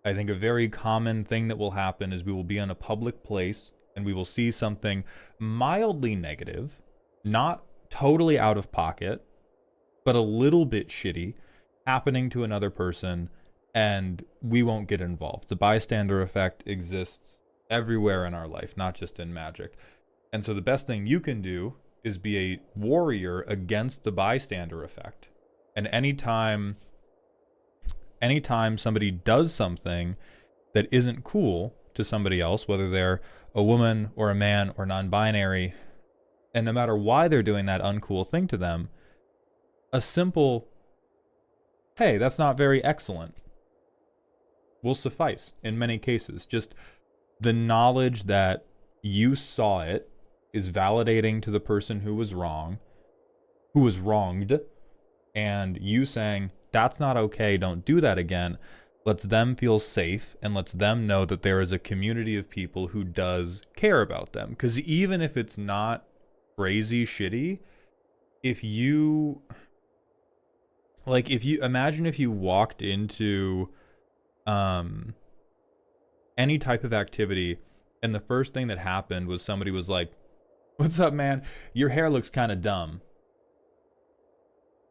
I think a very common thing that will happen is we will be in a public place and we will see something mildly negative, not totally out of pocket, but a little bit shitty happening to another person, and we won't get involved. The bystander effect exists everywhere in our life, not just in magic. And so the best thing you can do is be a warrior against the bystander effect. And anytime somebody does something that isn't cool to somebody else, whether they're a woman or a man or non-binary, and no matter why they're doing that uncool thing to them, a simple, hey, that's not very excellent, will suffice in many cases. Just the knowledge that you saw it is validating to the person who was wronged, and you saying, that's not okay, don't do that again, lets them feel safe and lets them know that there is a community of people who does care about them. Because even if it's not crazy shitty, if you imagine if you walked into any type of activity and the first thing that happened was somebody was like, what's up, man? Your hair looks kind of dumb.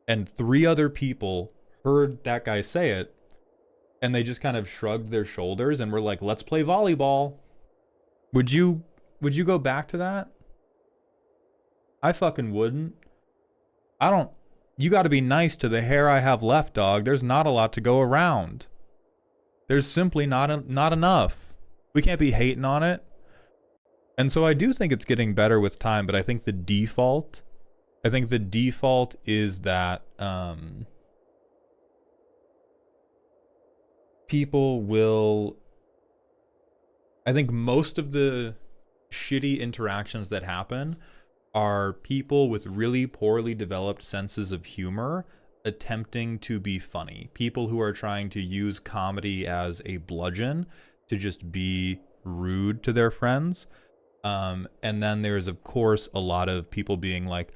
And 3 other people heard that guy say it, and they just kind of shrugged their shoulders and were like, let's play volleyball. Would you go back to that? I fucking wouldn't. You gotta be nice to the hair I have left, dog. There's not a lot to go around. There's simply not enough. We can't be hating on it. And so I do think it's getting better with time, but I think the default is that people will... I think most of the shitty interactions that happen are people with really poorly developed senses of humor attempting to be funny. People who are trying to use comedy as a bludgeon to just be rude to their friends. And then there's, of course, a lot of people being like,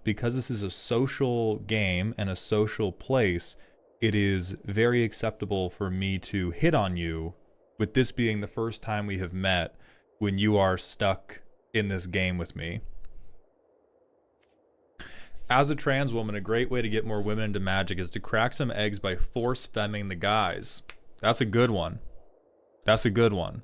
because this is a social game and a social place, it is very acceptable for me to hit on you, with this being the first time we have met when you are stuck in this game with me. As a trans woman, a great way to get more women into magic is to crack some eggs by force femming the guys. That's a good one. That's a good one.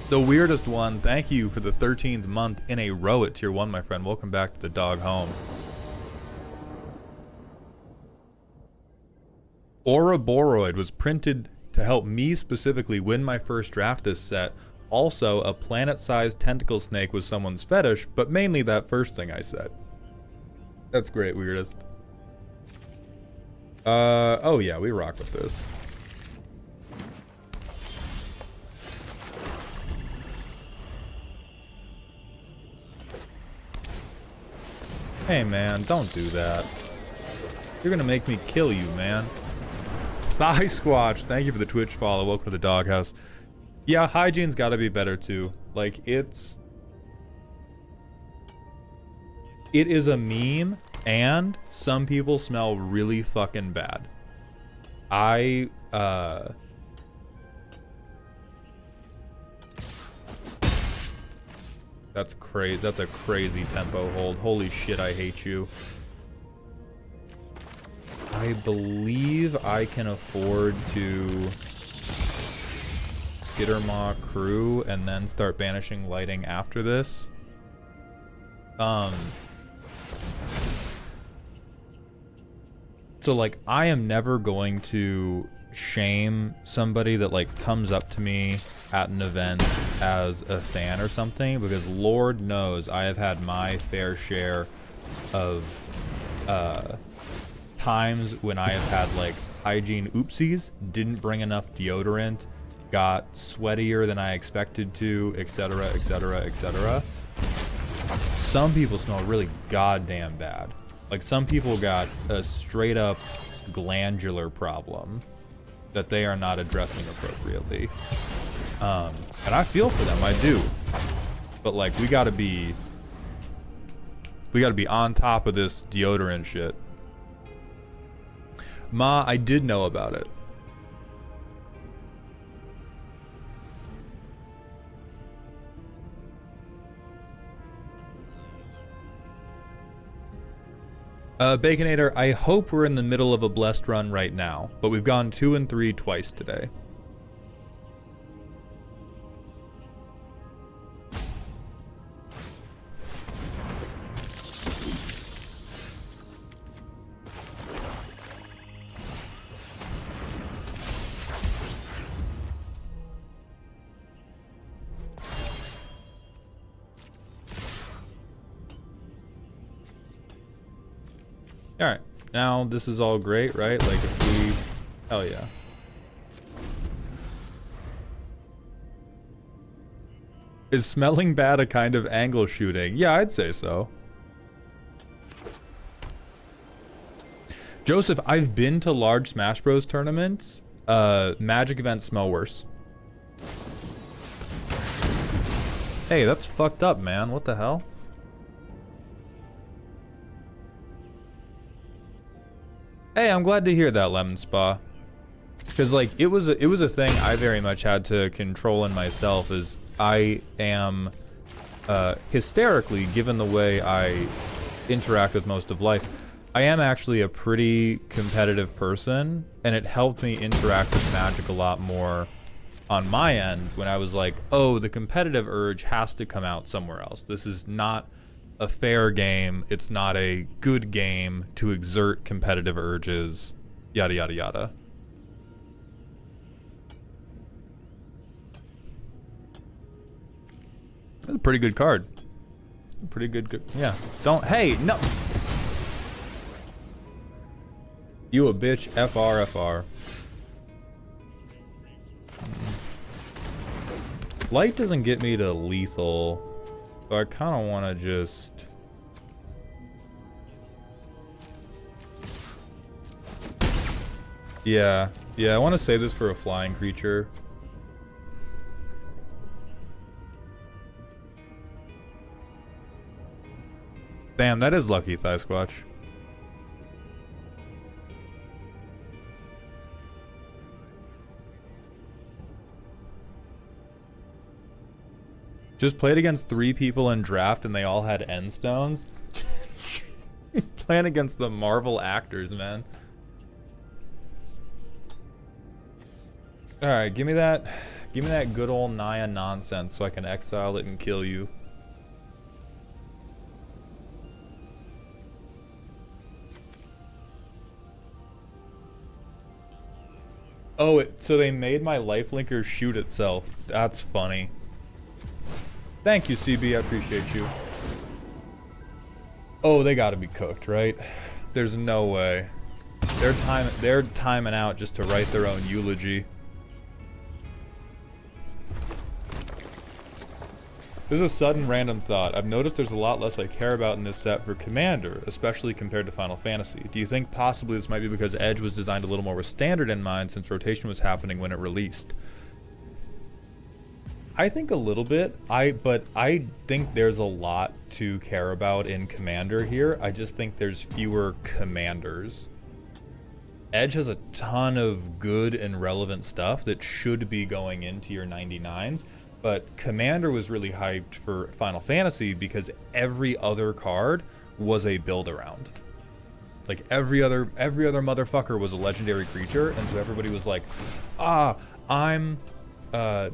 The weirdest one, thank you for the 13th month in a row at tier 1, my friend. Welcome back to the dog home. Ouroboros was printed to help me specifically win my first draft this set. Also, a planet-sized tentacle snake was someone's fetish, but mainly that first thing I said. That's great, weirdest. Oh yeah, we rock with this. Hey man, don't do that. You're gonna make me kill you, man. Thigh Squatch, thank you for the Twitch follow. Welcome to the doghouse. Yeah, hygiene's gotta be better too. Like, it is a meme, and some people smell really fucking bad. That's crazy. That's a crazy tempo hold. Holy shit, I hate you. I believe I can afford to Skittermaw crew and then start banishing lighting after this. So like, I am never going to shame somebody that like comes up to me at an event as a fan or something, because Lord knows I have had my fair share of times when I have had like hygiene oopsies, didn't bring enough deodorant, got sweatier than I expected to, etc, etc, etc. Some people smell really goddamn bad. Like, some people got a straight up glandular problem that they are not addressing appropriately. And I feel for them, I do. But like, we gotta be on top of this deodorant shit. Ma, I did know about it. Baconator, I hope we're in the middle of a blessed run right now, but we've gone 2 and 3 twice today. Alright, now this is all great, right? Like if we... Hell yeah. Is smelling bad a kind of angle shooting? Yeah, I'd say so. Joseph, I've been to large Smash Bros tournaments. Magic events smell worse. Hey, that's fucked up, man. What the hell? Hey, I'm glad to hear that, Lemon Spa. Because, like, it was a thing I very much had to control in myself, is I am hysterically, given the way I interact with most of life, I am actually a pretty competitive person, and it helped me interact with Magic a lot more on my end when I was like, oh, the competitive urge has to come out somewhere else. This is not a fair game, it's not a good game to exert competitive urges, yada yada yada. That's a pretty good card. Pretty good, yeah. Don't, hey, no! You a bitch, FR. Light doesn't get me to lethal. So I kind of want to just... Yeah, I want to save this for a flying creature. Damn, that is lucky, Thigh Squatch. Just played against 3 people in draft and they all had end stones. Playing against the Marvel actors, man. Alright, give me that good old Naya nonsense so I can exile it and kill you. Oh, so they made my lifelinker shoot itself. That's funny. Thank you, CB. I appreciate you. Oh, they gotta be cooked, right? There's no way. They're timing out just to write their own eulogy. This is a sudden random thought. I've noticed there's a lot less I care about in this set for Commander, especially compared to Final Fantasy. Do you think possibly this might be because Edge was designed a little more with Standard in mind since rotation was happening when it released? I think a little bit, but I think there's a lot to care about in Commander here. I just think there's fewer commanders. Edge has a ton of good and relevant stuff that should be going into your 99s, but Commander was really hyped for Final Fantasy because every other card was a build around. Like every other motherfucker was a legendary creature, and so everybody was like,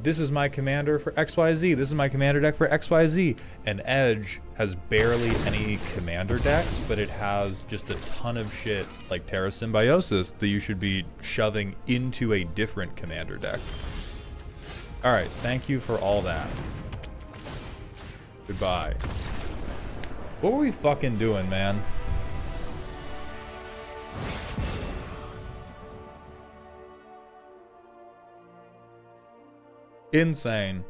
this is my commander for XYZ, this is my commander deck for XYZ. And Edge has barely any commander decks, but it has just a ton of shit like Terra Symbiosis that you should be shoving into a different commander deck. Alright, thank you for all that. Goodbye. What were we fucking doing, man? Insane.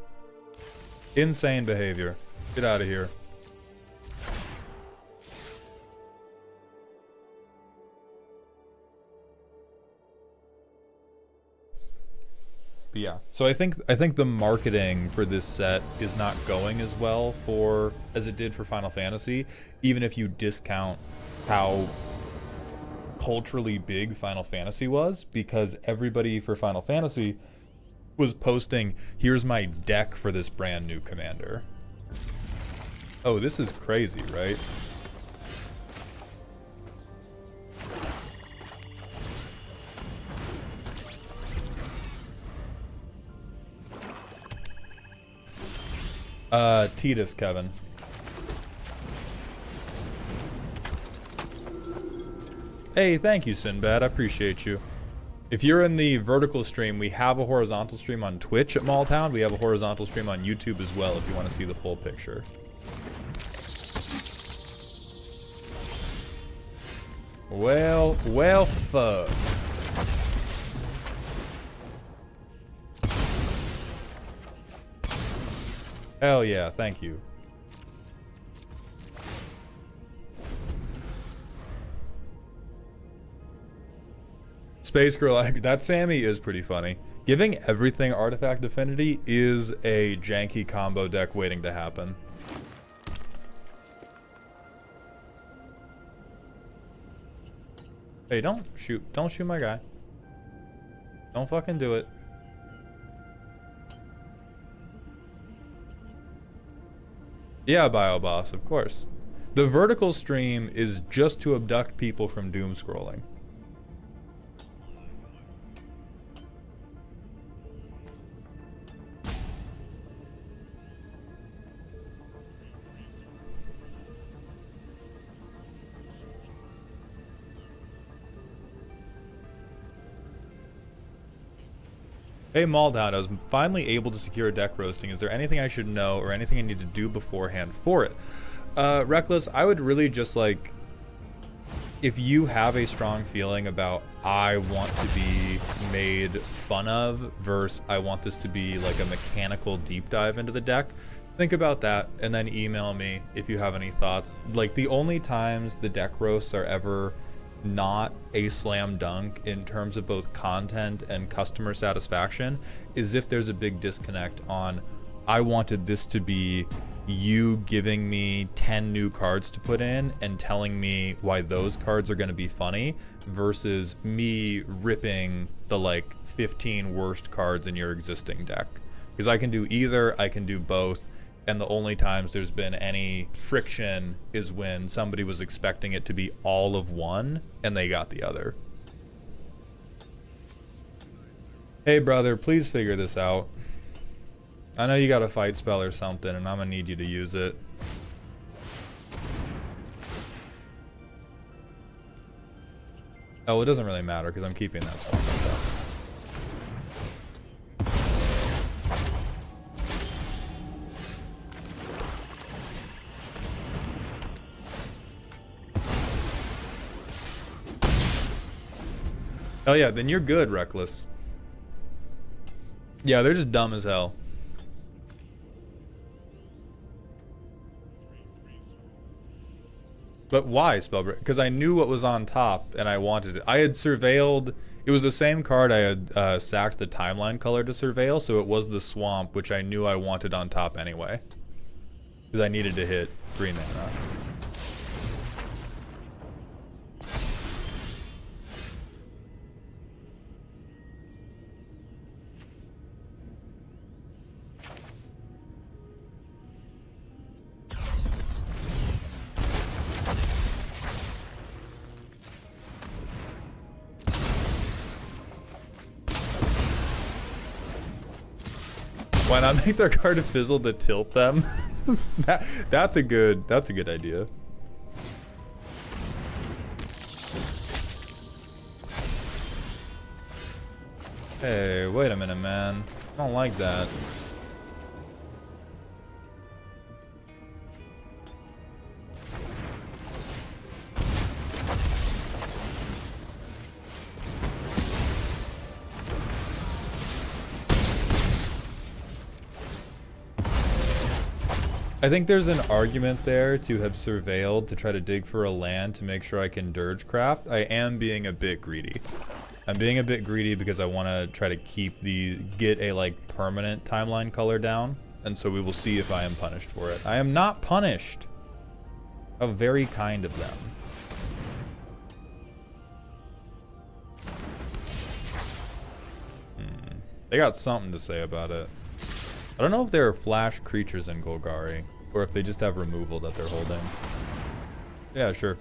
Insane behavior. Get out of here. But yeah, so I think the marketing for this set is not going as well as it did for Final Fantasy, even if you discount how culturally big Final Fantasy was, because everybody for Final Fantasy was posting, here's my deck for this brand new commander. Oh, this is crazy, right? Titus, Kevin. Hey, thank you, Sinbad. I appreciate you. If you're in the vertical stream, we have a horizontal stream on Twitch at Malltown. We have a horizontal stream on YouTube as well if you want to see the full picture. Well, fuck. Hell yeah, thank you. Space Girl, that Sammy is pretty funny. Giving everything Artifact Affinity is a janky combo deck waiting to happen. Hey, don't shoot my guy. Don't fucking do it. Yeah, BioBoss, of course. The vertical stream is just to abduct people from doom scrolling. Hey Maldon, I was finally able to secure a deck roasting. Is there anything I should know or anything I need to do beforehand for it? Reckless, I would really just like, if you have a strong feeling about I want to be made fun of versus I want this to be like a mechanical deep dive into the deck, think about that and then email me if you have any thoughts. Like the only times the deck roasts are ever not a slam dunk in terms of both content and customer satisfaction is if there's a big disconnect on I wanted this to be you giving me 10 new cards to put in and telling me why those cards are going to be funny versus me ripping the like 15 worst cards in your existing deck. Because I can do either, I can do both. And the only times there's been any friction is when somebody was expecting it to be all of one and they got the other. Hey brother, please figure this out. I know you got a fight spell or something and I'm gonna need you to use it. Oh, it doesn't really matter because I'm keeping that spell. Hell yeah, then you're good, Reckless. Yeah, they're just dumb as hell. But why, Spellbreak? Because I knew what was on top and I wanted it. I had surveilled, it was the same card I had sacked the timeline color to surveil, so it was the swamp, which I knew I wanted on top anyway. Because I needed to hit 3 mana. Why not make their card a fizzle to tilt them? That's a good idea. Hey, wait a minute, man. I don't like that. I think there's an argument there to have surveilled to try to dig for a land to make sure I can dirge craft. I am being a bit greedy. I'm being a bit greedy because I want to try to get a like permanent timeline color down, and so we will see if I am punished for it. I am not punished. How very kind of them. They got something to say about it. I don't know if there are flash creatures in Golgari, or if they just have removal that they're holding. Yeah, sure.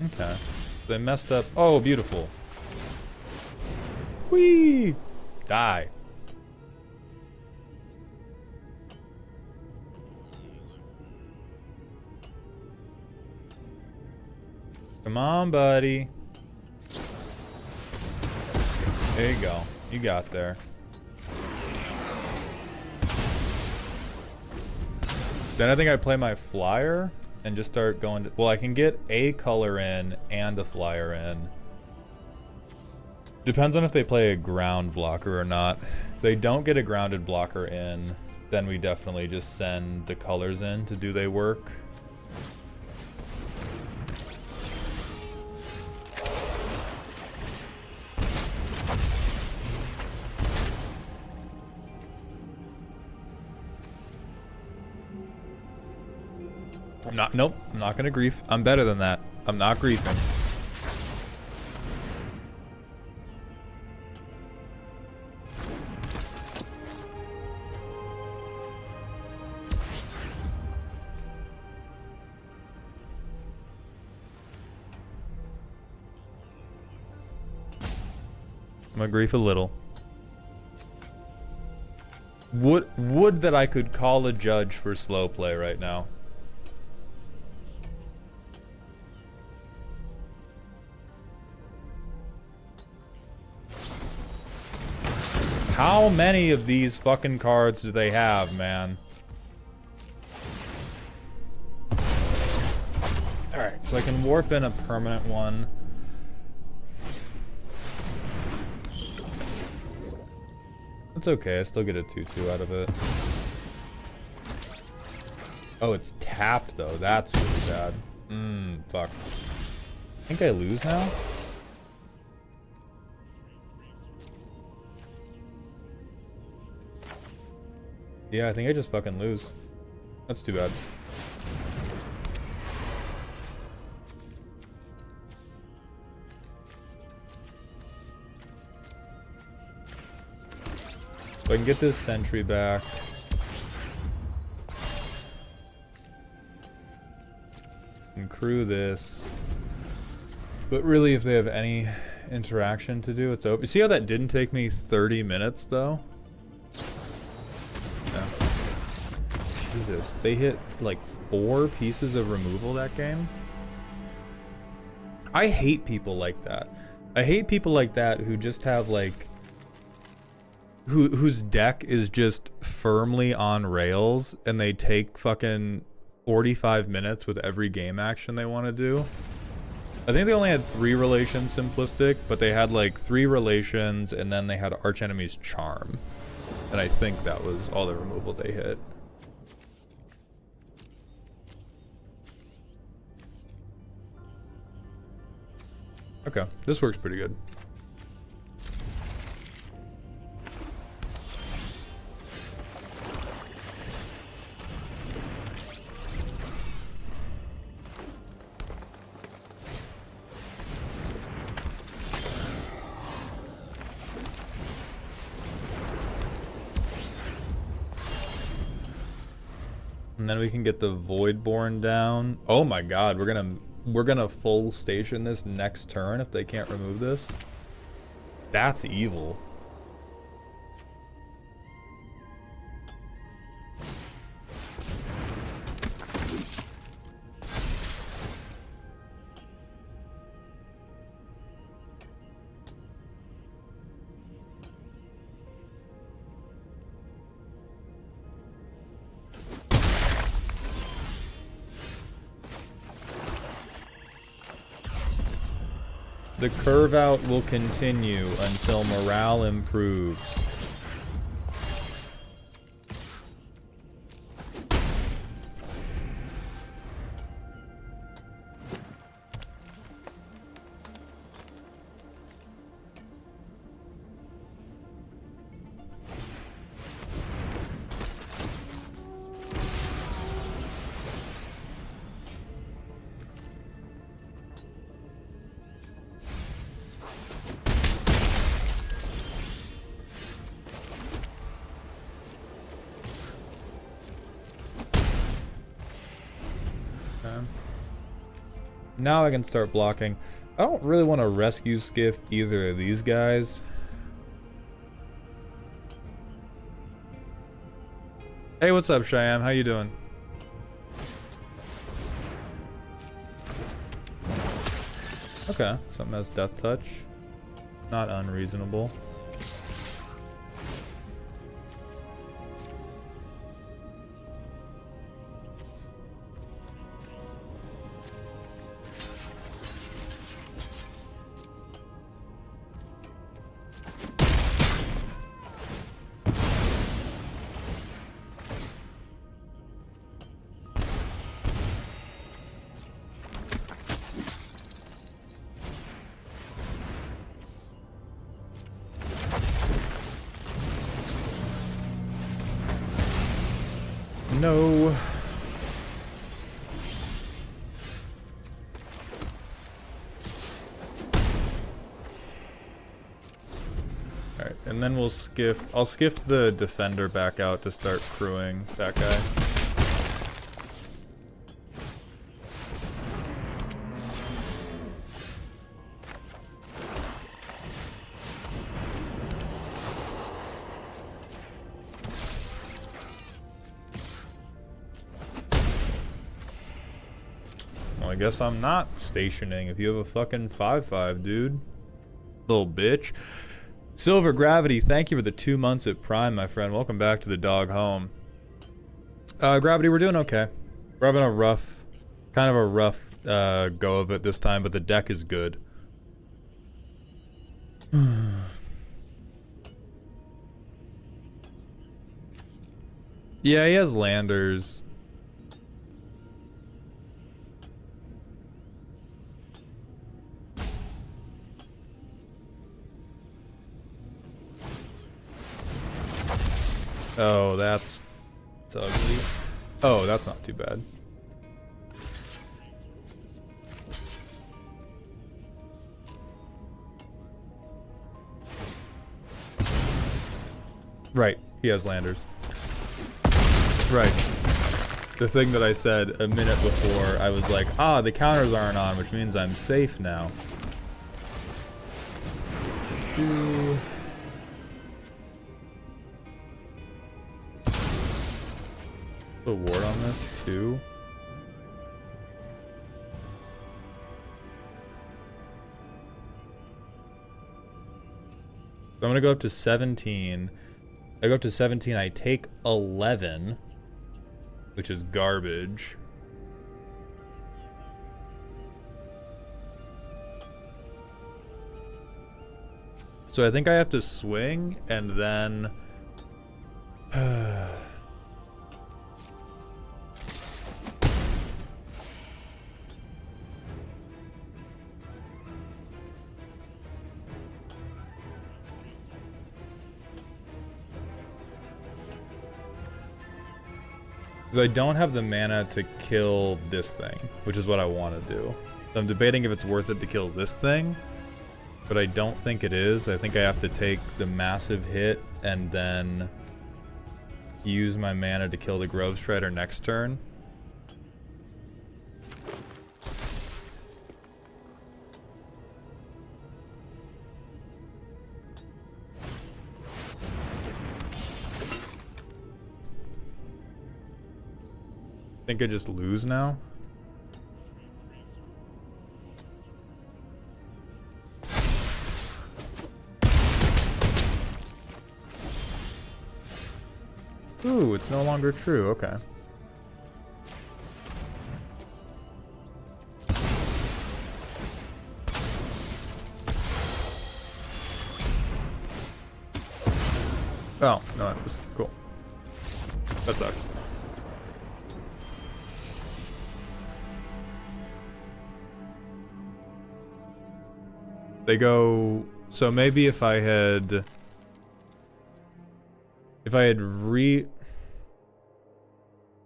Okay. They messed up. Oh, beautiful. Whee! Die. Come on, buddy. There you go. You got there. Then I think I play my flyer and just start going to... Well, I can get a color in and a flyer in. Depends on if they play a ground blocker or not. If they don't get a grounded blocker in, then we definitely just send the colors in to do their work. Nope, I'm not gonna grief. I'm better than that. I'm not griefing. I'm gonna grief a little. Would that I could call a judge for slow play right now. How many of these fucking cards do they have, man? Alright, so I can warp in a permanent one. It's okay, I still get a 2-2 out of it. Oh, it's tapped though. That's really bad. Fuck. I think I lose now? Yeah, I think I just fucking lose. That's too bad. So I can get this sentry back. And crew this. But really, if they have any interaction to do, it's open. See how that didn't take me 30 minutes, though? Yeah. Jesus, they hit like 4 pieces of removal that game? I hate people like that. I hate people like that who just have like... whose deck is just firmly on rails and they take fucking 45 minutes with every game action they want to do. I think they only had 3 relations simplistic, but they had like 3 relations and then they had Archenemy's Charm. And I think that was all the removal they hit. Okay, this works pretty good. And then we can get the Voidborn down. Oh my god, we're gonna full station this next turn if they can't remove this. That's evil. The curve out will continue until morale improves. Now I can start blocking. I don't really want to rescue skiff either of these guys. Hey, what's up, Cheyenne? How you doing? Okay, something has death touch. Not unreasonable. No. Alright, and then we'll skiff. I'll skiff the defender back out to start crewing that guy. I guess I'm not stationing if you have a fucking 5-5, dude. Little bitch. Silver Gravity, thank you for the 2 months at Prime, my friend. Welcome back to the dog home. Gravity, we're doing okay. We're having a rough, kind of a rough go of it this time, but the deck is good. Yeah, he has landers. Oh, that's ugly. Oh, that's not too bad. Right, he has landers. Right. The thing that I said a minute before, I was like, ah, the counters aren't on, which means I'm safe now. A ward on this too. So I'm gonna go up to 17. I go up to 17, I take 11, which is garbage. So I think I have to swing and then I don't have the mana to kill this thing, which is what I want to do. So I'm debating if it's worth it to kill this thing, but I don't think it is. I think I have to take the massive hit and then use my mana to kill the Grove Strider next turn. Think I just lose now? Ooh, it's no longer true. Okay. Oh, no, it was cool. That sucks. They go, so maybe if I had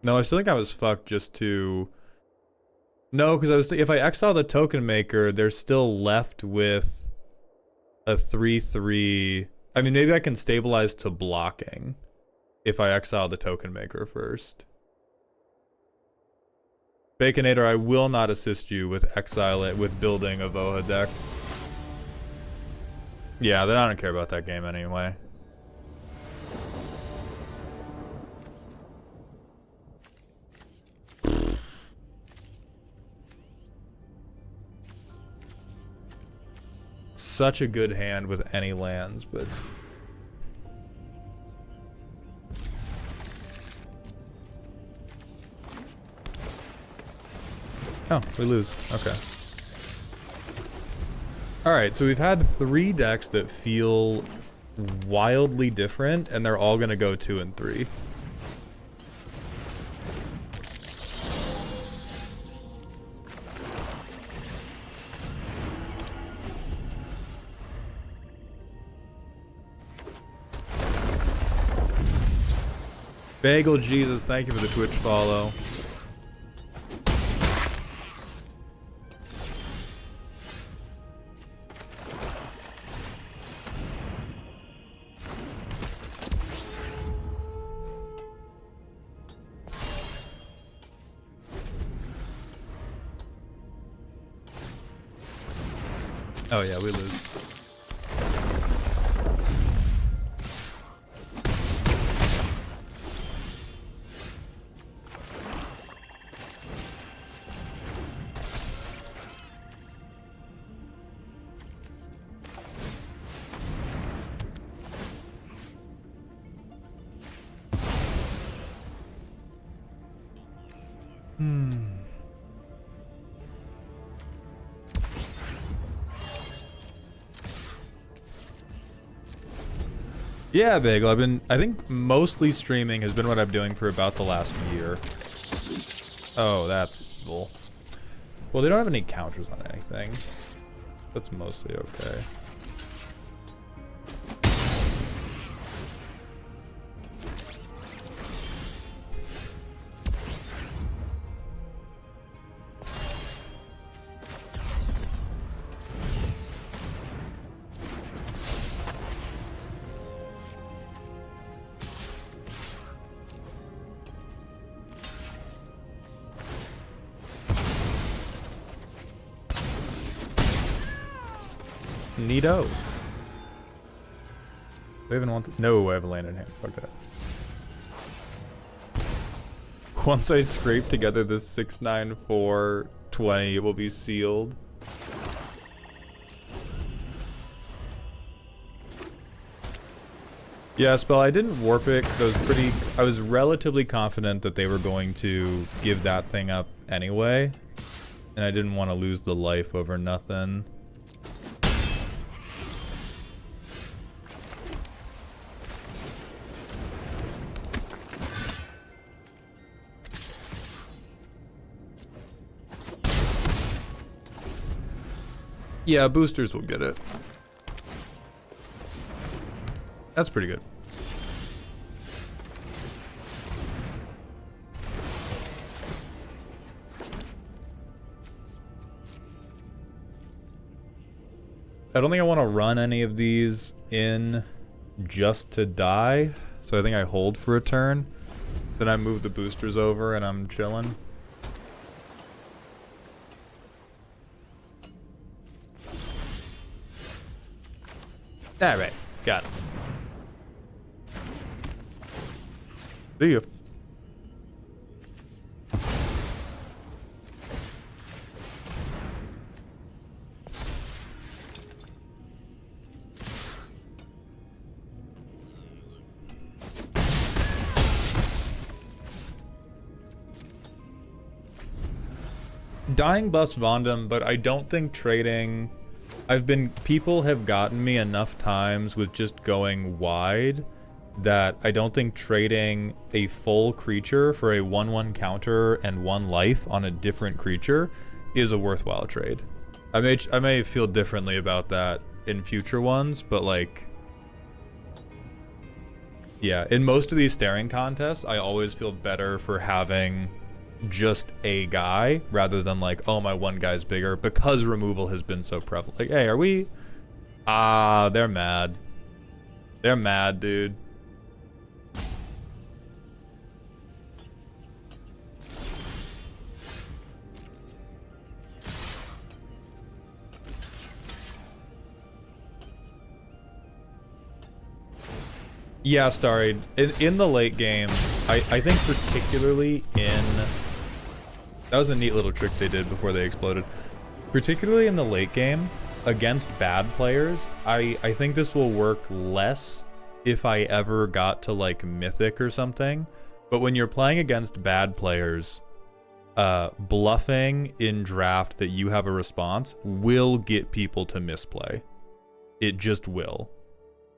no, I still think I was fucked just to, no, because if I exile the token maker, they're still left with a 3/3. I mean, maybe I can stabilize to blocking if I exile the token maker first. Baconator, I will not assist you with with building a Voha deck. Yeah, then I don't care about that game anyway. Such a good hand with any lands, but... Oh, we lose. Okay. Alright, so we've had 3 decks that feel wildly different, and they're all gonna go 2 and 3. Bagel Jesus, thank you for the Twitch follow. Oh yeah, we lose. Yeah, Bagel, I think mostly streaming has been what I'm doing for about the last year. Oh, that's evil. Well, they don't have any counters on anything. That's mostly okay. Neato. We even want no, I have a land in hand. Fuck that. Once I scrape together this 69420, it will be sealed. Yeah, Spell, I didn't warp it because I was relatively confident that they were going to give that thing up anyway. And I didn't want to lose the life over nothing. Yeah, boosters will get it. That's pretty good. I don't think I want to run any of these in just to die, so I think I hold for a turn. Then I move the boosters over and I'm chilling. Alright, got it. See you. Dying busts Vondam, but I don't think trading... people have gotten me enough times with just going wide that I don't think trading a full creature for a 1/1 counter and 1 life on a different creature is a worthwhile trade. I may feel differently about that in future ones, but like... Yeah, in most of these staring contests, I always feel better for having just a guy rather than like, oh, my one guy's bigger, because removal has been so prevalent. Like, hey, are we... they're mad. They're mad, dude. Yeah, Starry. In the late game, I think particularly in... That was a neat little trick they did before they exploded. Particularly in the late game, against bad players, I think this will work less if I ever got to, like, Mythic or something. But when you're playing against bad players, bluffing in draft that you have a response will get people to misplay. It just will.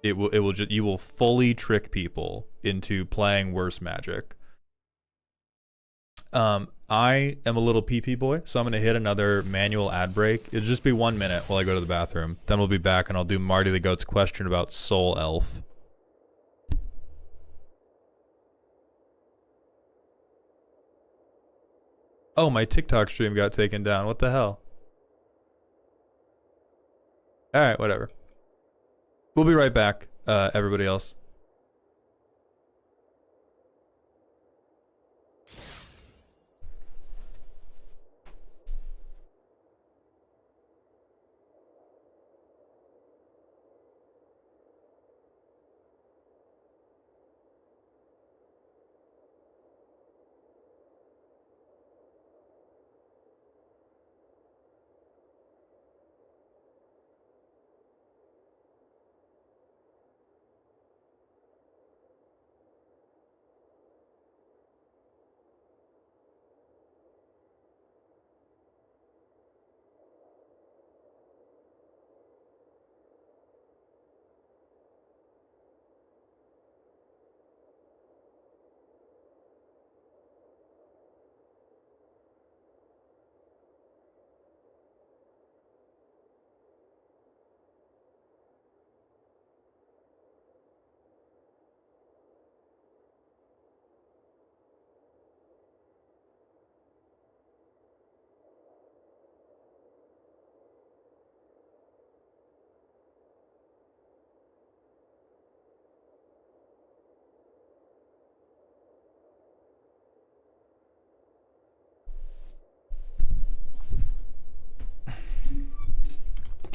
It will just, you will fully trick people into playing worse Magic. I am a little pee-pee boy, so I'm going to hit another manual ad break. It'll just be 1 minute while I go to the bathroom. Then we'll be back and I'll do Marty the Goat's question about Soul Elf. Oh, my TikTok stream got taken down. What the hell? Alright, whatever. We'll be right back, everybody else.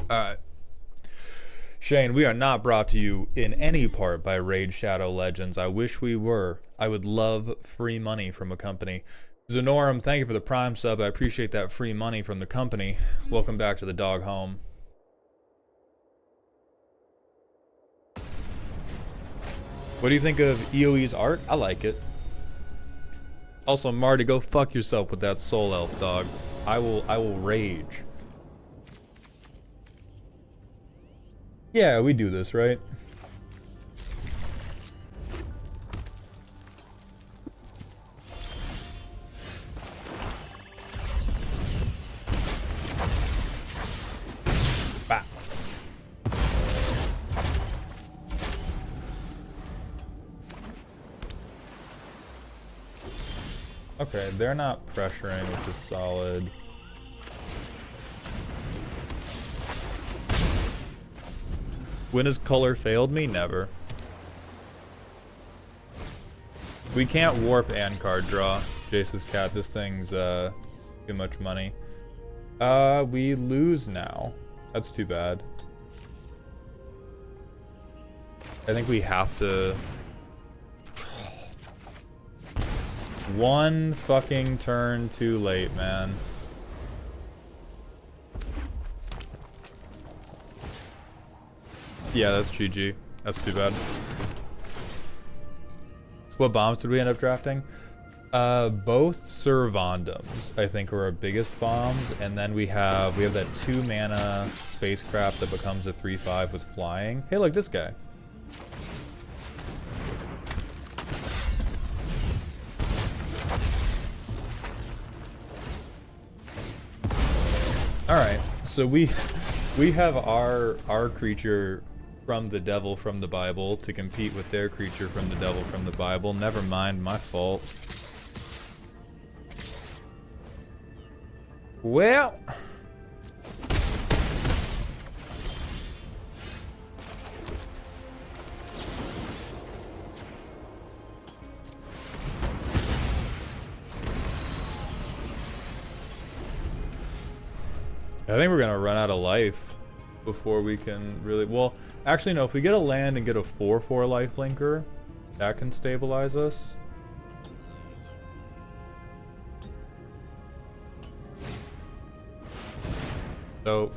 Alright. Shane, we are not brought to you in any part by Raid Shadow Legends. I wish we were. I would love free money from a company. Zenorum, thank you for the Prime sub. I appreciate that free money from the company. Welcome back to the dog home. What do you think of EOE's art? I like it. Also, Marty, go fuck yourself with that Soul Elf, dog. I will rage. Yeah, we do this, right? Bah. Okay, they're not pressuring, which is solid. When has color failed me? Never. We can't warp and card draw. Jace's cat, this thing's too much money. We lose now. That's too bad. I think we have to... One fucking turn too late, man. Yeah, that's GG. That's too bad. What bombs did we end up drafting? Both Servandums, I think, are our biggest bombs, and then we have that 2 mana spacecraft that becomes a 3/5 with flying. Hey, look, this guy. All right, so we have our creature from the devil from the Bible to compete with their creature from the devil from the Bible. Never mind, my fault. Well, I think we're gonna run out of life before we can really... Well, Actually, no, if we get a land and get a 4/4 lifelinker, that can stabilize us. So,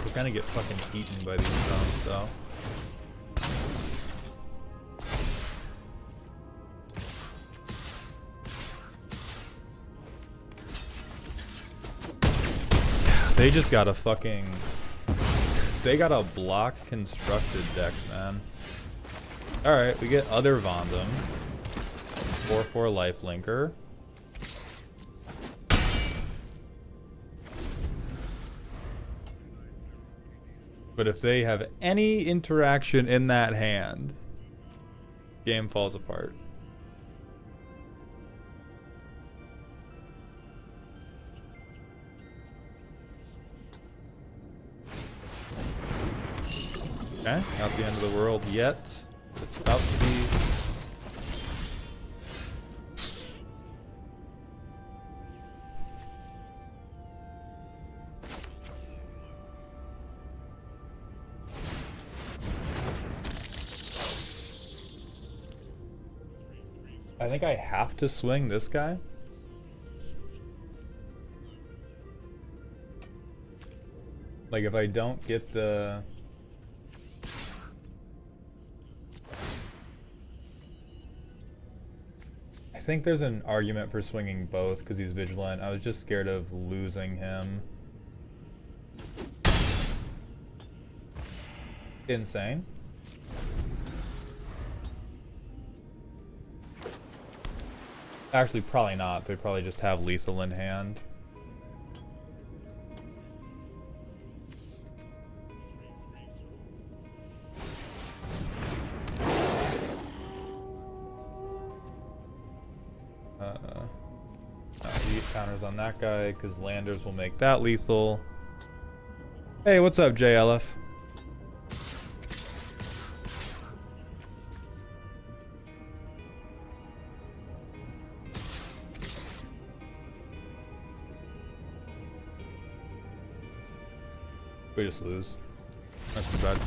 we're gonna get fucking eaten by these stones, though. They just got a fucking... They got a block constructed deck, man. Alright, we get other Vondam. 4/4 lifelinker. But if they have any interaction in that hand, game falls apart. Okay, not the end of the world yet. It's about to be. I think I have to swing this guy. Like if I don't get the... I think there's an argument for swinging both because he's vigilant. I was just scared of losing him. Insane. Actually, probably not. They probably just have lethal in hand. He counters on that guy because landers will make that lethal. Hey, what's up, JLF? We just lose. That's too bad.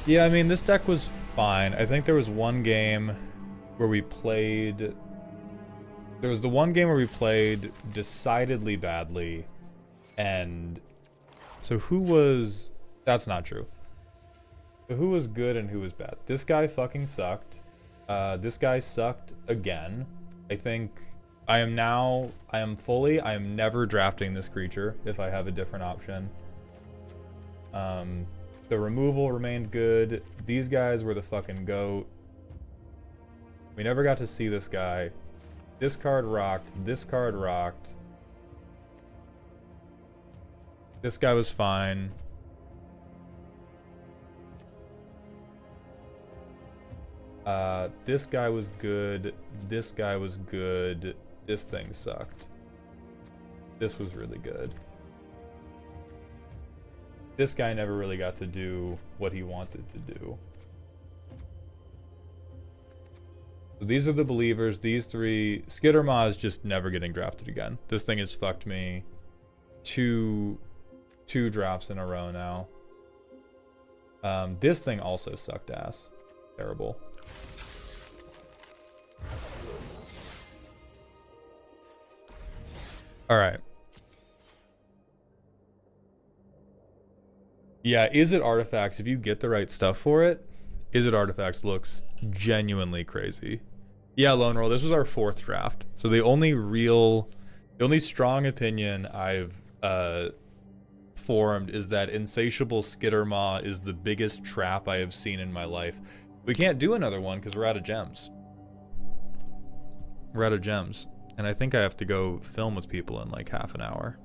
Yeah, I mean, this deck was fine. I think there was one game where we played... There was the one game where we played decidedly badly. And... So who was... That's not true. So who was good and who was bad? This guy fucking sucked. This guy sucked again. I think... I am never drafting this creature if I have a different option. The removal remained good. These guys were the fucking GOAT. We never got to see this guy. This card rocked. This card rocked. This guy was fine. This guy was good. This guy was good. This thing sucked. This was really good. This guy never really got to do what he wanted to do. So these are the believers. These three. Skittermaw is just never getting drafted again. This thing has fucked me two drops in a row now. This thing also sucked ass. Terrible. Alright. Yeah, Is It Artifacts? If you get the right stuff for it, Is It Artifacts looks genuinely crazy. Yeah, Lone Roll, this was our 4th draft. So the only strong opinion I've formed is that Insatiable Skittermaw is the biggest trap I have seen in my life. We can't do another one because we're out of gems. We're out of gems. And I think I have to go film with people in like half an hour.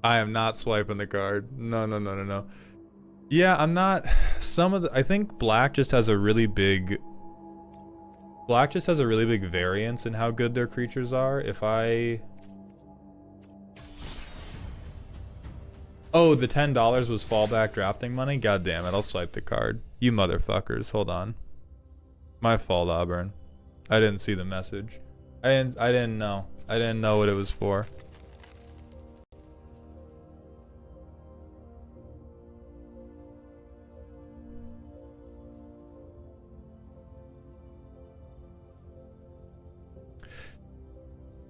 I am not swiping the card. No. Yeah, I'm not. I think black just has a really big variance in how good their creatures are. Oh, the $10 was fallback drafting money? God damn it, I'll swipe the card. You motherfuckers, hold on. My fault, Auburn. I didn't see the message. I didn't know. I didn't know what it was for.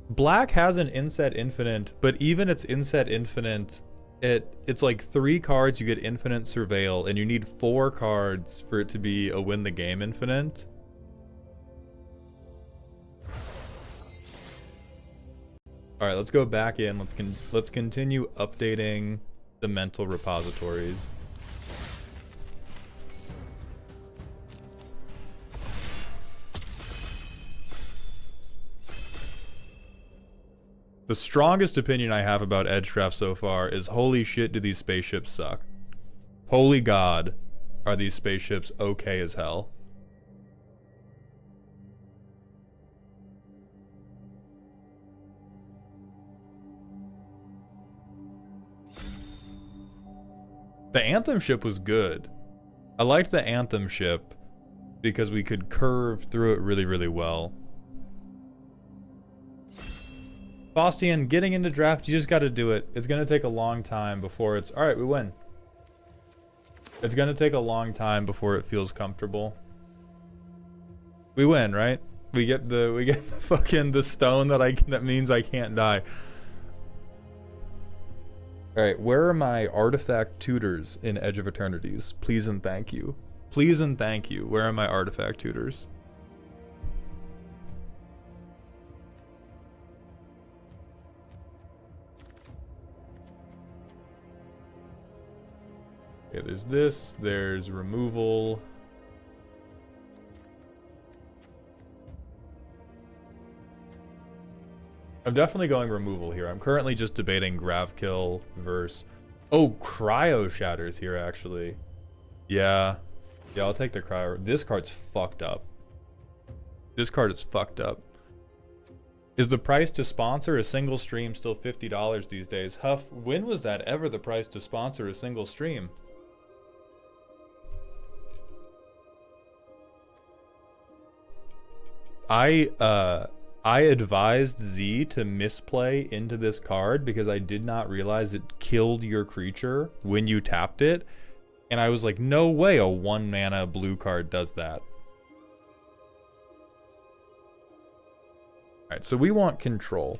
Black has an inset infinite, but even its inset infinite, it's like 3 cards you get infinite surveil, and you need 4 cards for it to be a win the game infinite. All right, let's go back in. Let's continue updating the mental repositories. The strongest opinion I have about Edgecraft so far is holy shit, do these spaceships suck. Holy God, are these spaceships okay as hell. The Anthem ship was good. I liked the Anthem ship because we could curve through it really, really well. Faustian, getting into draft, you just got to do it. It's going to take a long time before it's... Alright, we win. It's going to take a long time before it feels comfortable. We win, right? We get the fucking the stone that means I can't die. Alright, where are my artifact tutors in Edge of Eternities? Please and thank you. Please and thank you. Where are my artifact tutors? Okay, there's this, there's removal. I'm definitely going removal here. I'm currently just debating Gravkill versus... Oh, Cryo Shatter's here, actually. Yeah. Yeah, I'll take the Cryo. This card's fucked up. This card is fucked up. Is the price to sponsor a single stream still $50 these days? Huff, when was that ever the price to sponsor a single stream? I advised Z to misplay into this card because I did not realize it killed your creature when you tapped it. And I was like, no way a 1 mana blue card does that. Alright, so we want control.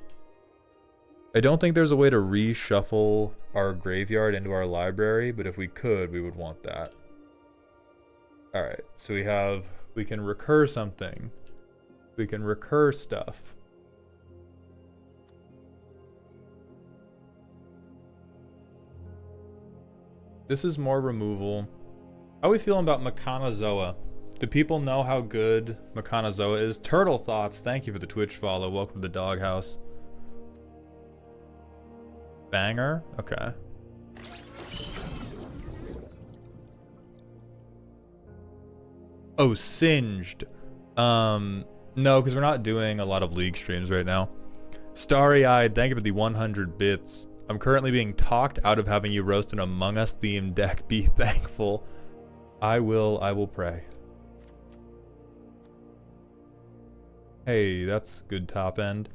I don't think there's a way to reshuffle our graveyard into our library, but if we could, we would want that. Alright, so we can recur something. We can recur stuff. This is more removal. How are we feeling about Mechanozoa? Do people know how good Mechanozoa is? Turtle Thoughts, thank you for the Twitch follow. Welcome to the doghouse. Banger? Okay. Oh, Singed. No, because we're not doing a lot of League streams right now. Starry-Eyed, thank you for the 100 bits. I'm currently being talked out of having you roast an Among Us themed deck. Be thankful. I will pray. Hey, that's good top end.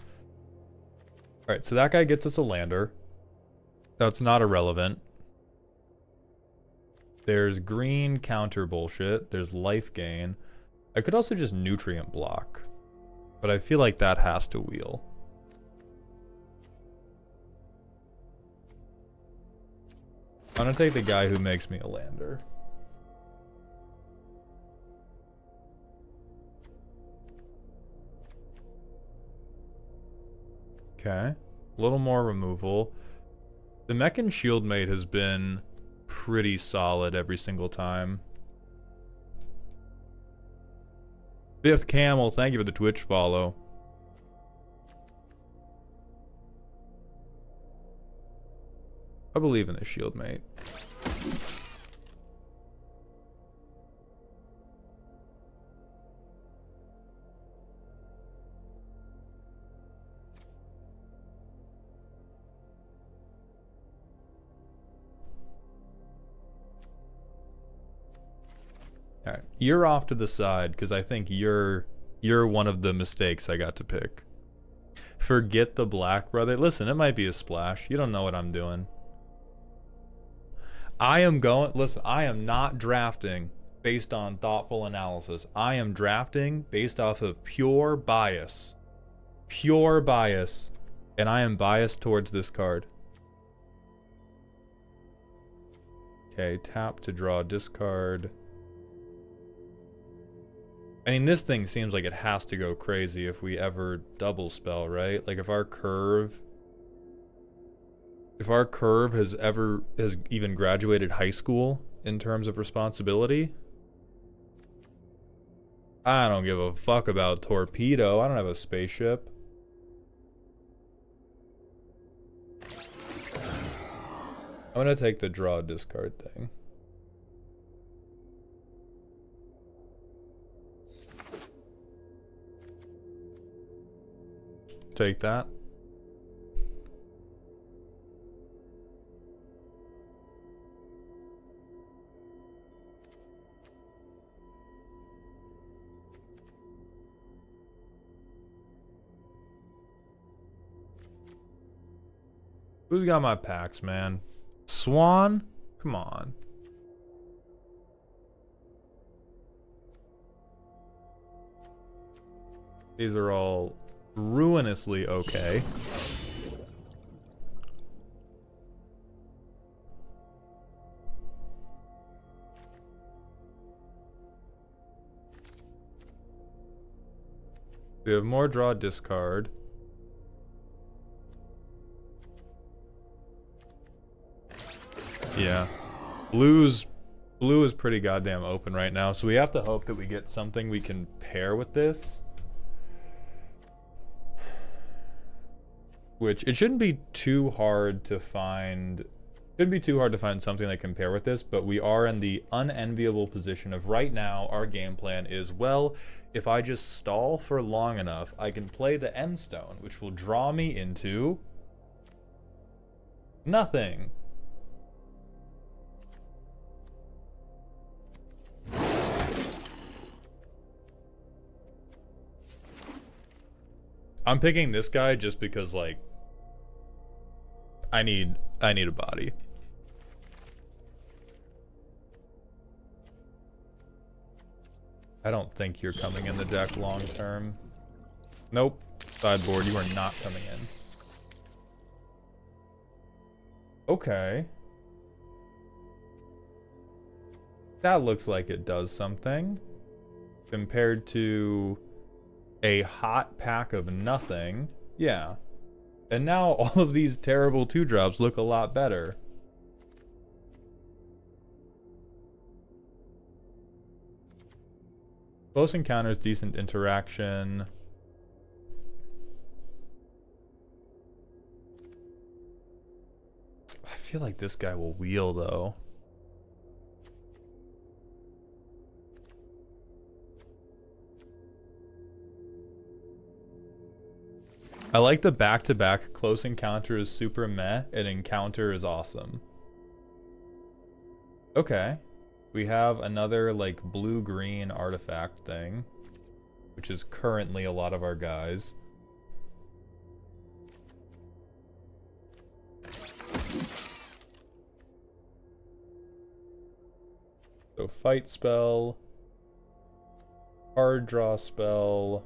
Alright, so that guy gets us a lander. That's not irrelevant. There's green counter bullshit. There's life gain. I could also just nutrient block. But I feel like that has to wheel. I'm gonna take the guy who makes me a lander. Okay. A little more removal. The Mechan Shieldmate has been pretty solid every single time. Fifth Camel, thank you for the Twitch follow. I believe in the Shieldmate. All right, you're off to the side because I think you're one of the mistakes I got to pick. Forget the black, brother. Listen, it might be a splash. You don't know what I'm doing. Listen, I am not drafting based on thoughtful analysis. I am drafting based off of pure bias. Pure bias. And I am biased towards this card. Okay, tap to draw, discard. I mean, this thing seems like it has to go crazy if we ever double spell, right? Like if our curve has even graduated high school in terms of responsibility, I don't give a fuck about torpedo. I don't have a spaceship. I'm gonna take the draw discard thing. Take that. Who's got my packs, man? Swan? Come on. These are all ruinously okay. We have more draw discard. Yeah. Blue is pretty goddamn open right now, so we have to hope that we get something we can pair with this. Which, it shouldn't be too hard to find... something that can pair with this, but we are in the unenviable position of right now, our game plan is, well, if I just stall for long enough, I can play the end stone, which will draw me into... nothing. I'm picking this guy just because, like, I need a body. I don't think you're coming in the deck long term. Nope. Sideboard, you are not coming in. Okay. That looks like it does something. Compared to a hot pack of nothing. Yeah. And now all of these terrible 2-drops look a lot better. Close encounters, decent interaction. I feel like this guy will wheel though. I like the back-to-back. Close encounter is super meh, and encounter is awesome. Okay. We have another, like, blue-green artifact thing, which is currently a lot of our guys. So, fight spell. Card draw spell.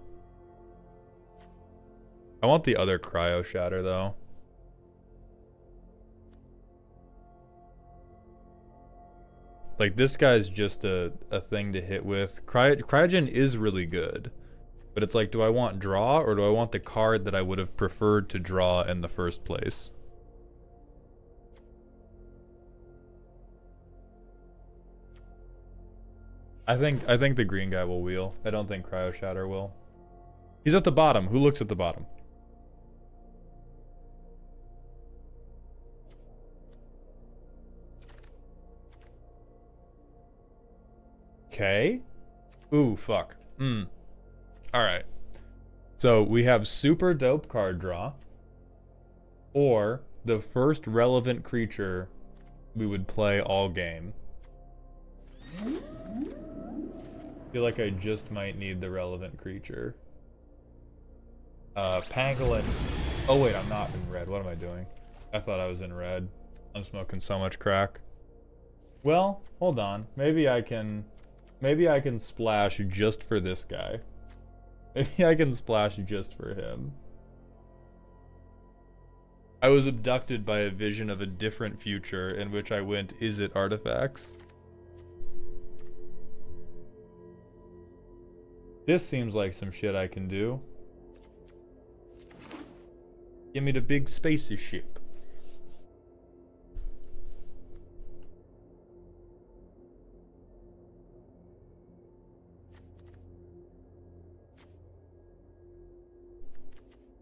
I want the other cryo shatter though. Like this guy's just a thing to hit with. Cryogen is really good. But it's like, do I want draw or do I want the card that I would have preferred to draw in the first place? I think the green guy will wheel. I don't think cryo shatter will. He's at the bottom. Who looks at the bottom? Okay. Ooh, fuck. Alright. So we have super dope card draw. Or the first relevant creature we would play all game. I feel like I just might need the relevant creature. Pangolin. Oh wait, I'm not in red. What am I doing? I thought I was in red. I'm smoking so much crack. Well, hold on. Maybe I can splash just for this guy. Maybe I can splash just for him. I was abducted by a vision of a different future in which I went, is it artifacts? This seems like some shit I can do. Give me the big spaceship.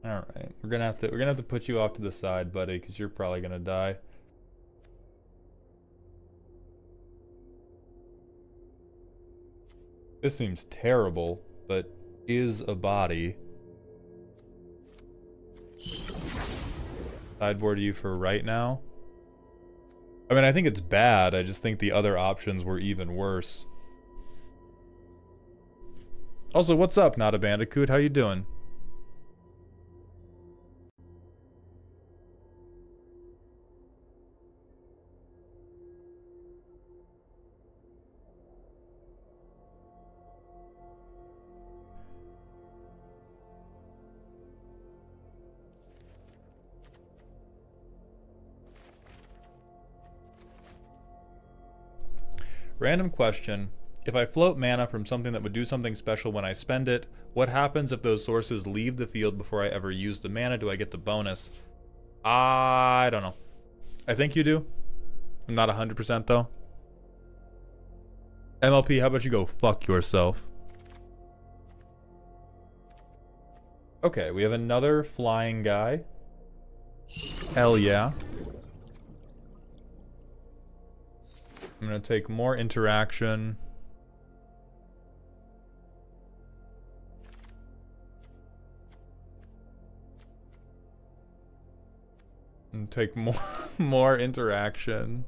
All right, we're gonna have to put you off to the side, buddy, because you're probably gonna die. This seems terrible, but is a body. Sideboard you for right now. I mean, I think it's bad. I just think the other options were even worse. Also, what's up, Not a Bandicoot? How you doing? Random question. If I float mana from something that would do something special when I spend it, what happens if those sources leave the field before I ever use the mana? Do I get the bonus? I don't know. I think you do. I'm not 100% though. MLP, how about you go fuck yourself? Okay, we have another flying guy. Hell yeah. I'm gonna take more interaction. And take more interaction.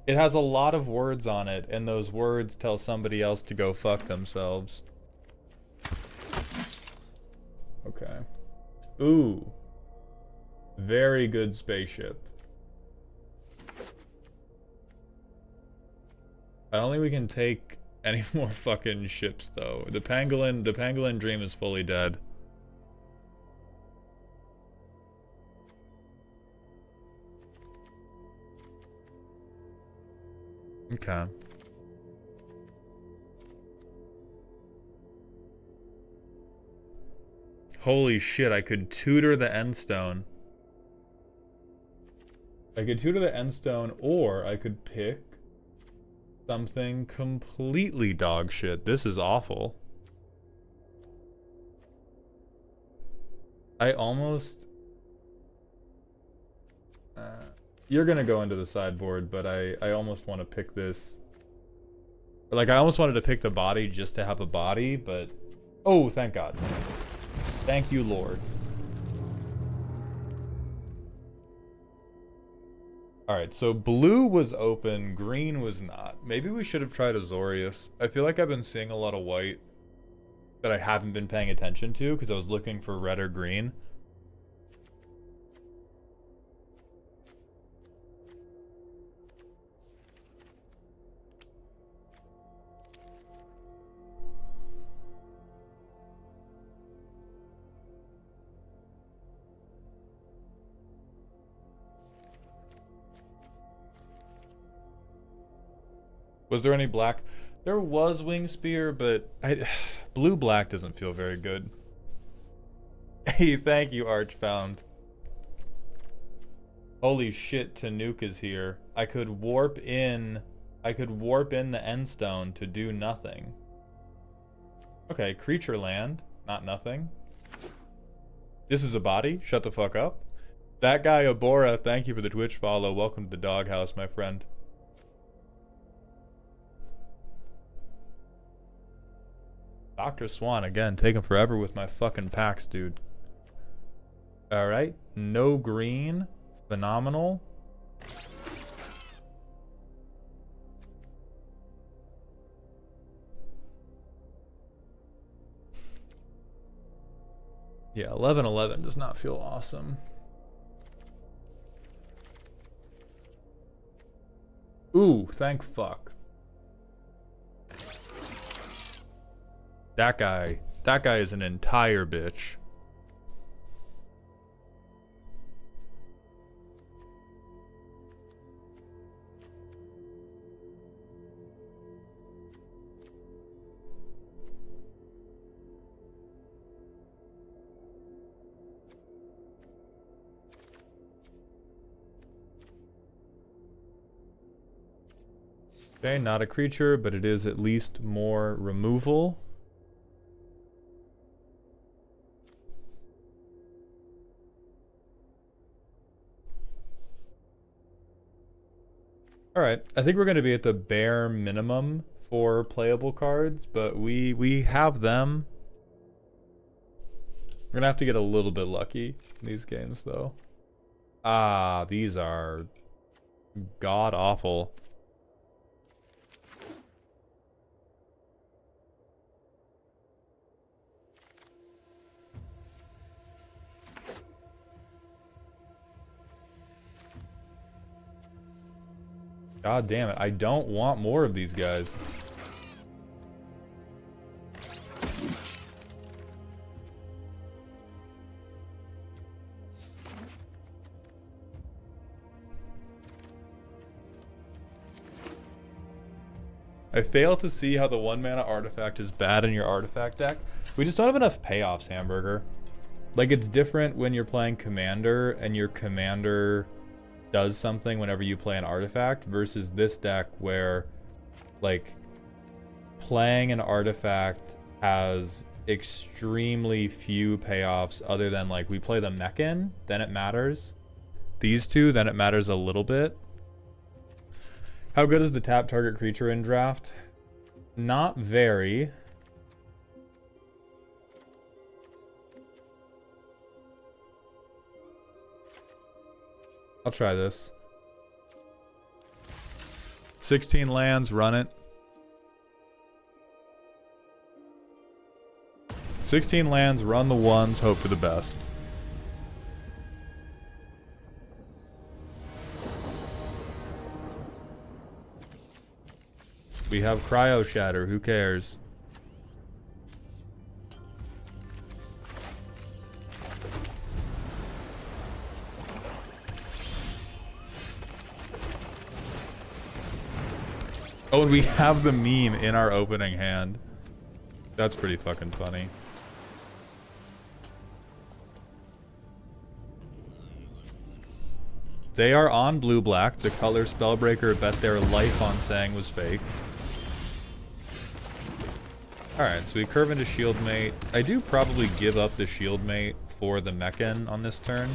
It has a lot of words on it, and those words tell somebody else to go fuck themselves. Okay. Ooh. Very good spaceship. I don't think we can take any more fucking ships though. The pangolin dream is fully dead. Okay. Holy shit, I could tutor the end stone. I could tutor the end stone, or I could pick something completely dog shit. This is awful. I almost... you're gonna go into the sideboard, but I almost want to pick this. Like, I almost wanted to pick the body just to have a body, but... Oh, thank God. Thank you, Lord. Alright, so blue was open, green was not. Maybe we should have tried Azorius. I feel like I've been seeing a lot of white that I haven't been paying attention to because I was looking for red or green. Was there any black? There was Wing Spear, but blue-black doesn't feel very good. Hey, thank you, Archbound. Holy shit, Tanuk is here. I could warp in the end stone to do nothing. Okay, creature land, not nothing. This is a body? Shut the fuck up. That guy, Abora, thank you for the Twitch follow. Welcome to the doghouse, my friend. Dr. Swan, again, taking forever with my fucking packs, dude. Alright, no green. Phenomenal. Yeah, 11-11 does not feel awesome. Ooh, thank fuck. That guy is an entire bitch. Okay, not a creature, but it is at least more removal. Alright, I think we're going to be at the bare minimum for playable cards, but we have them. We're going to have to get a little bit lucky in these games, though. Ah, these are god-awful. God damn it, I don't want more of these guys. I fail to see how the 1-mana artifact is bad in your artifact deck. We just don't have enough payoffs, Hamburger. Like, it's different when you're playing Commander and your Commander does something whenever you play an artifact versus this deck where, like, playing an artifact has extremely few payoffs other than, like, we play the Mechan, then it matters. These two, then it matters a little bit. How good is the tap target creature in draft? Not very. I'll try this. 16 lands, run it. 16 lands, run the ones, hope for the best. We have Cryo Shatter, who cares? Oh, and we have the meme in our opening hand. That's pretty fucking funny. They are on blue-black. The color Spellbreaker bet their life on saying was fake. Alright, so we curve into Shieldmate. I do probably give up the Shieldmate for the Mechan on this turn.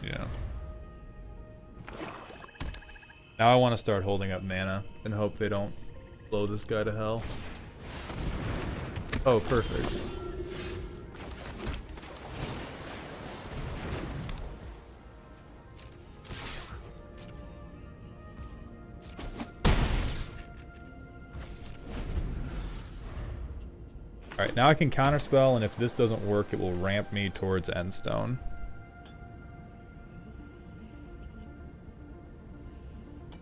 Yeah. Now I want to start holding up mana and hope they don't blow this guy to hell. Oh, perfect. Alright, now I can counterspell, and if this doesn't work, it will ramp me towards Endstone.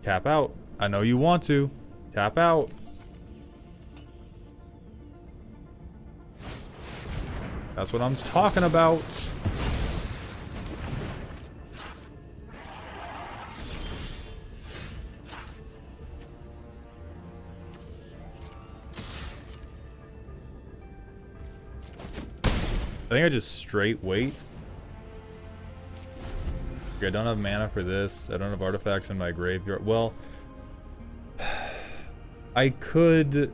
Tap out. I know you want to. Tap out. That's what I'm talking about. I think I just straight wait. Okay, I don't have mana for this. I don't have artifacts in my graveyard. Well, I could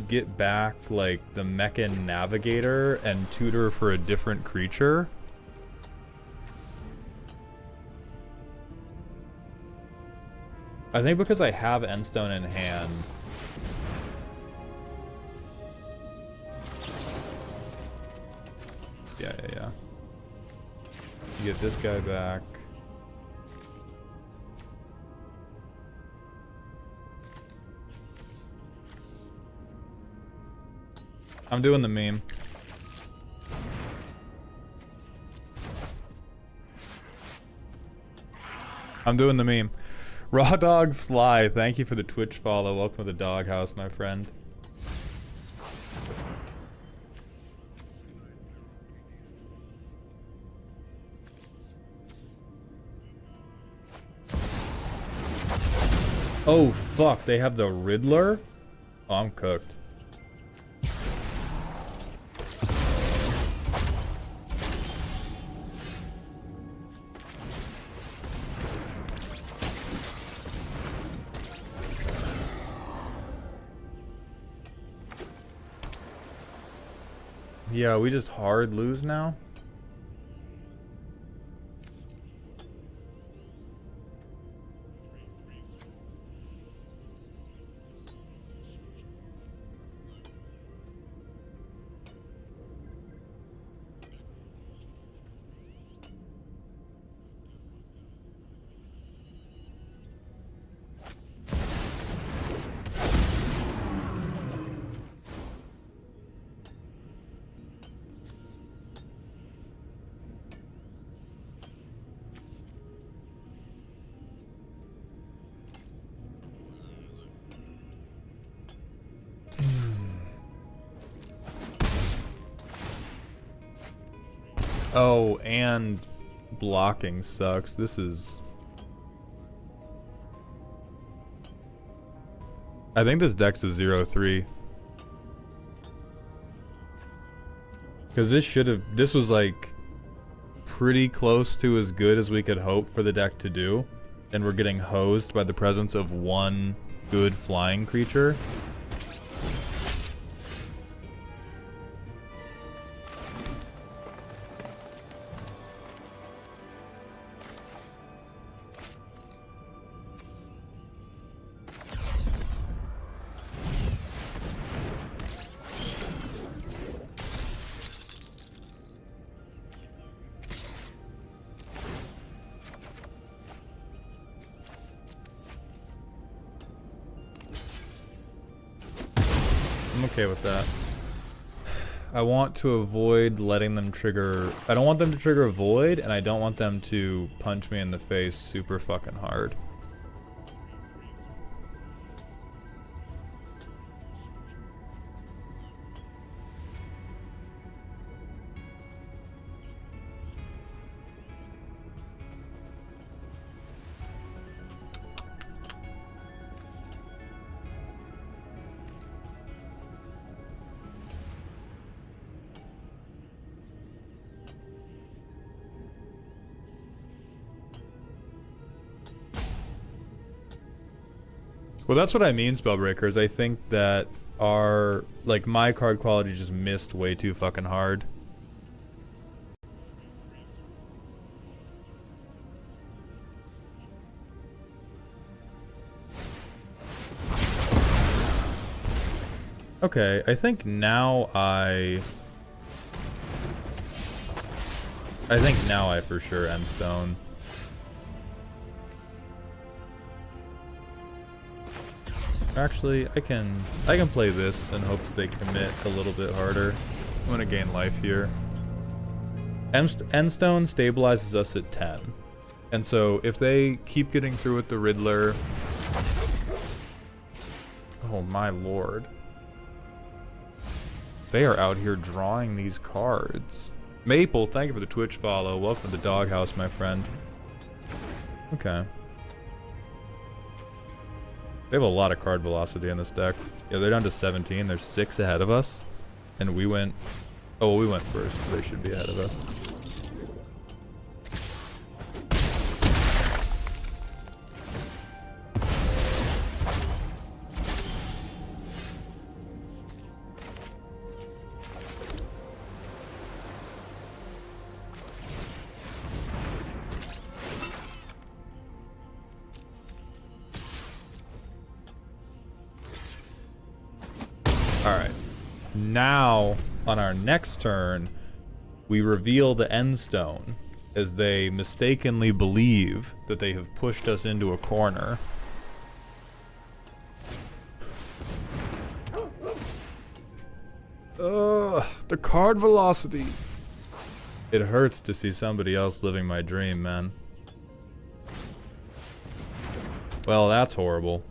get back, like, the Mechan Navigator and tutor for a different creature. I think because I have Endstone in hand. Yeah. You get this guy back. I'm doing the meme. I'm doing the meme. Raw Dog Sly, thank you for the Twitch follow. Welcome to the doghouse, my friend. Oh fuck, they have the Riddler? Oh, I'm cooked. Yeah, we just hard lose now? Oh, and blocking sucks. This is... I think this deck's a 0-3. Because this should have... This was like... pretty close to as good as we could hope for the deck to do. And we're getting hosed by the presence of one good flying creature. I'm okay with that. I want to avoid letting them trigger... I don't want them to trigger Void, and I don't want them to punch me in the face super fucking hard. Well, that's what I mean, Spellbreakers. I think that our, like, my card quality just missed way too fucking hard. Okay, I think now I think now I for sure end stone. Actually, I can play this and hope that they commit a little bit harder. I'm gonna gain life here. Endstone stabilizes us at 10. And so if they keep getting through with the Riddler... Oh my lord. They are out here drawing these cards. Maple, thank you for the Twitch follow. Welcome to the doghouse, my friend. Okay. They have a lot of card velocity in this deck. Yeah, they're down to 17. They're 6 ahead of us. And we went... Oh, we went first. So they should be ahead of us. Now, on our next turn, we reveal the Endstone, as they mistakenly believe that they have pushed us into a corner. Ugh, the card velocity. It hurts to see somebody else living my dream, man. Well, that's horrible.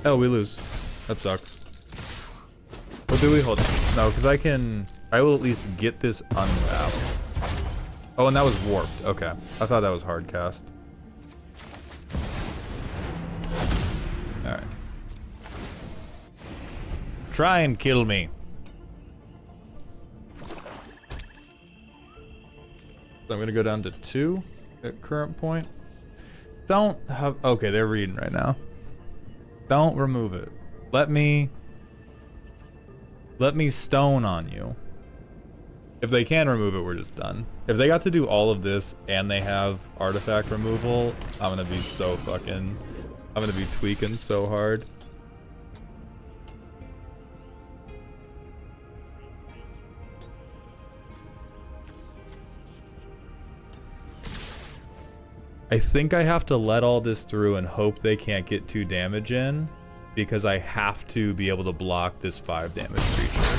Oh, we lose. That sucks. What do we hold? No, because I will at least get this unwrapped. Oh, and that was warped. Okay. I thought that was hard cast. Alright. Try and kill me. So I'm gonna go down to 2 at current point. Don't have... Okay, they're reading right now. Don't remove it. Let me stone on you. If they can remove it, we're just done. If they got to do all of this and they have artifact removal, I'm gonna be so fucking... I'm gonna be tweaking so hard. I think I have to let all this through and hope they can't get 2 damage in, because I have to be able to block this 5 damage creature.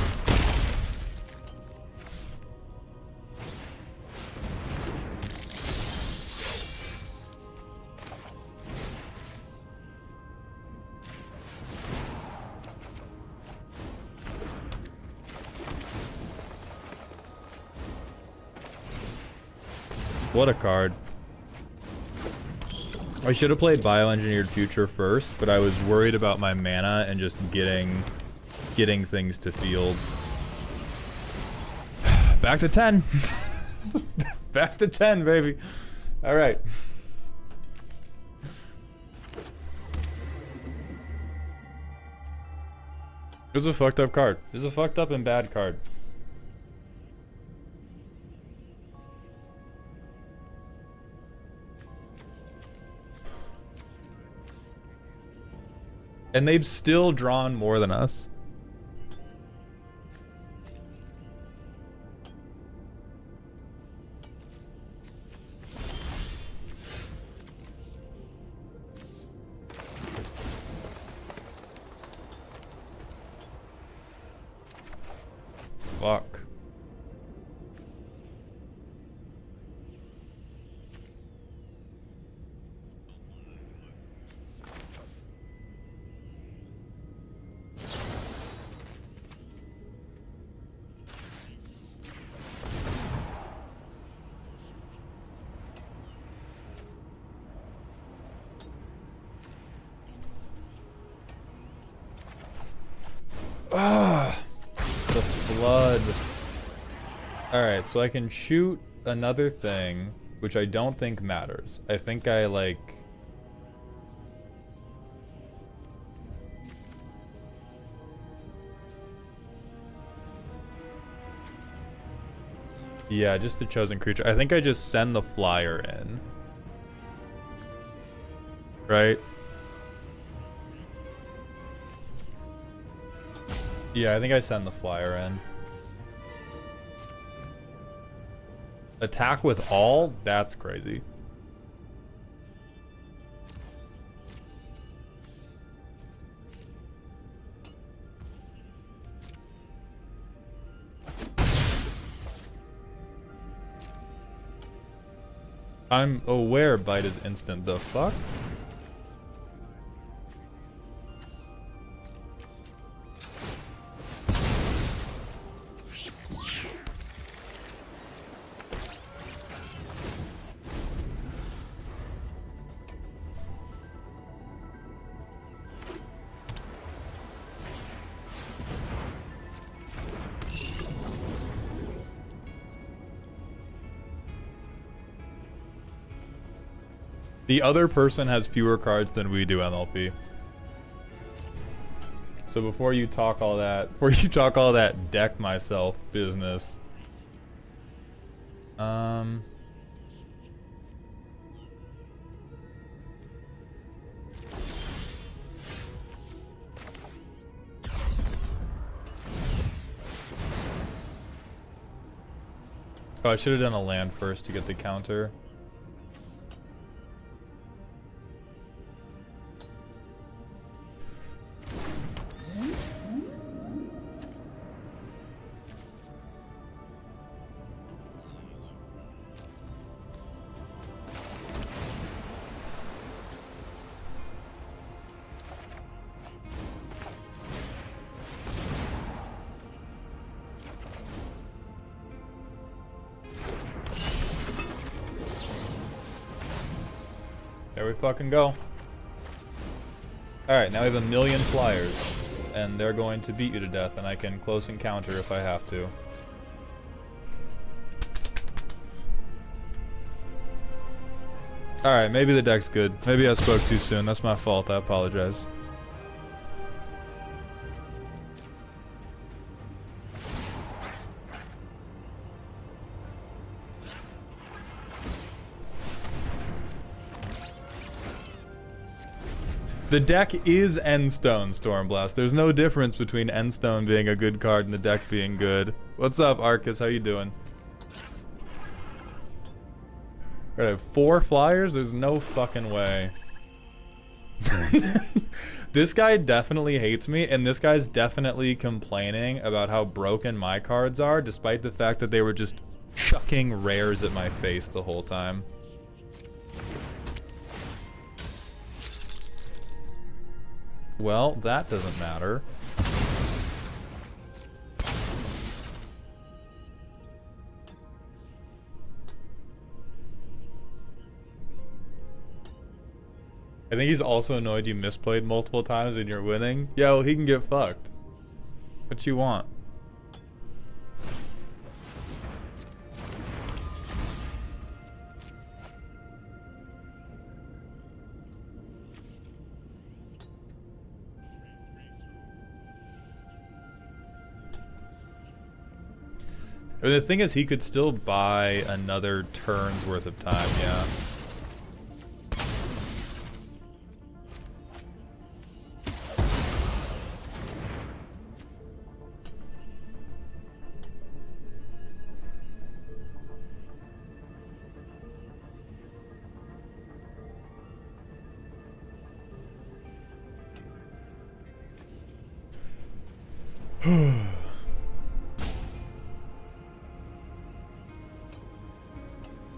What a card. I should have played Bioengineered Future first, but I was worried about my mana and just getting things to field. Back to 10. Back to 10, baby. All right. This is a fucked up card. This is a fucked up and bad card. And they've still drawn more than us. Fuck. Ah, the flood. Alright, so I can shoot another thing, which I don't think matters. I think I like... Yeah, just the chosen creature. I think I just send the flyer in. Right? Yeah, I think I send the flyer in. Attack with all? That's crazy. I'm aware bite is instant. The fuck? The other person has fewer cards than we do, MLP. So before you talk all that, deck myself business. Oh, I should have done a land first to get the counter. There we fucking go. Alright, now we have 1 million flyers. And they're going to beat you to death, and I can close encounter if I have to. Alright, maybe the deck's good. Maybe I spoke too soon. That's my fault. I apologize. The deck is Endstone, Stormblast. There's no difference between Endstone being a good card and the deck being good. What's up, Arcus? How you doing? I have 4 flyers? There's no fucking way. This guy definitely hates me, and this guy's definitely complaining about how broken my cards are, despite the fact that they were just chucking rares at my face the whole time. Well, that doesn't matter. I think he's also annoyed you misplayed multiple times and you're winning. Yeah, well, he can get fucked. What you want? I mean, the thing is, he could still buy another turn's worth of time, yeah.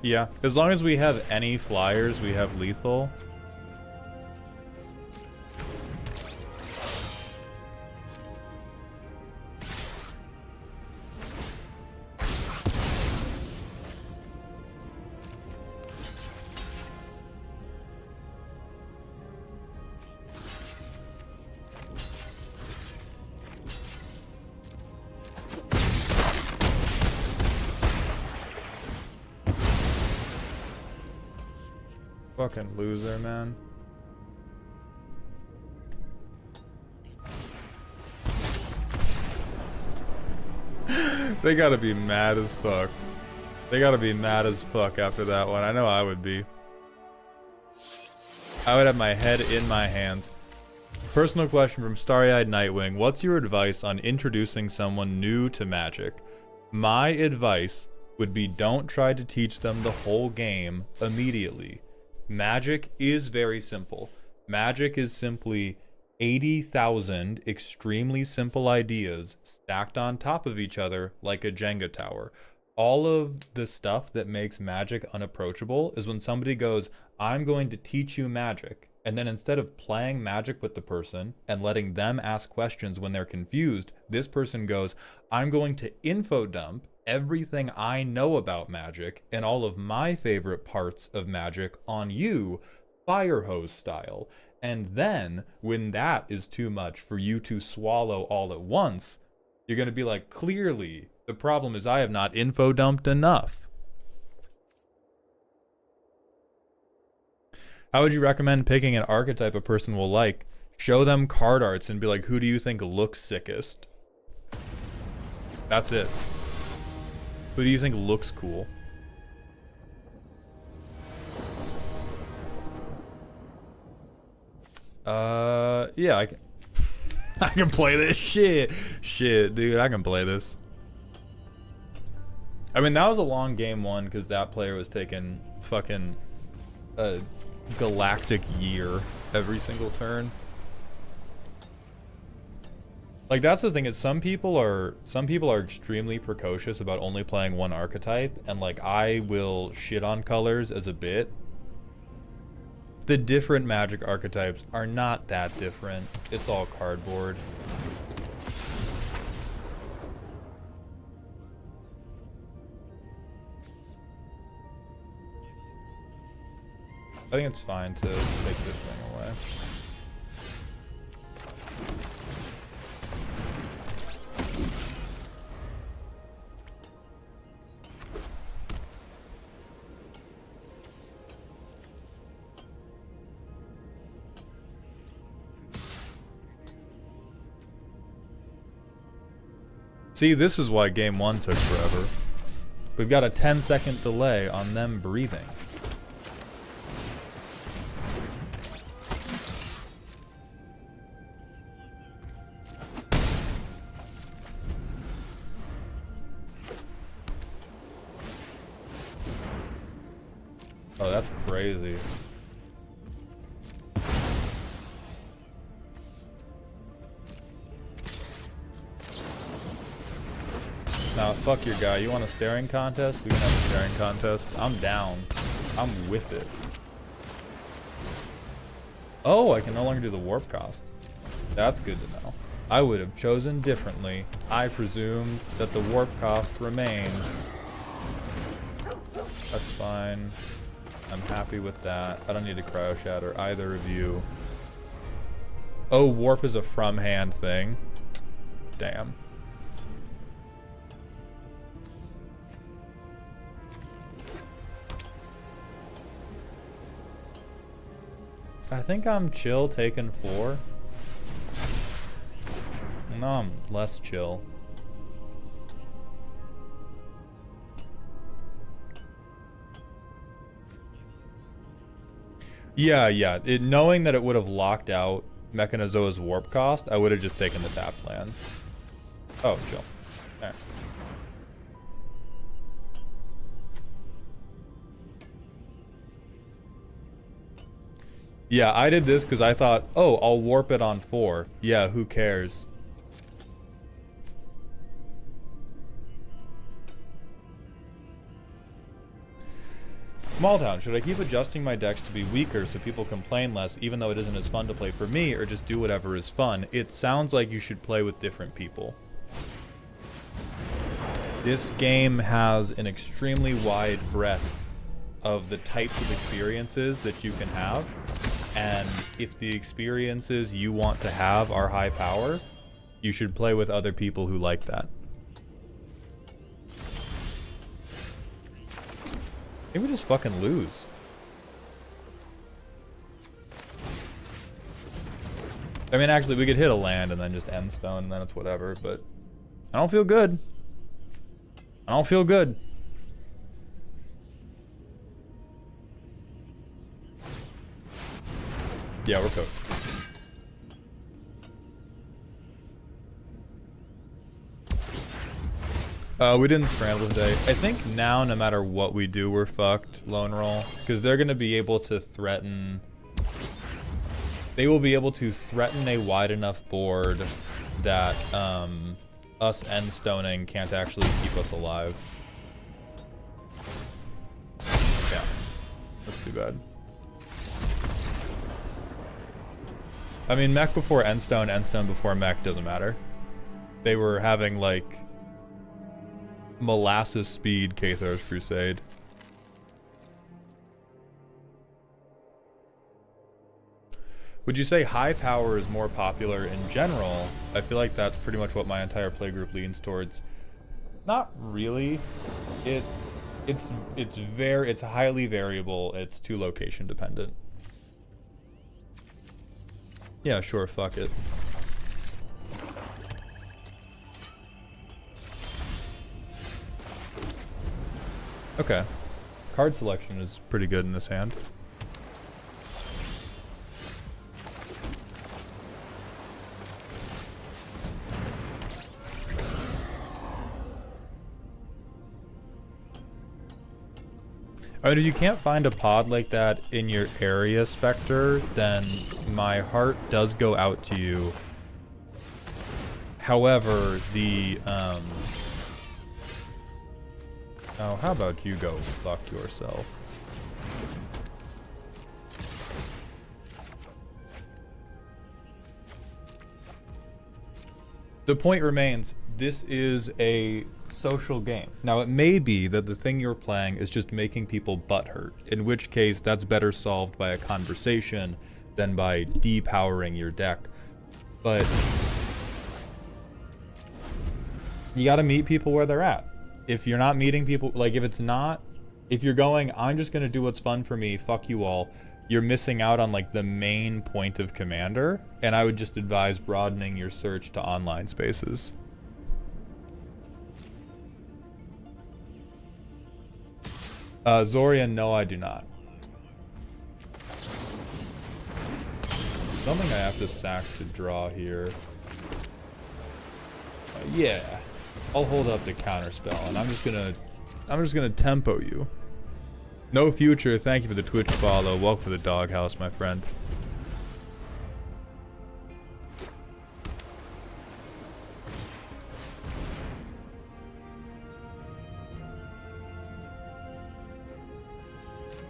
Yeah, as long as we have any flyers, we have lethal. Fucking loser, man. They gotta be mad as fuck. They gotta be mad as fuck after that one. I know I would be. I would have my head in my hands. Personal question from Starry-Eyed Nightwing. What's your advice on introducing someone new to Magic? My advice would be don't try to teach them the whole game immediately. Magic is very simple. Magic is simply 80,000 extremely simple ideas stacked on top of each other like a Jenga tower. All of the stuff that makes Magic unapproachable is when somebody goes, I'm going to teach you Magic. And then instead of playing Magic with the person and letting them ask questions when they're confused, this person goes, I'm going to info dump everything I know about Magic and all of my favorite parts of Magic on you, fire hose style. And then, when that is too much for you to swallow all at once, you're going to be like, clearly, the problem is I have not info dumped enough. How would you recommend picking an archetype a person will like? Show them card arts and be like, who do you think looks sickest? That's it. Who do you think looks cool? Yeah, I can. I can play this shit. Shit, dude, I can play this. I mean, that was a long game one because that player was taking fucking a galactic year every single turn. Like, that's the thing, is some people are extremely precocious about only playing one archetype, and like, I will shit on colors as a bit. The different Magic archetypes are not that different. It's all cardboard. I think it's fine to take this thing away. See, this is why game one took forever. We've got a 10-second delay on them breathing. Oh, that's crazy. Nah, fuck your guy. You want a staring contest? We can have a staring contest. I'm down. I'm with it. Oh, I can no longer do the warp cost. That's good to know. I would have chosen differently. I presumed that the warp cost remained. That's fine. I'm happy with that. I don't need to cryo shatter either of you. Oh, warp is a from hand thing. Damn. I think I'm chill taking 4. No, I'm less chill. Yeah. Knowing that it would have locked out Mechanizoa's warp cost, I would have just taken the tap plan. Oh, chill. Alright. Yeah, I did this because I thought, oh, I'll warp it on 4. Yeah, who cares? Smalltown, should I keep adjusting my decks to be weaker so people complain less even though it isn't as fun to play for me, or just do whatever is fun? It sounds like you should play with different people. This game has an extremely wide breadth of the types of experiences that you can have, and if the experiences you want to have are high power, you should play with other people who like that. I think we just fucking lose. I mean, actually, we could hit a land and then just end stone, and then it's whatever, but I don't feel good. I don't feel good. Yeah, we're cooked. We didn't scramble today. I think now, no matter what we do, we're fucked, Lone Roll. Because they're going to be able to threaten... They will be able to threaten a wide enough board that us end stoning can't actually keep us alive. Yeah. That's too bad. I mean, mech before end stone before mech doesn't matter. They were having, like, molasses speed Kathar's Crusade. Would you say high power is more popular in general? I feel like that's pretty much what my entire playgroup leans towards. Not really. It's highly variable. It's too location dependent. Yeah, sure, fuck it. Okay. Card selection is pretty good in this hand. I mean, if you can't find a pod like that in your area, Spectre, then my heart does go out to you. However, oh, how about you go fuck yourself? The point remains, this is a social game. Now, it may be that the thing you're playing is just making people butthurt, in which case that's better solved by a conversation than by depowering your deck. But you gotta meet people where they're at. If you're not meeting people, like if you're going, I'm just gonna do what's fun for me, fuck you all, you're missing out on like the main point of Commander, and I would just advise broadening your search to online spaces. Zorian, no, I do not. Something I have to sack to draw here. Yeah, I'll hold up the counterspell, and I'm just gonna tempo you. No Future, thank you for the Twitch follow. Welcome to the doghouse, my friend.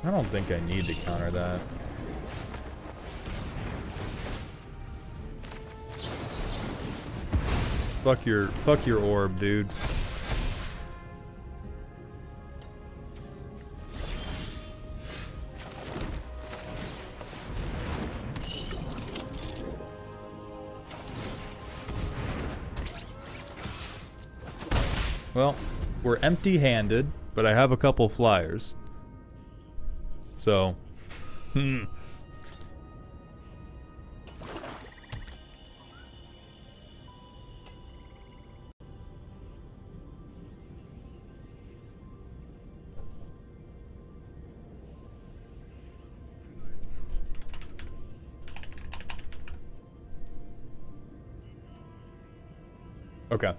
I don't think I need to counter that. Fuck your orb, dude. Well, we're empty-handed, but I have a couple flyers. So, okay.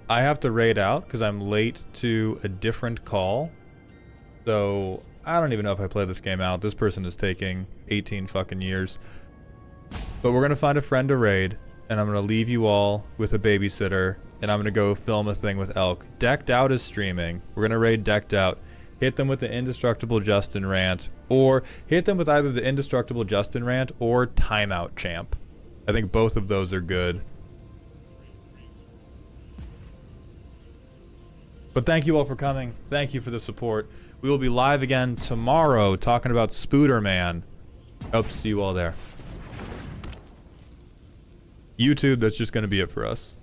I have to raid out because I'm late to a different call. So, I don't even know if I play this game out. This person is taking 18 fucking years. But we're gonna find a friend to raid, and I'm gonna leave you all with a babysitter, and I'm gonna go film a thing with Elk. Decked Out is streaming. We're gonna raid Decked Out. Hit them with the Indestructible Justin rant, or hit them with either the Indestructible Justin rant or Timeout Champ. I think both of those are good. But thank you all for coming. Thank you for the support. We will be live again tomorrow talking about Spooderman. Hope to see you all there. YouTube, that's just going to be it for us.